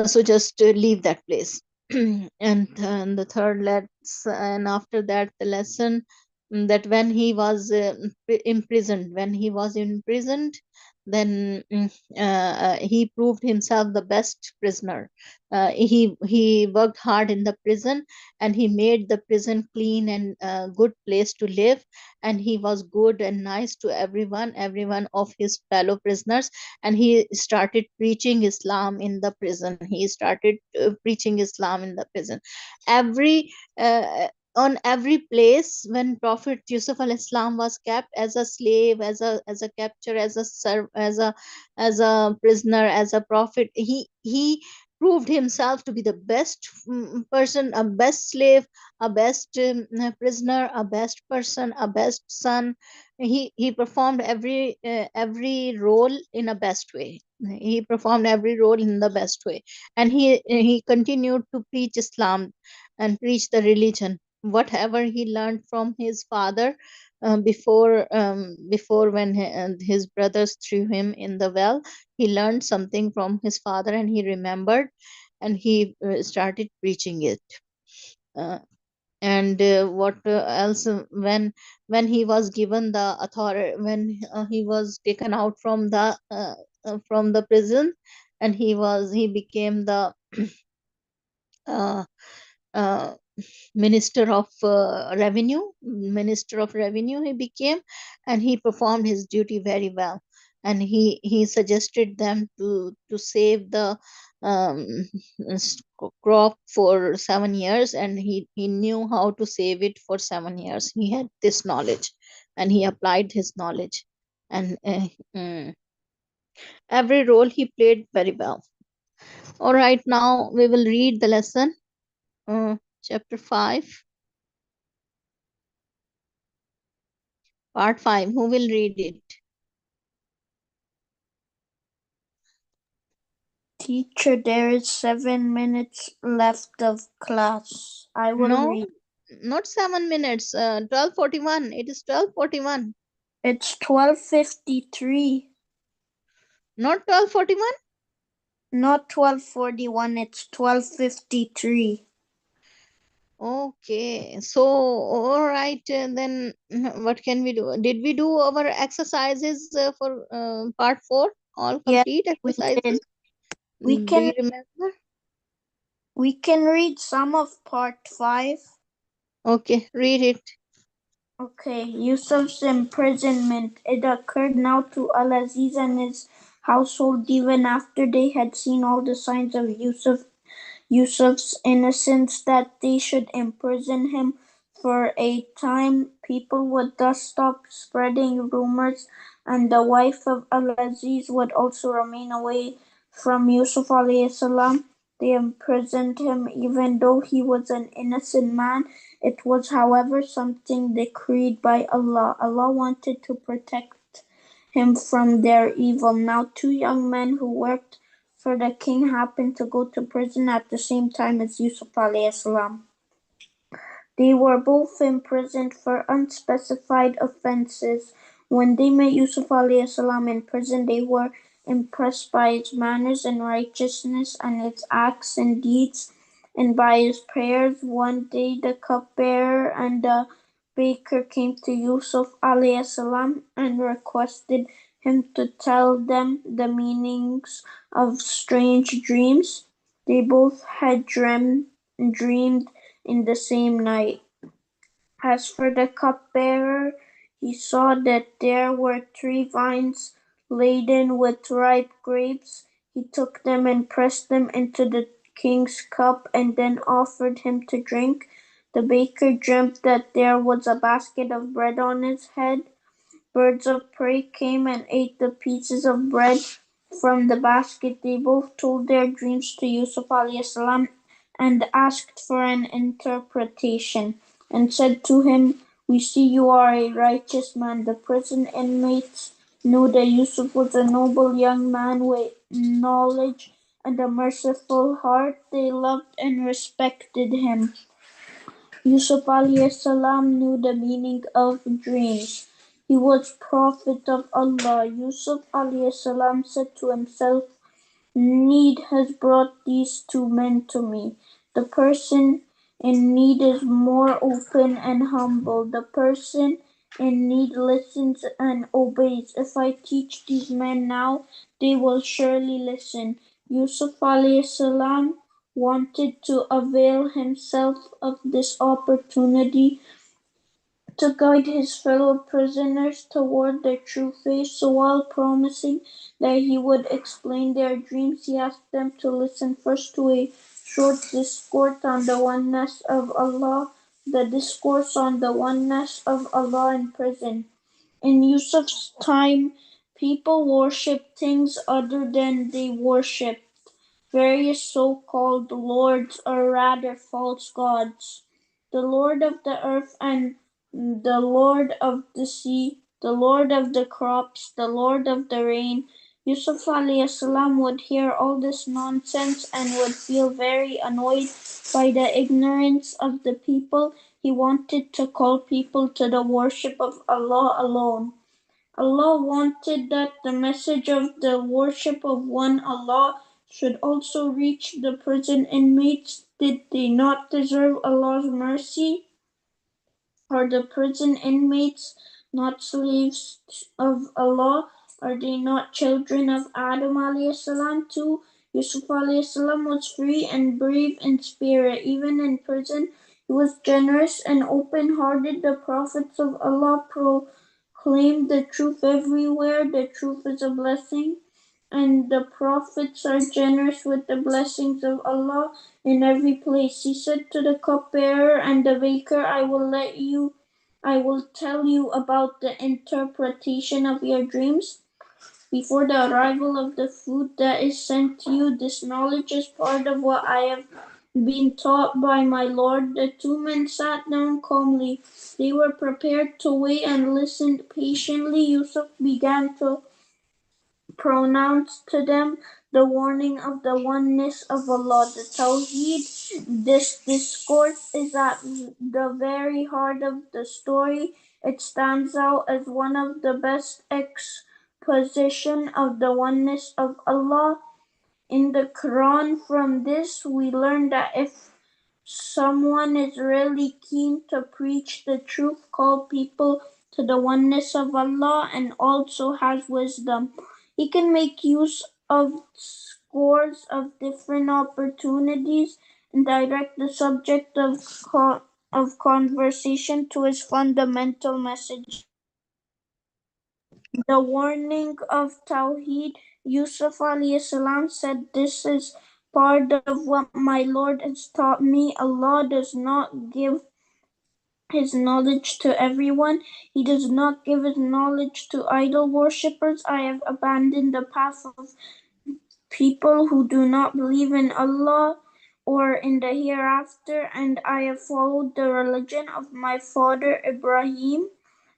So just leave that place. And the third and after that, the lesson, that when he was imprisoned, then he proved himself the best prisoner. He worked hard in the prison, and he made the prison clean and good place to live. And he was good and nice to everyone of his fellow prisoners. And he started preaching Islam in the prison. He started preaching Islam in the prison. Every on every place, when Prophet Yusuf al Islam was kept as a slave, as a capture, as a prisoner, as a prophet, he proved himself to be the best person, a best slave, a best prisoner, a best person, a best son. He performed every role in a best way. He performed every role in the best way. And he continued to preach Islam and preach the religion, whatever he learned from his father, before when his brothers threw him in the well. He learned something from his father, and he remembered, and he started preaching it. uh, and what else, when he was given the authority, when he was taken out from the prison, and he became the uh, uh, minister of revenue he became. And he performed his duty very well. And he suggested them to save the um, crop for 7 years, and he knew how to save it for 7 years. He had this knowledge, and he applied his knowledge. And every role he played very well. All right, now we will read the lesson. Chapter 5, part 5. Who will read it? Teacher, there is 7 minutes left of class. I will No, read. not 7 minutes. 12:41. It is 12:41. It's 12:53. Not 12:41. Not 12:41. It's 12:53. Okay, so all right, then what can we do? Did we do our exercises for part 4? All Yes, complete we did. exercises? We Do can you remember? read some of part 5. Okay, read it. Okay, Yusuf's imprisonment. It occurred now to Al-Aziz and his household even after they had seen all the signs of Yusuf's innocence that they should imprison him for a time. People would thus stop spreading rumors, and the wife of Al-Aziz would also remain away from Yusuf alayhi salam. They imprisoned him even though he was an innocent man. It was, however, something decreed by Allah. Allah wanted to protect him from their evil. Now, two young men who worked for the king happened to go to prison at the same time as Yusuf alayhi salam. They were both imprisoned for unspecified offences. When they met Yusuf alayhi salam in prison, they were impressed by his manners and righteousness and his acts and deeds, and by his prayers. One day the cupbearer and the baker came to Yusuf alayhi salam and requested him to tell them the meanings of strange dreams they both had dreamed in the same night. As for the cupbearer, he saw that there were 3 vines laden with ripe grapes. He took them and pressed them into the king's cup and then offered him to drink. The baker dreamt that there was a basket of bread on his head. Birds of prey came and ate the pieces of bread from the basket. They both told their dreams to Yusuf alayhi salam and asked for an interpretation, and said to him, "We see you are a righteous man." The prison inmates knew that Yusuf was a noble young man with knowledge and a merciful heart. They loved and respected him. Yusuf alayhi salam knew the meaning of dreams. He was Prophet of Allah. Yusuf alayhi salam said to himself, "Need has brought these two men to me. The person in need is more open and humble. The person in need listens and obeys. If I teach these men now, they will surely listen." Yusuf alayhi salam wanted to avail himself of this opportunity to guide his fellow prisoners toward the true faith. So while promising that he would explain their dreams, he asked them to listen first to a short discourse on the oneness of Allah, the discourse on the oneness of Allah in prison. In Yusuf's time, people worshipped things other than they worshipped various so-called lords, or rather false gods, the Lord of the earth and the Lord of the sea, the Lord of the crops, the Lord of the rain. Yusuf alayhi salam would hear all this nonsense and would feel very annoyed by the ignorance of the people. He wanted to call people to the worship of Allah alone. Allah wanted that the message of the worship of one Allah should also reach the prison inmates. Did they not deserve Allah's mercy? Are the prison inmates not slaves of Allah? Are they not children of Adam alayhi salam too? Yusuf alayhi salam was free and brave in spirit. Even in prison, he was generous and open-hearted. The prophets of Allah proclaimed the truth everywhere. The truth is a blessing, and the prophets are generous with the blessings of Allah in every place. He said to the cupbearer and the baker, I will tell you about the interpretation of your dreams. before the arrival of the food that is sent to you. This knowledge is part of what I have been taught by my Lord. The two men sat down calmly. They were prepared to wait and listened patiently. Yusuf began to pronounced to them the warning of the oneness of Allah, the Tawheed. This discourse is at the very heart of the story. It stands out as one of the best exposition of the oneness of Allah in the Quran. From this, we learn that if someone is really keen to preach the truth, call people to the oneness of Allah, and also has wisdom, he can make use of scores of different opportunities and direct the subject of conversation to his fundamental message. The warning of Tawheed, Yusuf alayhi salam said, "This is part of what my Lord has taught me. Allah does not give his knowledge to everyone. He does not give his knowledge to idol worshippers. I have abandoned the path of people who do not believe in Allah or in the hereafter, and I have followed the religion of my father Ibrahim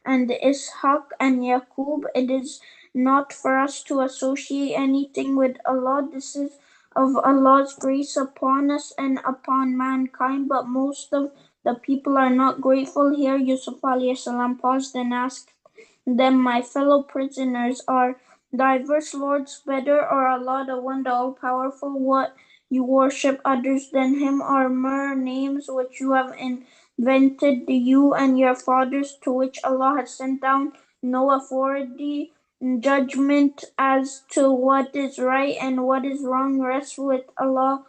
and Ishaq and Yaqub. It is not for us to associate anything with Allah. This is of Allah's grace upon us and upon mankind, but most of the people are not grateful." Here Yusuf alayhi salam paused and asked them, "My fellow prisoners, are diverse lords better, or Allah the one, the all-powerful? What you worship others than him are mere names which you have invented, you and your fathers, to which Allah has sent down no authority. Judgment as to what is right and what is wrong rests with Allah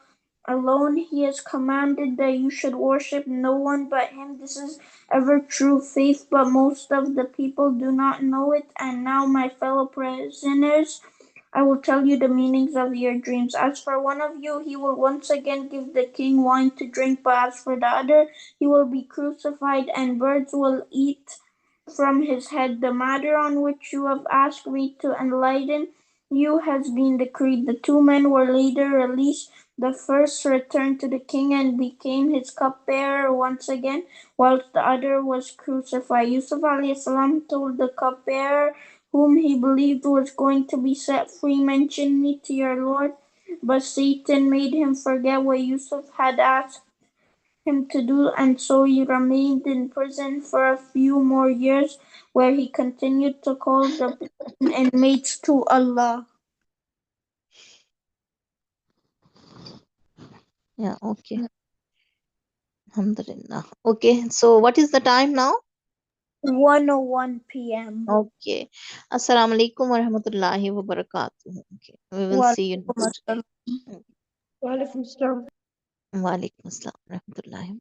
alone. He has commanded that you should worship no one but him. This is ever true faith, but most of the people do not know it. And now, my fellow prisoners, I will tell you the meanings of your dreams. As for one of you, he will once again give the king wine to drink, but as for the other, he will be crucified, and birds will eat from his head. The matter on which you have asked me to enlighten you has been decreed." The two men were later released. The first returned to the king and became his cupbearer once again, whilst the other was crucified. Yusuf alayhi salam told the cupbearer, whom he believed was going to be set free, "Mention me to your Lord." But Satan made him forget what Yusuf had asked him to do, and so he remained in prison for a few more years, where he continued to call the inmates to Allah. Yeah, okay. Alhamdulillah. Okay, so what is the time now? 1:01 p.m. Okay. Assalamu alaikum wa rahmatullahi wa barakatuh. Okay, we will Wa see you next. Walaikum salam. Wa alaikum assalam wa rahmatullahi.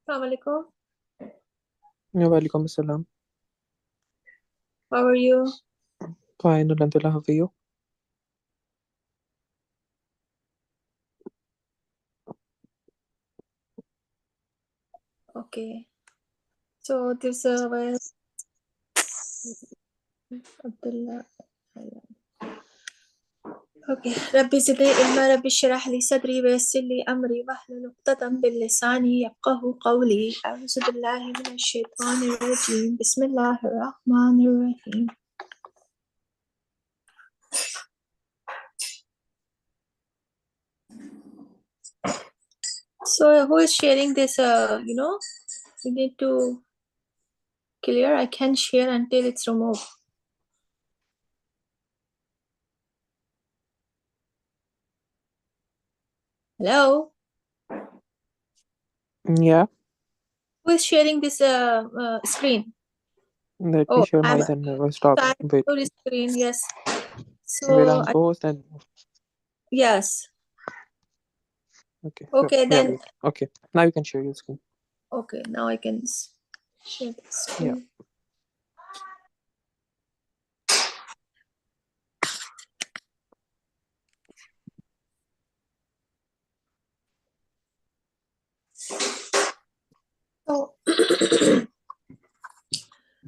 Assalamualaikum. Walaikum assalam. How are you? Fine, Alhamdulillah. How are you? Okay. So this was Abdullah. Okay. ربي زدني علما ربي اشرح لي صدري ويسر لي أمري واحلل عقدة من لساني يفقه قولي أعوذ بالله من الشيطان الرجيم بسم الله الرحمن الرحيم. So who is sharing this? We need to clear. I can't share until it's removed. Hello? Yeah. Who is sharing this screen? Let me Oh, share I'm my then never stop. Wait. your screen, yes. Where So, I'm post and yes. okay. Okay, Yeah, then. wait. Okay. Now you can share your screen. Okay, now I can share the Yeah. screen. So,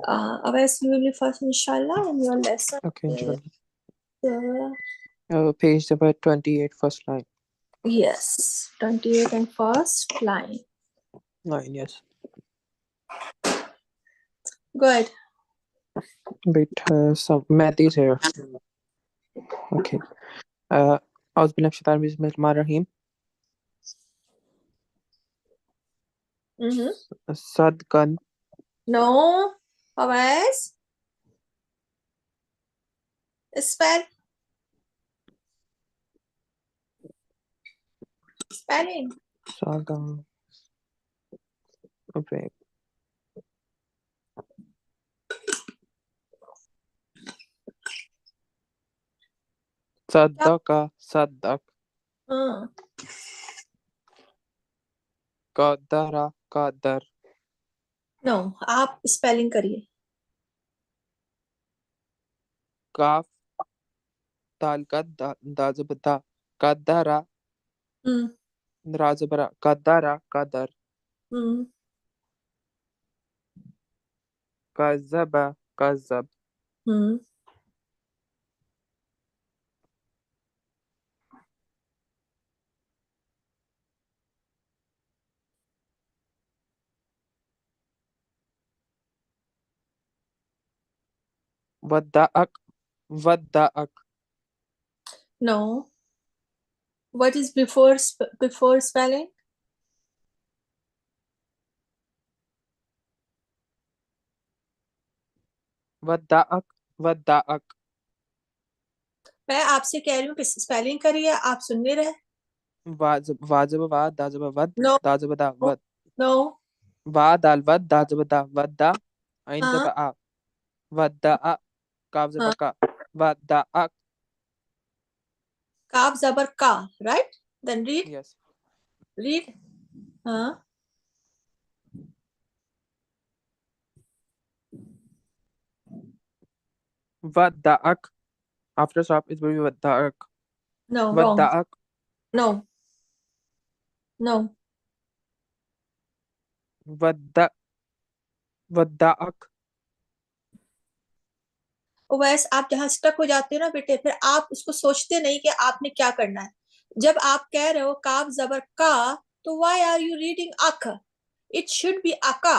Avais, you will be first, inshallah, in your lesson. Okay, inshallah. Uh, Page number 28, first line. yes, 28 and first line. Line, yes. Go ahead. Wait, some math is here. Okay. أعوذ بالله من الشيطان الرجيم بسم الله الرحمن الرحيم. صدقا. No, Avais. Spell. Spelling. صدقا. Okay. صدق صدق. قدر قدر. No, आप spelling करिए. काफ Dal kadda dazabda kadara Hmm. razabra kadara kadar Hmm. kazaba kazab Hmm. wadda'ak wadda'ak No. What is before spelling? wadda'ak wadda'ak मैं आपसे कह रही हूँ कि spelling करिए, आप सुन नहीं रहे। wajib wa dazaba wad नो dazabda wad नो। wa dal wad dazabda wadda ain हाँ zaba a wadda'a kaf हाँ। zaba ka wadda'ak काफ जबर का, right? Then read. yes read. हाँ। wadda'ak after stop it will be wadda'ak no wrong. wadda'ak no no. wadda wadda'ak वैस आप जहाँ stuck हो जाते हो ना बेटे, फिर आप उसको सोचते नहीं कि आपने क्या करना है। जब आप कह रहे हो काफ जबर का, तो व्हाई आर यू रीडिंग अक? It should be Aka,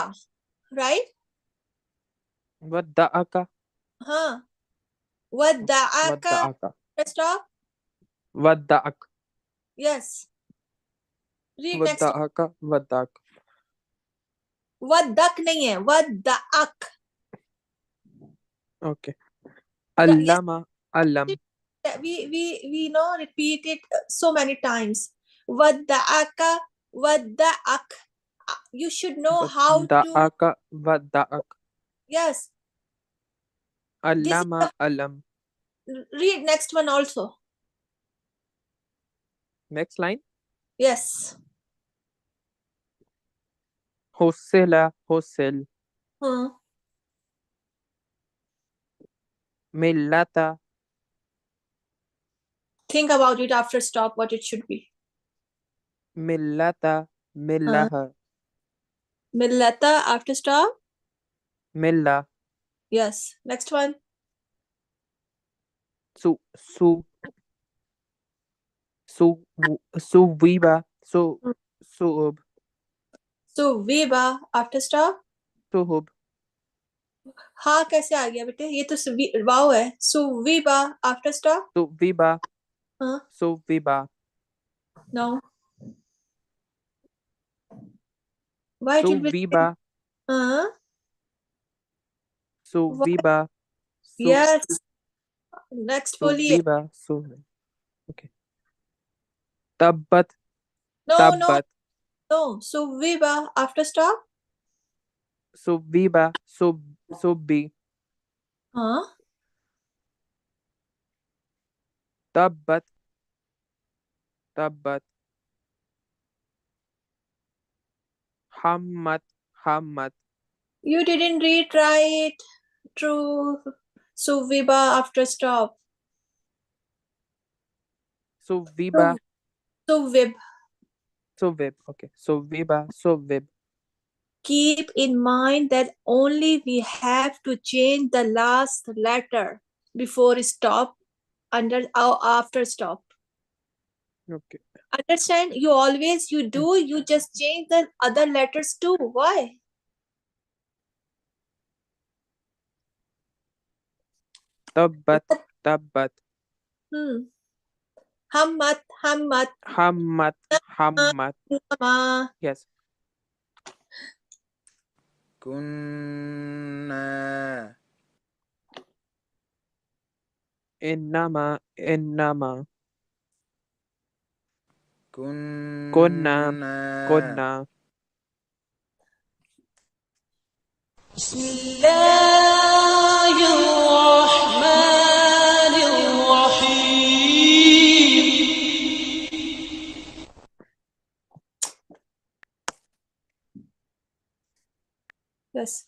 right? wadda'aka हाँ। वद्दाअका। wadda'aka stop. wadda'ak yes. Read next. wadda'aka wadda'ak वद्दक नहीं है, वद्दाअक। okay Yes, allama allam we know repeat it so many times. Wadda'aka, wadda'ak. You should know how to. wadda'aka wadda'ak Yes, this is allama the. alam Read next one also. next line Yes. hosela hosel Hmm. millata Think about it after stop what it should be. millata Huh? millaha Millata after stop. milla Yes. Next one. su su su suwiba suub So Viva after stop. suhub हाँ कैसे आ गया बेटे? ये तो वाव है. So Viva after stop. suwiba Huh? suwiba No. Why it will be? suwiba Huh? What? suwiba su Yes. Next बोलिए. suwiba su okay tabbat No, no, tabbat no. So Viva after stop. suwiba subbi Huh? tabbat tabbat hammat hammat You didn't read right. True. So Viva after stop. suwiba So, so Vib. suvib okay suwiba suvib Keep in mind that only we have to change the last letter before stop under or after stop. okay Understand? You just change the other letters too. Why? tabbat tabbat Hmm. Hammat, hammat, hammat nama, hammat nama. yes كنا innama innama kunna كنا kunna بسم الله الرحمن الرحيم Yes.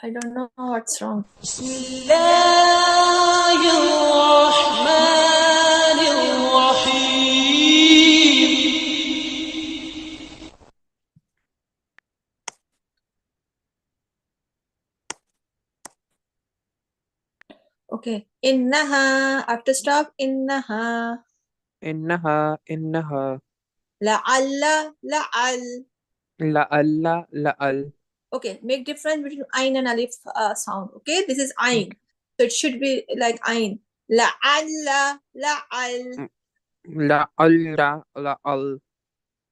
I don't know what's wrong. بسم الله الرحمن الرحيم Okay. Innaha. After stop. Innaha. إنها إنها La'alla. La'al. لألا لأل. Okay. Make difference between ain and alif sound. Okay. This is ain. Okay. So it should be like ain. La'alla. La'al. لأل لأل.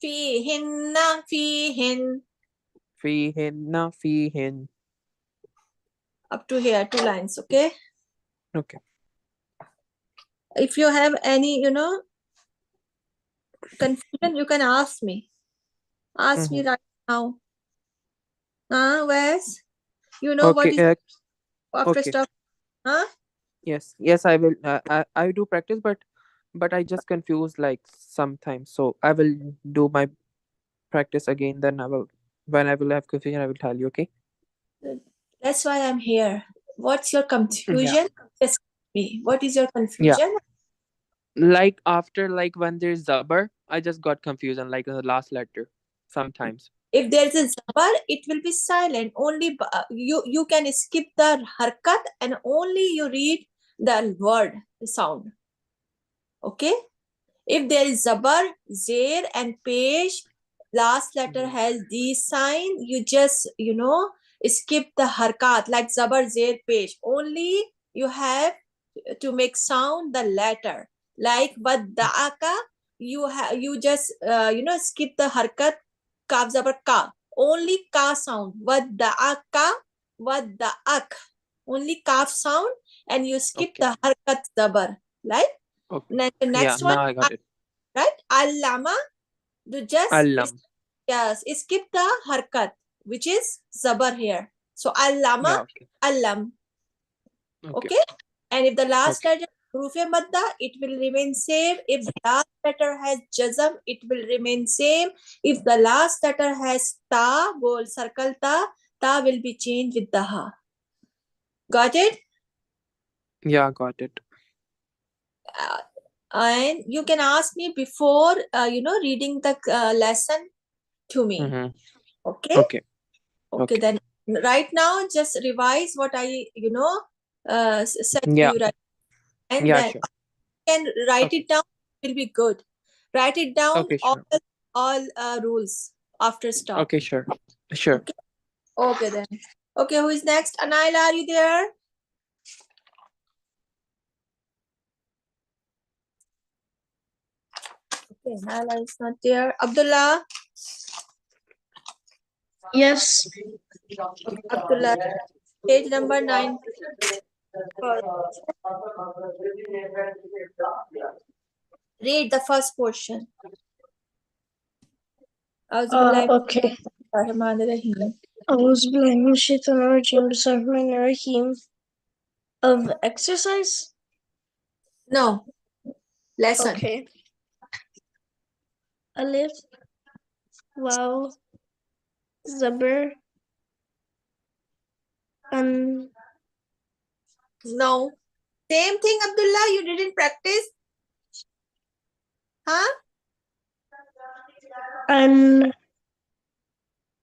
Fihinna. Fihin. فيهن فيهن. Up to here. 2 lines. Okay. Okay. If you have any, confusion, you can ask me. Ask me Mm-hmm. right now. Wes? You know what Okay. is after Okay. stuff? Huh? Yes. Yes, I will. I do practice, but I just confuse like sometimes. So I will do my practice again. Then I will, when I will have confusion, I will tell you. Okay. That's why I'm here. What's your Yeah. confusion? Just me. What is your Yeah. confusion? Like after like when there's zabar, I just got confused on like the last letter sometimes. If there's a zabar, it will be silent. Only you can skip the harkat and only you read the word, the sound. Okay? If there is zabar, zer, and pesh, last letter has the sign, you just, skip the harkat like zabar, zer, pesh. Only you have to make sound the letter. Like vadda'aka, you just, skip the harkat, kaf, zabar, ka. Only ka sound. Vadda'aka, vadda'ak. Only kaf sound and you skip Okay. the harkat zabar. Like, Okay. the Yeah. next one, Now I got it. right? Allama, do just Alam. yes, skip the harkat, which is zabar here. So allama, Yeah. Okay. allam. Okay. Okay? And if the last Okay. letter huruf madda, it will remain same. If the last letter has jazam, it will remain same. If the last letter has ta, goal circle ta will be changed with the ha. Got it? Yeah. Got it. Uh, and you can ask me before, reading the lesson to me. Mm-hmm. Okay? Okay. Okay, Okay. then right now just revise what I, said to Yeah. you, right? And Yeah. then Sure. can write Okay. it down, will be good. Write it down Okay. all Sure. rules after stop. Okay. Sure. Sure. Okay. Okay then. Okay, who is next? Anaila, are you there? Okay, Anaila is not there. Abdullah. Yes. Okay, Abdullah. Page number 9. Read the first portion. Okay. Bismillahirrahmanirrahim. Bismillahirrahmanirrahim. Of exercise? No, lesson. Okay. Alif, Waw, Zabr, An, No. Same thing, Abdullah. You didn't practice? Huh? An,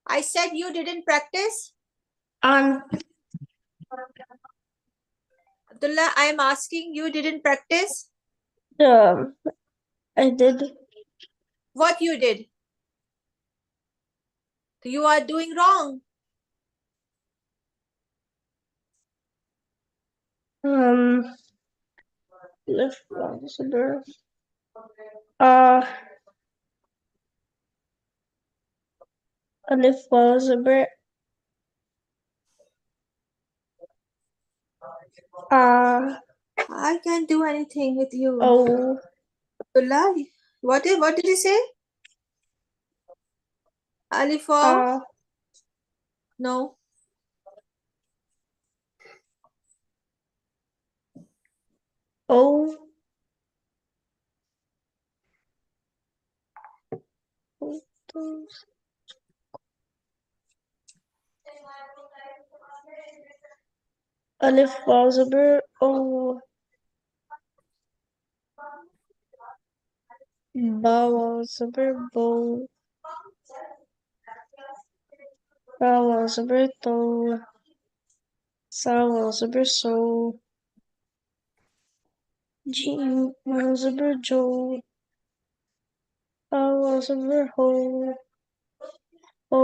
I said you didn't practice? An. Abdullah, I am asking you didn't practice? I did. What you did? You are doing wrong. Alif, Waw, Zabr. Uh, Alif, Waw, Zabr. I can't do anything with you. O, Abdullah, what did you say? Alif, no. O, Alif Waw Zabar O. Ba Waw Zabar Bo. Ra Waw Zabar To. Sa Waw Zabar So. Jim Waw Zabar Jo. Ha Waw Zabar Ho. Ho.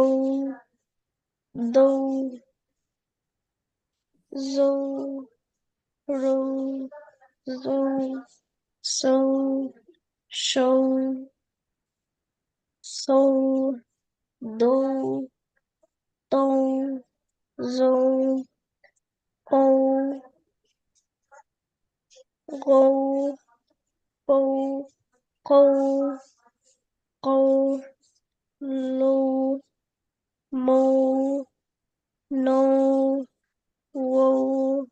Do. Zo. Ro. Zo. So. Show. So. Do. Do. Zo. O. Go. Go. Go. Go. Lo. Mo. No. Wo.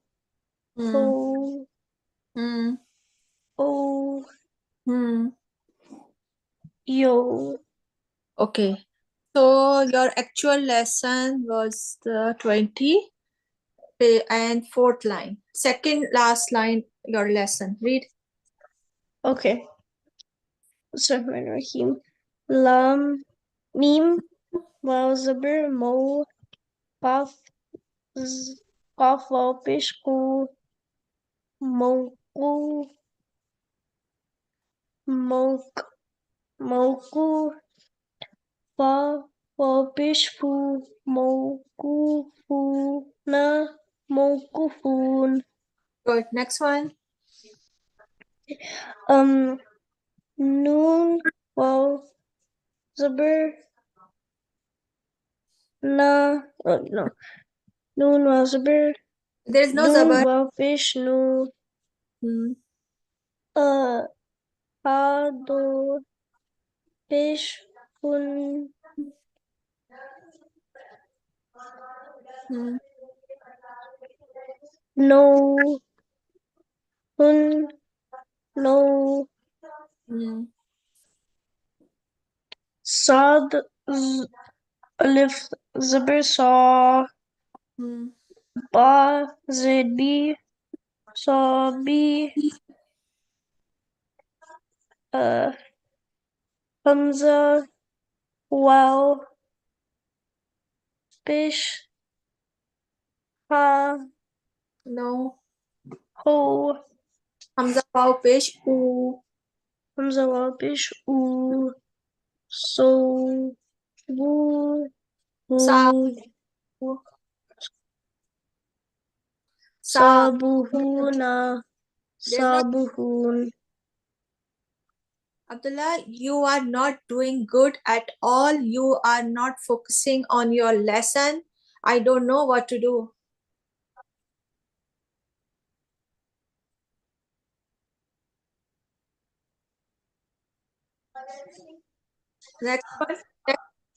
Ho. Hmm. Hmm. O. Hmm. Yo. Okay. So your actual lesson was the 20 and fourth line. Second last line, your lesson. Read. Okay. Bismillahirrahmanirrahim. Lam. Mim. Waw Zabir Mo. Qaf. Qaf Waw Pish Ku. Mawqu. Mawq. Mawqu. Fa. Waw Pish Fu. Mawqu. Fu. Na. Mawqufun. Good. Next one. Noon. Waw Zabir Na. Oh, no. Noon Waw Zabir. There is no Noon zabar. Waw Pish Nu. Hmm. Ha Do Pish Kun. Hmm. No. Hun. No. Hmm. Sad. Alif Zabir Saw. Hmm. Ba Zaid B. Saw B. Hamza. Wow. Pish. Ha. No. Ho. Hamza Wow Pesh U. Hamza Wow Pish U. So. Woo. Sa. Who. Sa. Sabuhuna. There's no. Sabuhun. Abdullah, you are not doing good at all. You are not focusing on your lesson. I don't know what to do. Next one.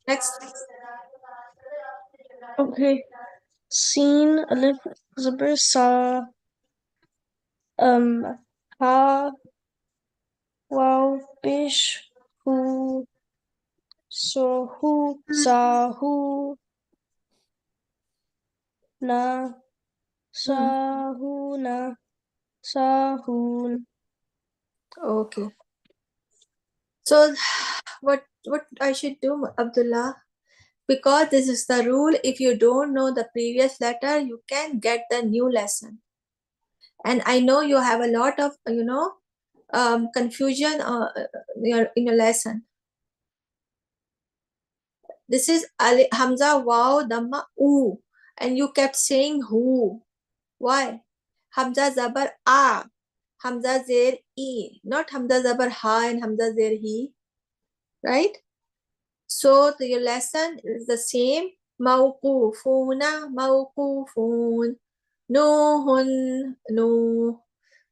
Next. Okay. Seen Alif Zabir Sa. Ha. Wow Pish. Who. So who. Sahu. Na. Hmm. Sahuna. Sahun. Okay. So what I should do, Abdullah? Because this is the rule. If you don't know the previous letter, you can get the new lesson. And I know you have a lot of confusion in your lesson. This is Hamza Wow Dhamma U, and you kept saying who. Why? Hamza Zabar A, Hamza Zer E, not Hamza Zabar Ha and Hamza Zer He, right? So your lesson is the same. Mawqufuna, mawqufun. Nuhun, nu.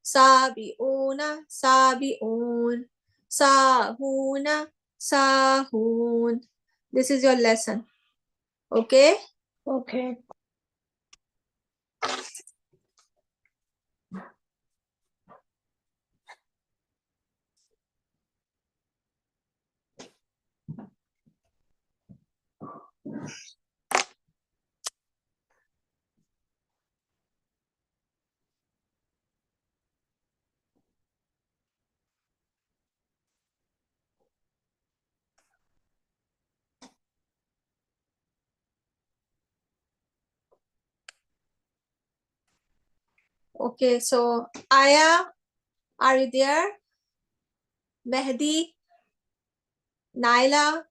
Sabiuna, sabiun. Sahuna, sahun. This is your lesson. Okay? Okay. Okay, so Aya, are you there? Mehdi? Naila?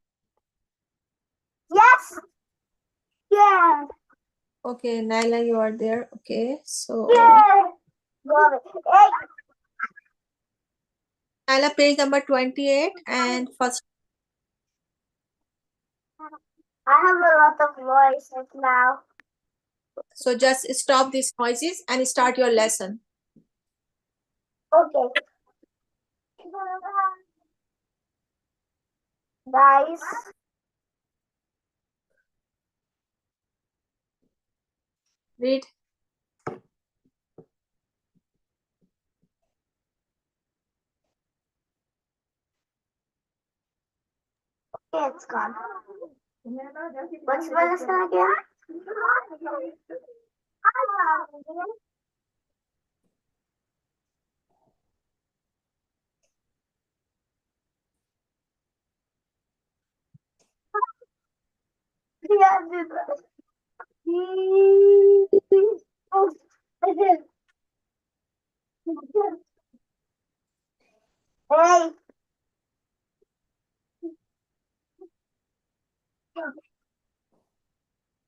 Yes. Yeah. Okay, Naila, you are there. Okay, so Yeah. Got it. Hey. Naila, page number 28 and first. I have a lot of voices now. So just stop these noises and start your lesson. Okay. Guys. Read. Okay, it's gone. What's my lesson again? Yeah, I did that. Oh, I did. Hey.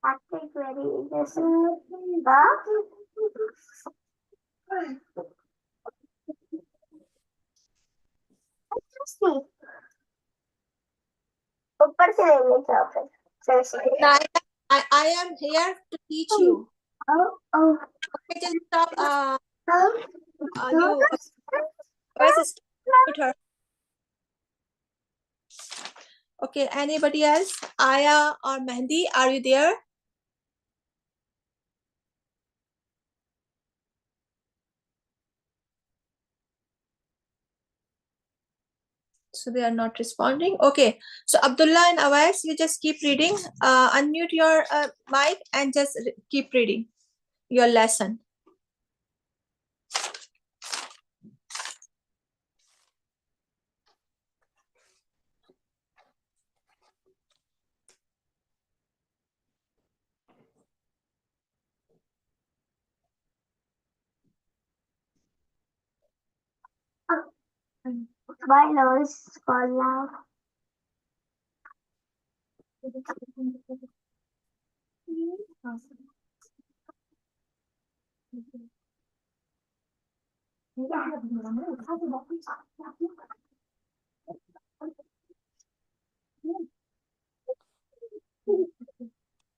Acting ready. This see. ऊपर से ले लेके आओ फिर sir से Naila, I am here to teach you. Okay, just stop. You guys stop her. Okay, anybody else? Aya or Mehdi, are you there? So they are not responding. Okay, so Abdullah and Awais, you just keep reading. Unmute your mic and just keep reading your lesson. My nose is gone now.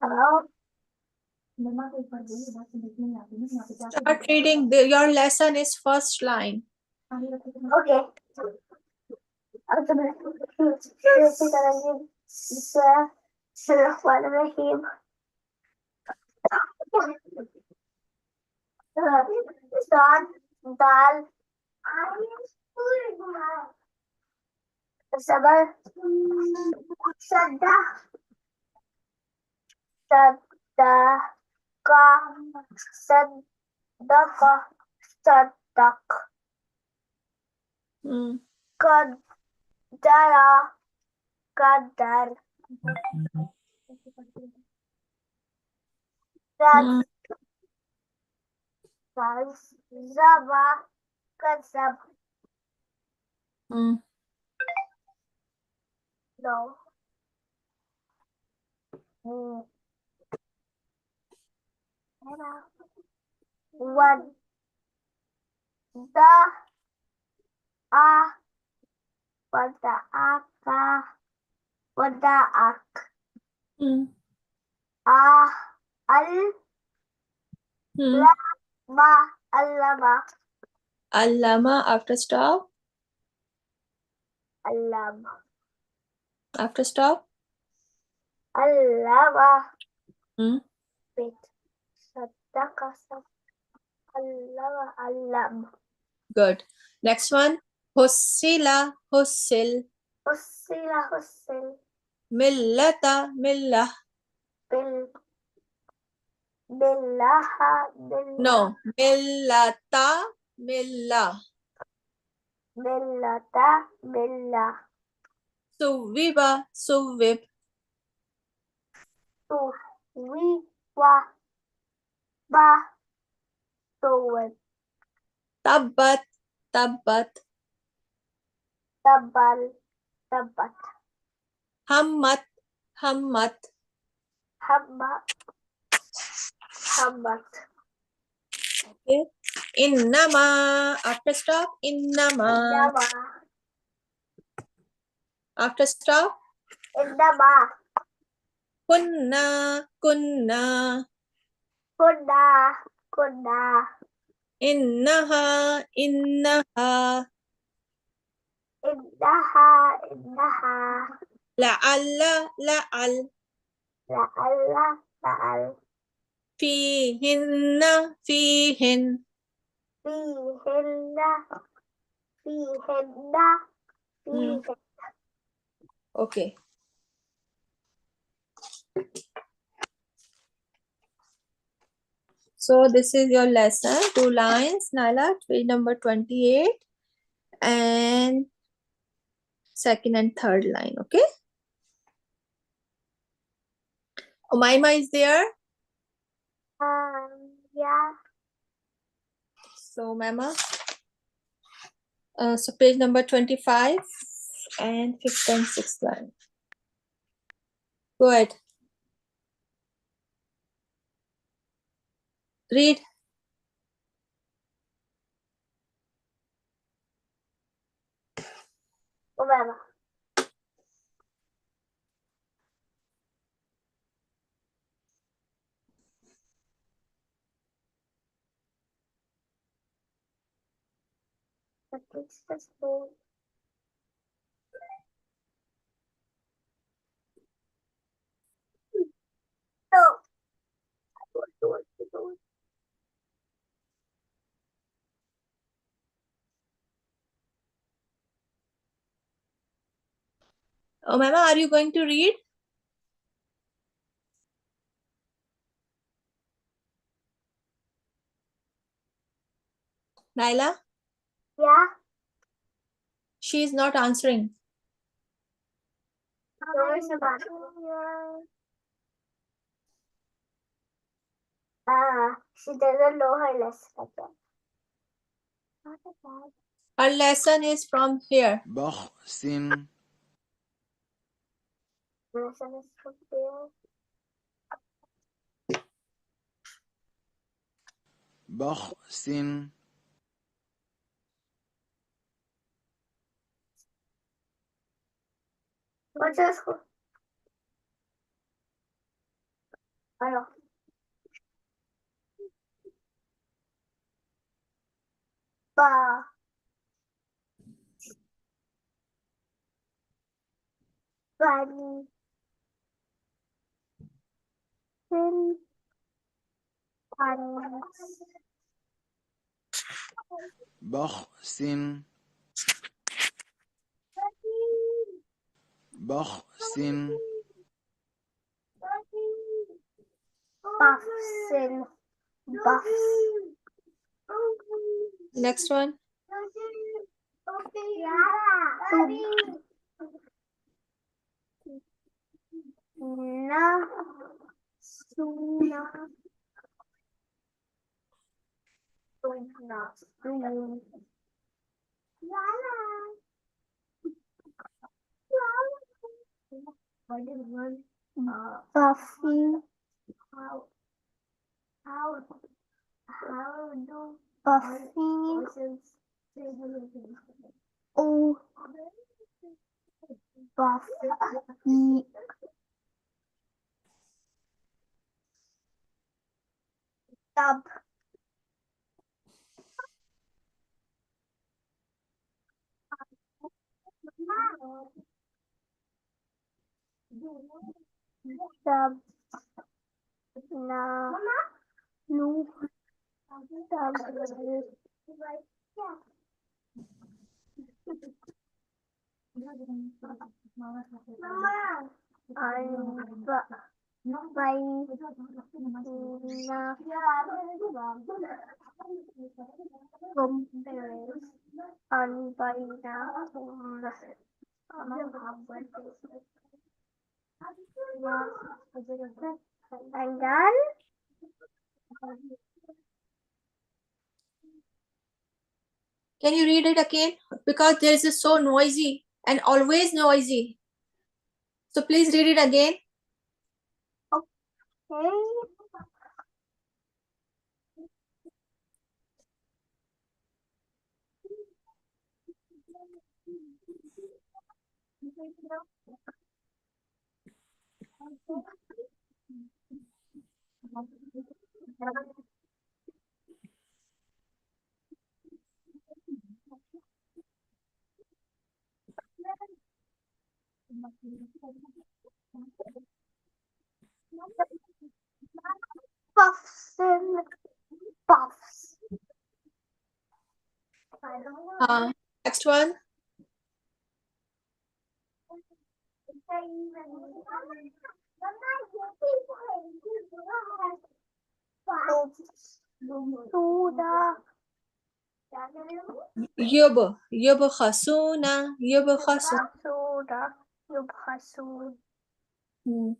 Hello? Start reading. Your lesson is first line. Okay. بسم الله الرحمن الرحيم صاد دال صبر صدق صدق صدق صدق قدر قدر كذب كذب no ودع ودعك ودعك علم علم Allama after stop. علم After stop. علم wait صدق علم علم Good. Next one. Hussila hussil. حصل حصل Millata millah. بال بالله بالله No. Millata millah. بالله بالله Suviba suvib. تو وي وا با تو Tabbat, tabbat. Tabbal, tabbat. Hammat, hammat. Habba, habbat. Okay. Innama. After stop, innama. Indama, After stop, indama. kunna, kunna. Kunda, kunda. Innaha, innaha. Indaha, indaha. La'alla, la'al. La'alla, la'al. Fihinna, fihin. Fihinna, fihinna, fihin. Okay. So this is your lesson. 2 lines, Naila, page number 28 and second and third line. Okay. Umaima is there. Yeah. So Mama. So page number 25 and 5th and 6th line. Go ahead. Read. Umama. What is the spoon? No. Oh, Mama, are you going to read? Naila? Yeah. She is not answering. She doesn't know her lesson. Her lesson is from here. بخس Lesson is from there. بخس What's your school? Ano? Ba. Bunny. Pin. Buns. بخس بخس Buffs. Buffs. Next one. Na. Suna. Suna. Suna. Buffy. Buffy. Oh. Buffy. Tub. Tub. Na. Nu. Tub. And done. Can you read it again? Because this is so noisy and always noisy. So please read it again. Okay. Puffs and puffs. Next one. يبخسون يبخسون. يبخسون. Hmm.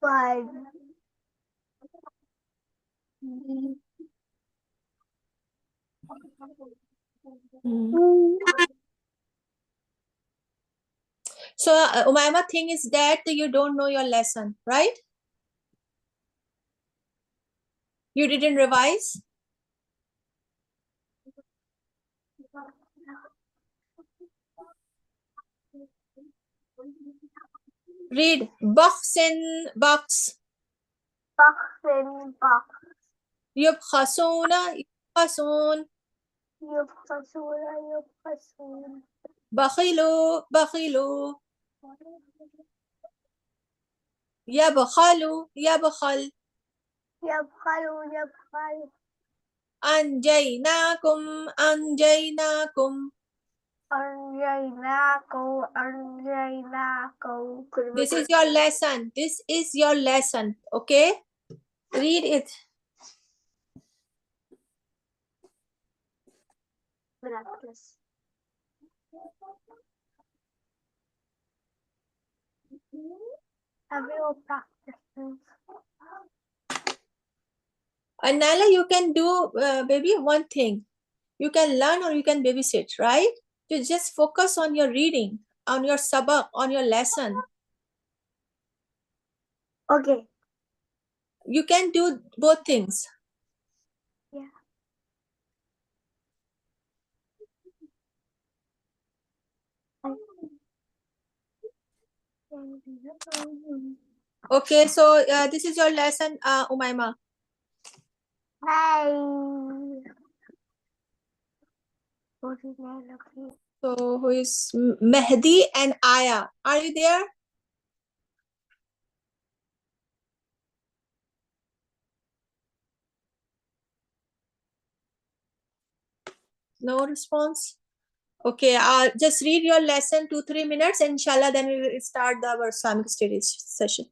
Five. So Umaima, thing is that you don't know your lesson, right? You didn't revise? Read boxen box. Boxen box. يبخسون يبخسون. يبخسون يبخسون. بخلوا بخلوا. يبخل يبخل. يبخل يبخل. أنجيناكم أنجيناكم. أنجيناكم أنجيناكم. This is your lesson. This is your lesson. Okay? Read it. Practice. Have you practiced? And Naila, you can do, baby, one thing. You can learn or you can babysit, right? You just focus on your reading, on your sabak, on your lesson. Okay. You can do both things. Yeah. Okay, so this is your lesson, Umaima. Hi. So who is Mehdi and Aya? Are you there? No response? Okay, just read your lesson 2-3 minutes, and inshallah then we will start our Islamic studies session.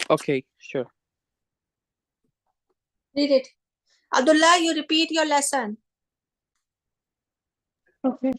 Okay, sure. Read it. Abdullah, you repeat your lesson. Okay.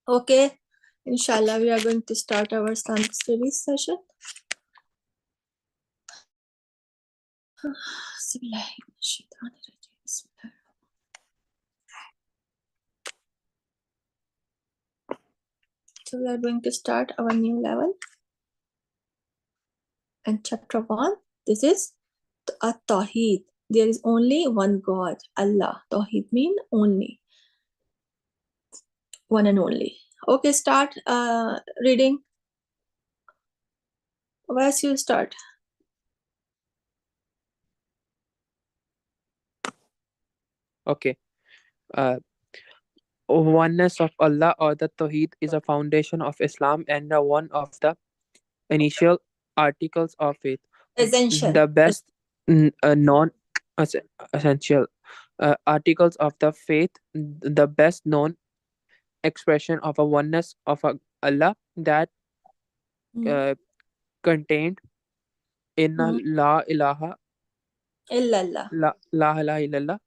Okay, inshallah, we are going to start our Islamic studies session. So we are going to start our new level. And chapter 1, this is At-Tawheed. There is only one God, Allah. Tawheed mean only, one and only. Okay, start reading. Where's you start? Okay. Uh, Oneness of Allah or the Tawheed is a foundation of Islam and one of the initial articles of faith. Essential. The best non essential articles of the faith, the best known expression of a oneness of Allah that Hmm. uh, contained in a Hmm. Illallah. la ilaha illallah.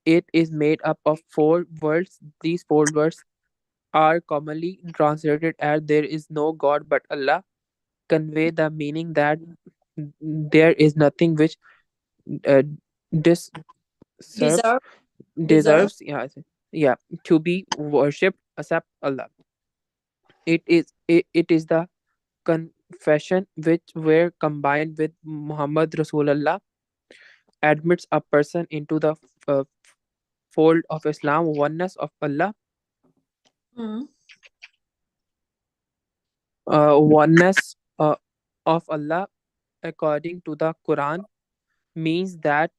It is made up of four words. These four words are commonly translated as "there is no God but Allah," convey the meaning that there is nothing which uh, deserves Deserve. Deserve. deserves yeah to be worshipped except Allah. It is the confession which were combined with Muhammad Rasulullah admits a person into the uh, fold of Islam. Oneness of Allah, Hmm. oneness of Allah according to the Quran means that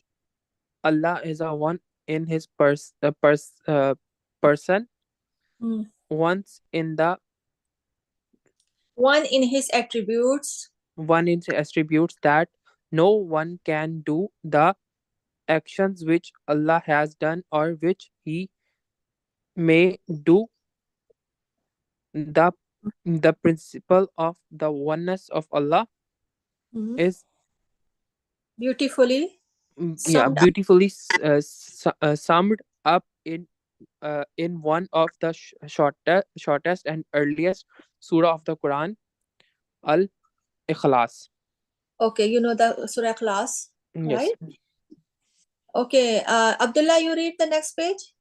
Allah is a one in his person, Hmm. once in the One in his attributes. one in his attributes, that no one can do the actions which Allah has done or which he may do. The principle of the oneness of Allah Hmm. is Beautifully yeah summed up. beautifully summed up in one of the shortest and earliest surah of the Quran, Al Ikhlas. Okay, you know the Surah class, Yes. right? Okay, Abdullah, you read the next page.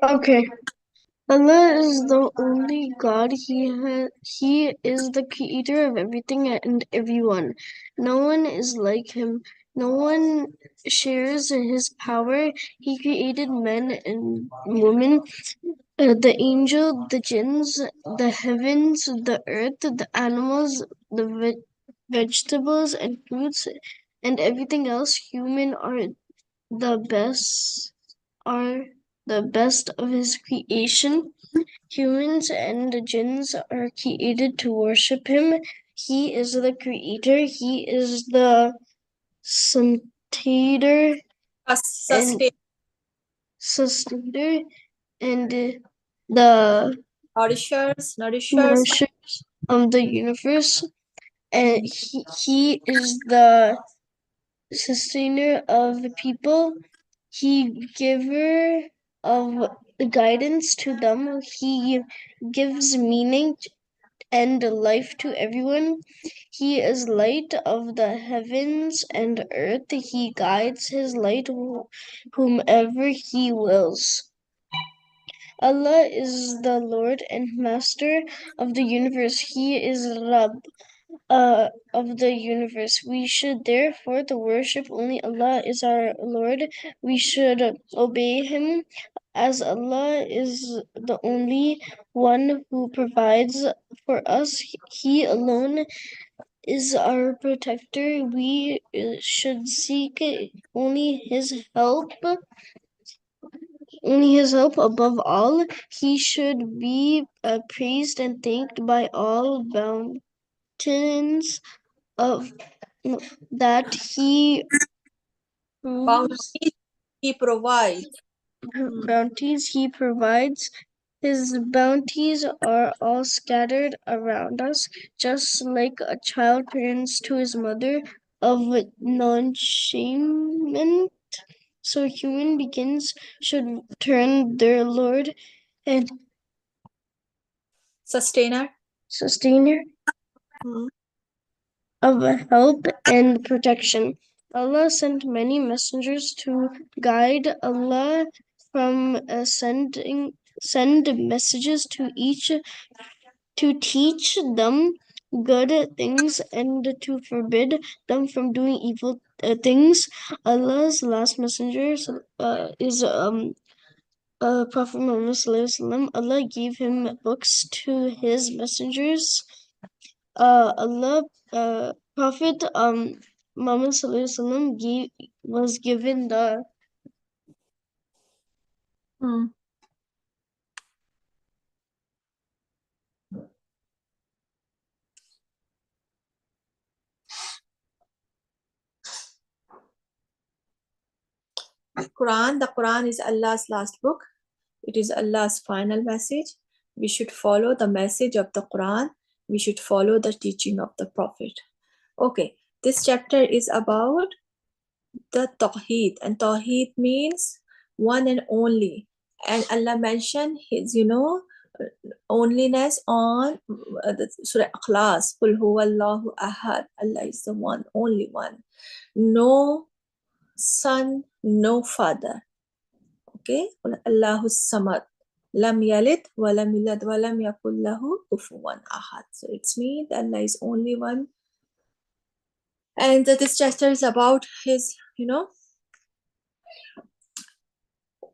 Okay. Allah is the only God. He is the creator of everything and everyone. No one is like him. No one shares his power. He created men and women, the angel, the jinns, the heavens, the earth, the animals, the vegetables and fruits, and everything else. The best are the best of his creation. Humans and the jinns are created to worship him. He is the creator. He is the sustainer and Sustain, sustainer and the nourishers. nourisher of the universe. And he is the sustainer of the people. He giver of guidance to them. He gives meaning and life to everyone. He is light of the heavens and earth. He guides his light whomever he wills. Allah is the Lord and Master of the universe. He is Rabb of the universe. We should therefore to worship only Allah is our Lord. We should obey Him as Allah is the only one who provides for us. He alone is our protector. We should seek only His help above all. He should be praised and thanked by all mountains of that He proves Bounties he provides. Hmm. bounties He provides. His bounties are all scattered around us, just like a child turns to his mother of non-shamement. So human beings should turn their Lord and Sustainer. sustainer Hmm. of help and protection. Allah sent many messengers to guide Allah from send messages to each to teach them good things and to forbid them from doing evil things. Allah's last messenger is Prophet Muhammad Sallallahu Alaihi Wasallam. Allah gave him books to his messengers. Allah Prophet Muhammad Sallallahu Alaihi Wasallam was given the Hmm. Quran. The Quran is Allah's last book. It is Allah's final message. We should follow the message of the Quran. We should follow the teaching of the Prophet. Okay, this chapter is about the Tawheed, and Tawheed means one and only. And Allah mentioned his, onlyness on the Surah Ikhlas. Qul huwallahu ahad. Allah is the one, only one. No son, no father. Okay, Allahu Samad. Lam yalid wa lam yulad wa lam yakul lahu kufuwan ahad. So it's mean Allah is only one. And this chapter is about his,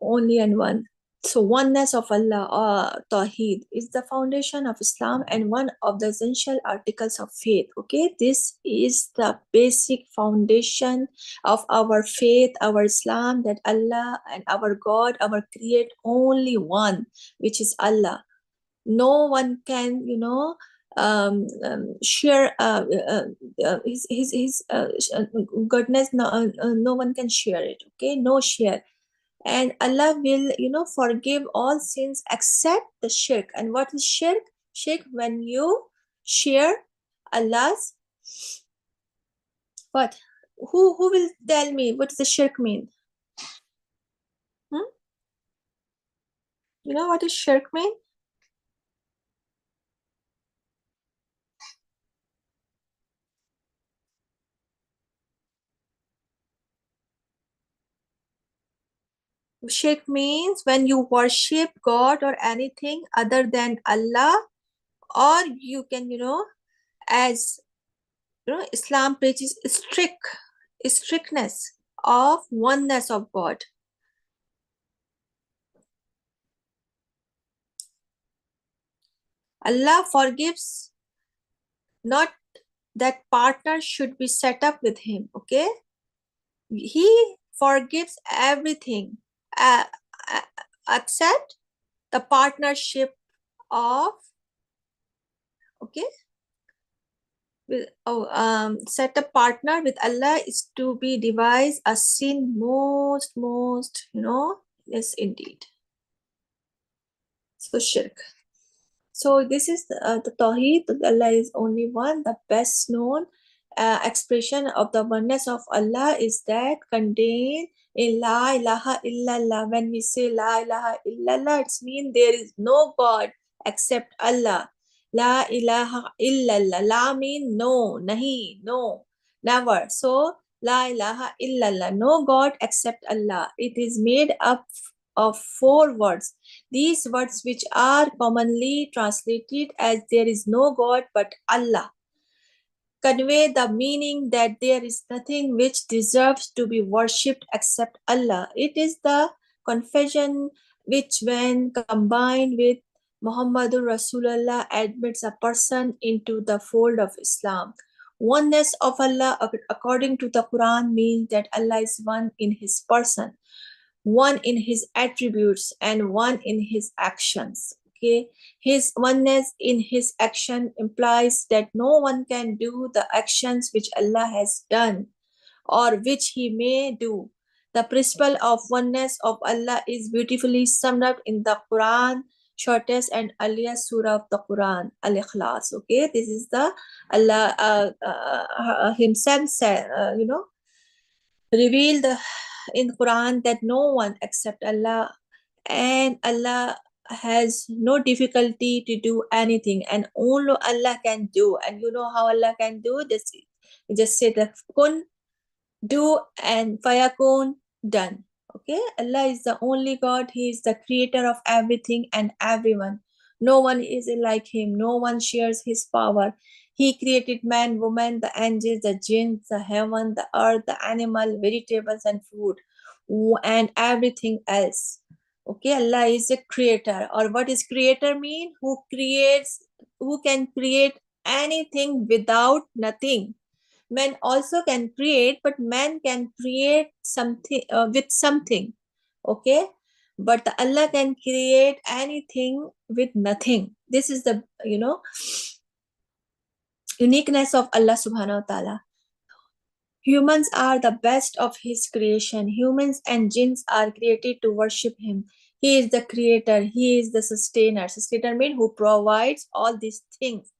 only and one. So oneness of Allah, Tawheed, is the foundation of Islam and one of the essential articles of faith. Okay, this is the basic foundation of our faith, our Islam, that Allah and our God, our Creator, only one, which is Allah. No one can, share his goodness. No, no one can share it. Okay, no share. And Allah will, forgive all sins except the shirk. And what is shirk? Shirk, when you share Allah's what? Who will tell me what does the shirk mean? You know what does shirk mean? Shirk means when you worship God or anything other than Allah, or you can, as Islam preaches strictness of oneness of God. Allah forgives, not that partner should be set up with him. Okay, he forgives everything except the partnership of, okay, set a partner with Allah is to be devised a sin most, yes, indeed. So shirk. So this is the Tawheed, that Allah is only one. The best known expression of the oneness of Allah is that contained in La ilaha illallah. When we say La ilaha illallah, it means there is no God except Allah. La ilaha illallah. La means no, nahi, no, never. So La ilaha illallah, no God except Allah. It is made up of 4 words. These words, which are commonly translated as there is no God but Allah, convey the meaning that there is nothing which deserves to be worshipped except Allah. It is the confession which, when combined with Muhammadur Rasulullah, admits a person into the fold of Islam. Oneness of Allah, according to the Quran, means that Allah is one in his person, one in his attributes, and one in his actions. Okay, his oneness in his action implies that no one can do the actions which Allah has done or which he may do. The principle of oneness of Allah is beautifully summed up in the Quran, shortest and earliest surah of the Quran, Al-Ikhlas. Okay, this is the Allah himself said, revealed in Quran that no one except Allah, and Allah has no difficulty to do anything, and only Allah can do. And you know how Allah can do this? Just say the kun, do, and fayakun, done. Okay, Allah is the only God. He is the creator of everything and everyone. No one is like him, no one shares his power. He created man, woman, the angels, the jinns, the heaven, the earth, the animal, vegetables, and food, and everything else. Okay, Allah is a creator. Or what is creator mean? Who creates, who can create anything without nothing. Men also can create, but men can create something with something. Okay, but Allah can create anything with nothing. This is the uniqueness of Allah subhanahu wa ta'ala. Humans are the best of his creation. Humans and jinns are created to worship him. He is the creator, he is the sustainer. Sustainer means who provides all these things,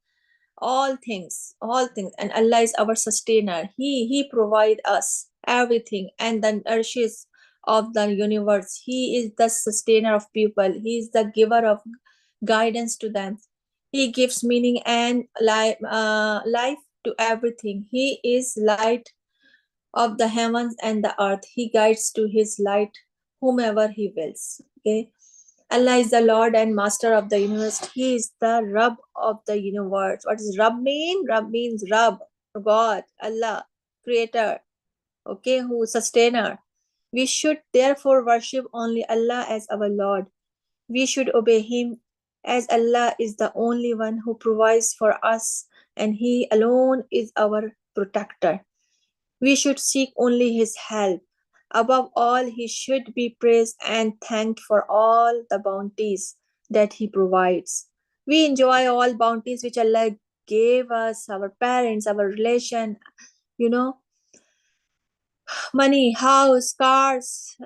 all things. And Allah is our sustainer. He provide us everything, and the nourishes of the universe. He is the sustainer of people. He is the giver of guidance to them. He gives meaning and life to everything. He is light of the heavens and the earth. He guides to his light whomever he wills. Okay, Allah is the Lord and Master of the universe. He is the Rabb of the universe. What does Rabb mean? Rabb means Rabb, God, Allah, Creator, okay, who sustainer. We should therefore worship only Allah as our Lord. We should obey Him, as Allah is the only one who provides for us, and He alone is our protector. We should seek only His help. Above all, He should be praised and thanked for all the bounties that He provides. We enjoy all bounties which Allah gave us, our parents, our relation, you know, money, house, cars,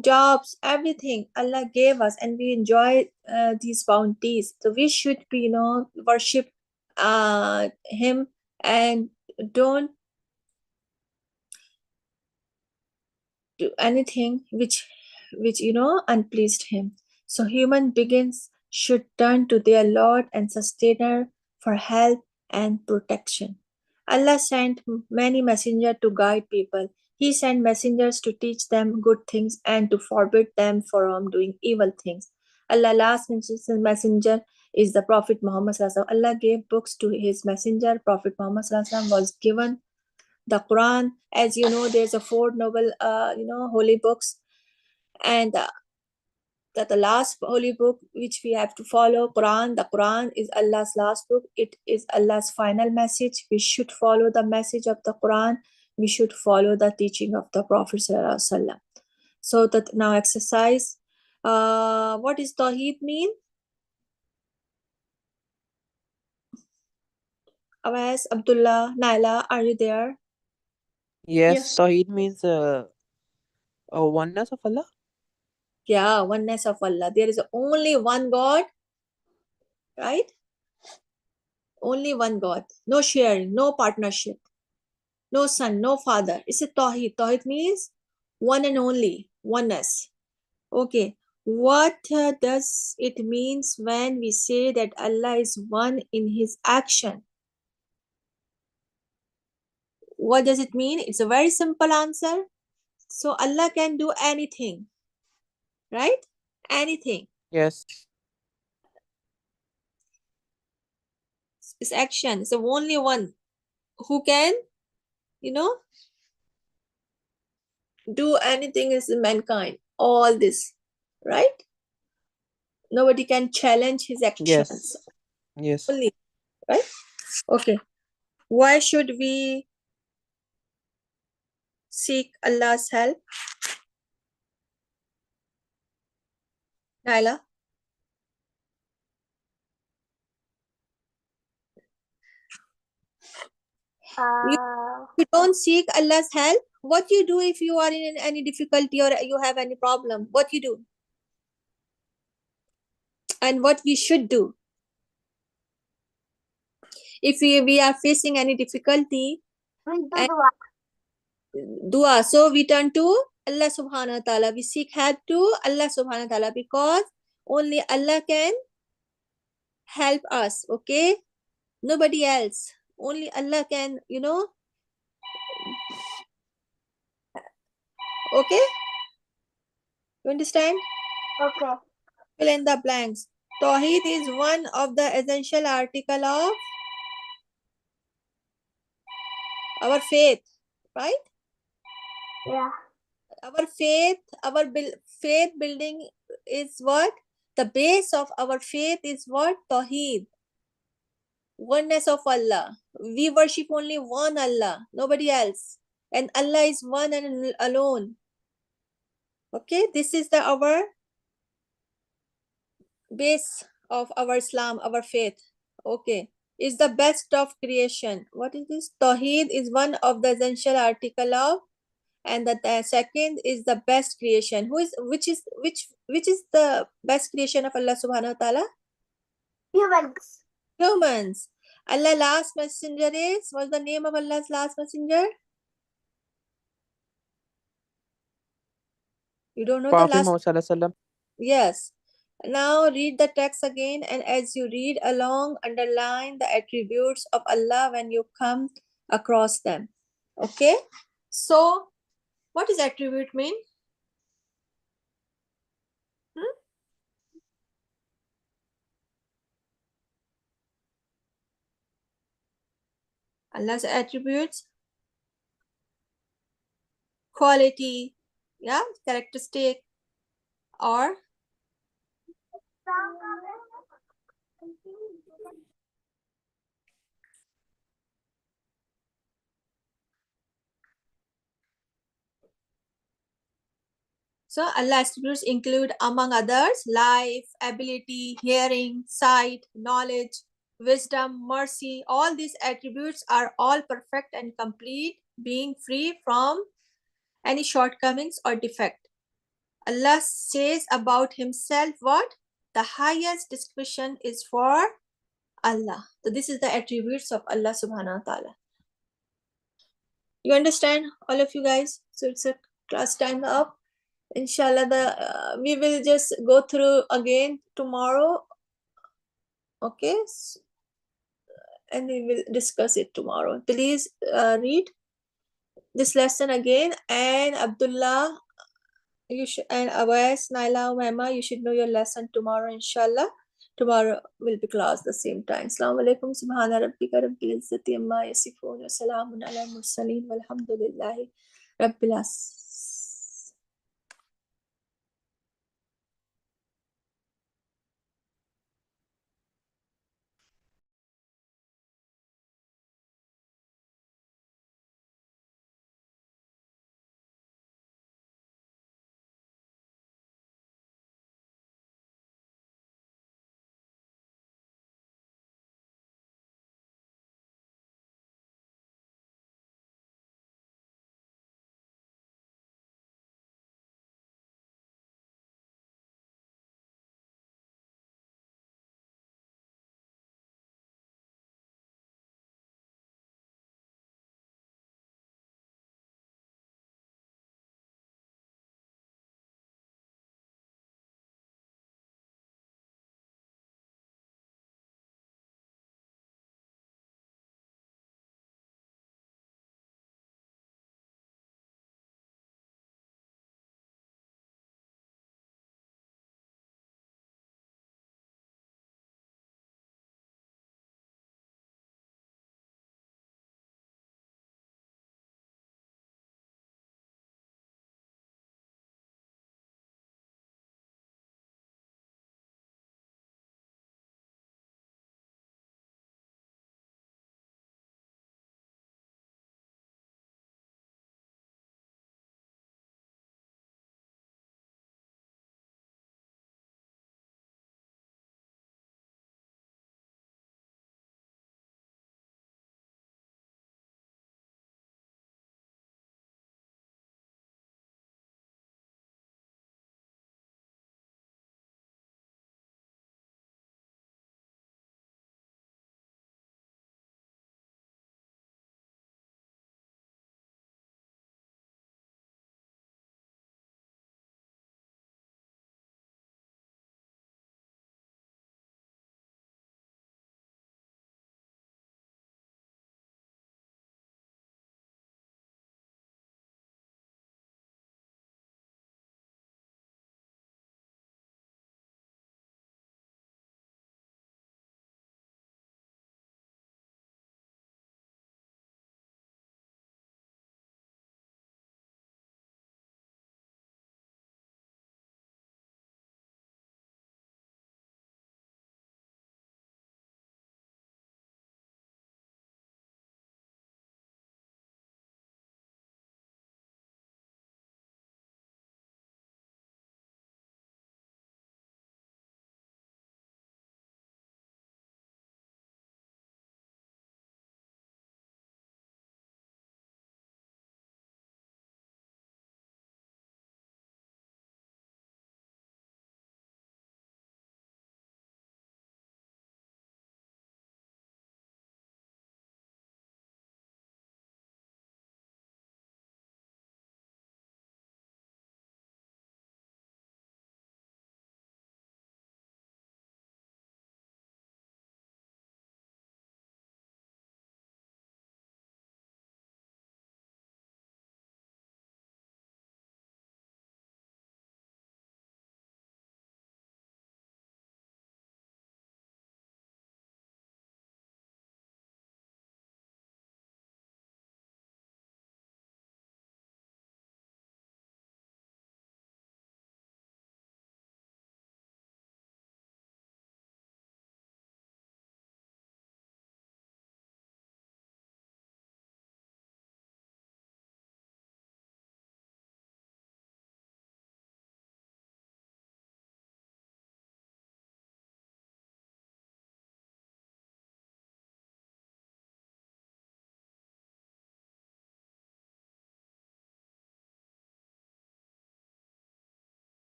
jobs, everything Allah gave us, and we enjoy these bounties. So we should be, worship Him, and don't do anything which unpleased him. So human beings should turn to their Lord and Sustainer for help and protection. Allah sent many messengers to guide people. He sent messengers to teach them good things and to forbid them from doing evil things. Allah's last messenger is the Prophet Muhammad Sallallahu Alaihi Wasallam. Allah gave books to his messenger. Prophet Muhammad Sallallahu Alaihi Wasallam was given the Quran. As you know, there's a four noble holy books, and that the last holy book which we have to follow, Quran. The Quran is Allah's last book. It is Allah's final message. We should follow the message of the Quran. We should follow the teaching of the Prophet Sallallahu Alaihi Wasallam. So that now exercise. What is Tawheed mean? Awais, Abdullah, Naila, are you there? Yes, Yes. Tawheed means oneness of Allah. Yeah, oneness of Allah. There is only one God, right? Only one God. No sharing, no partnership, no son, no father. It's a Tawheed. Tawheed means one and only, oneness. Okay. What does it means when we say that Allah is one in his action? What does it mean? It's a very simple answer. So Allah can do anything, right? Anything. Yes. It's action. It's the only one who can, you know, do anything is mankind. All this, right? Nobody can challenge his actions. Yes. Yes. Only, right? Okay. Why should we seek Allah's help? Naila? You don't seek Allah's help. What you do if you are in any difficulty or you have any problem? What you do? And what we should do? If we are facing any difficulty, We do and dua. dua, so we turn to Allah subhanahu wa ta'ala. We seek help to Allah subhanahu wa ta'ala because only Allah can help us, okay? Nobody else. Only Allah can, okay? You understand? Okay. Fill in the blanks. Tawheed is one of the essential article of our faith, right? Yeah. Our faith, faith building is what? The base of our faith is what? Tawheed. Oneness of Allah. We worship only one Allah, nobody else. And Allah is one and alone. Okay, this is our base of our Islam, our faith. Okay, is the best of creation. What is this? Tawheed is one of the essential article of, and the second is the best creation. Which is the best creation of Allah subhanahu wa ta'ala? Humans. Humans. Allah last messenger is, what's the name of Allah's last messenger? You don't know the Prophet last? Muhammad Sallallahu Alaihi Wasallam. Yes. Now read the text again, and as you read along, underline the attributes of Allah when you come across them. Okay? So, what does attribute mean? Allah's attributes, quality, yeah, characteristic, or so Allah's attributes include, among others, life, ability, hearing, sight, knowledge, wisdom, mercy. All these attributes are all perfect and complete, being free from any shortcomings or defect. Allah says about himself what? The highest description is for Allah. So this is the attributes of Allah subhanahu wa ta'ala. You understand, all of you guys? So it's a class time up. Inshallah, we will just go through again tomorrow. Okay, and we will discuss it tomorrow. Please read this lesson again, and Abdullah, you should, and Awais, Naila, Umema, you should know your lesson tomorrow, inshallah. Tomorrow will be class the same time. Assalamu alaikum. Subhana rabbika rabbil izzati amma yasifun. Wa salamun ala mursaleen. Walhamdulillahi rabbil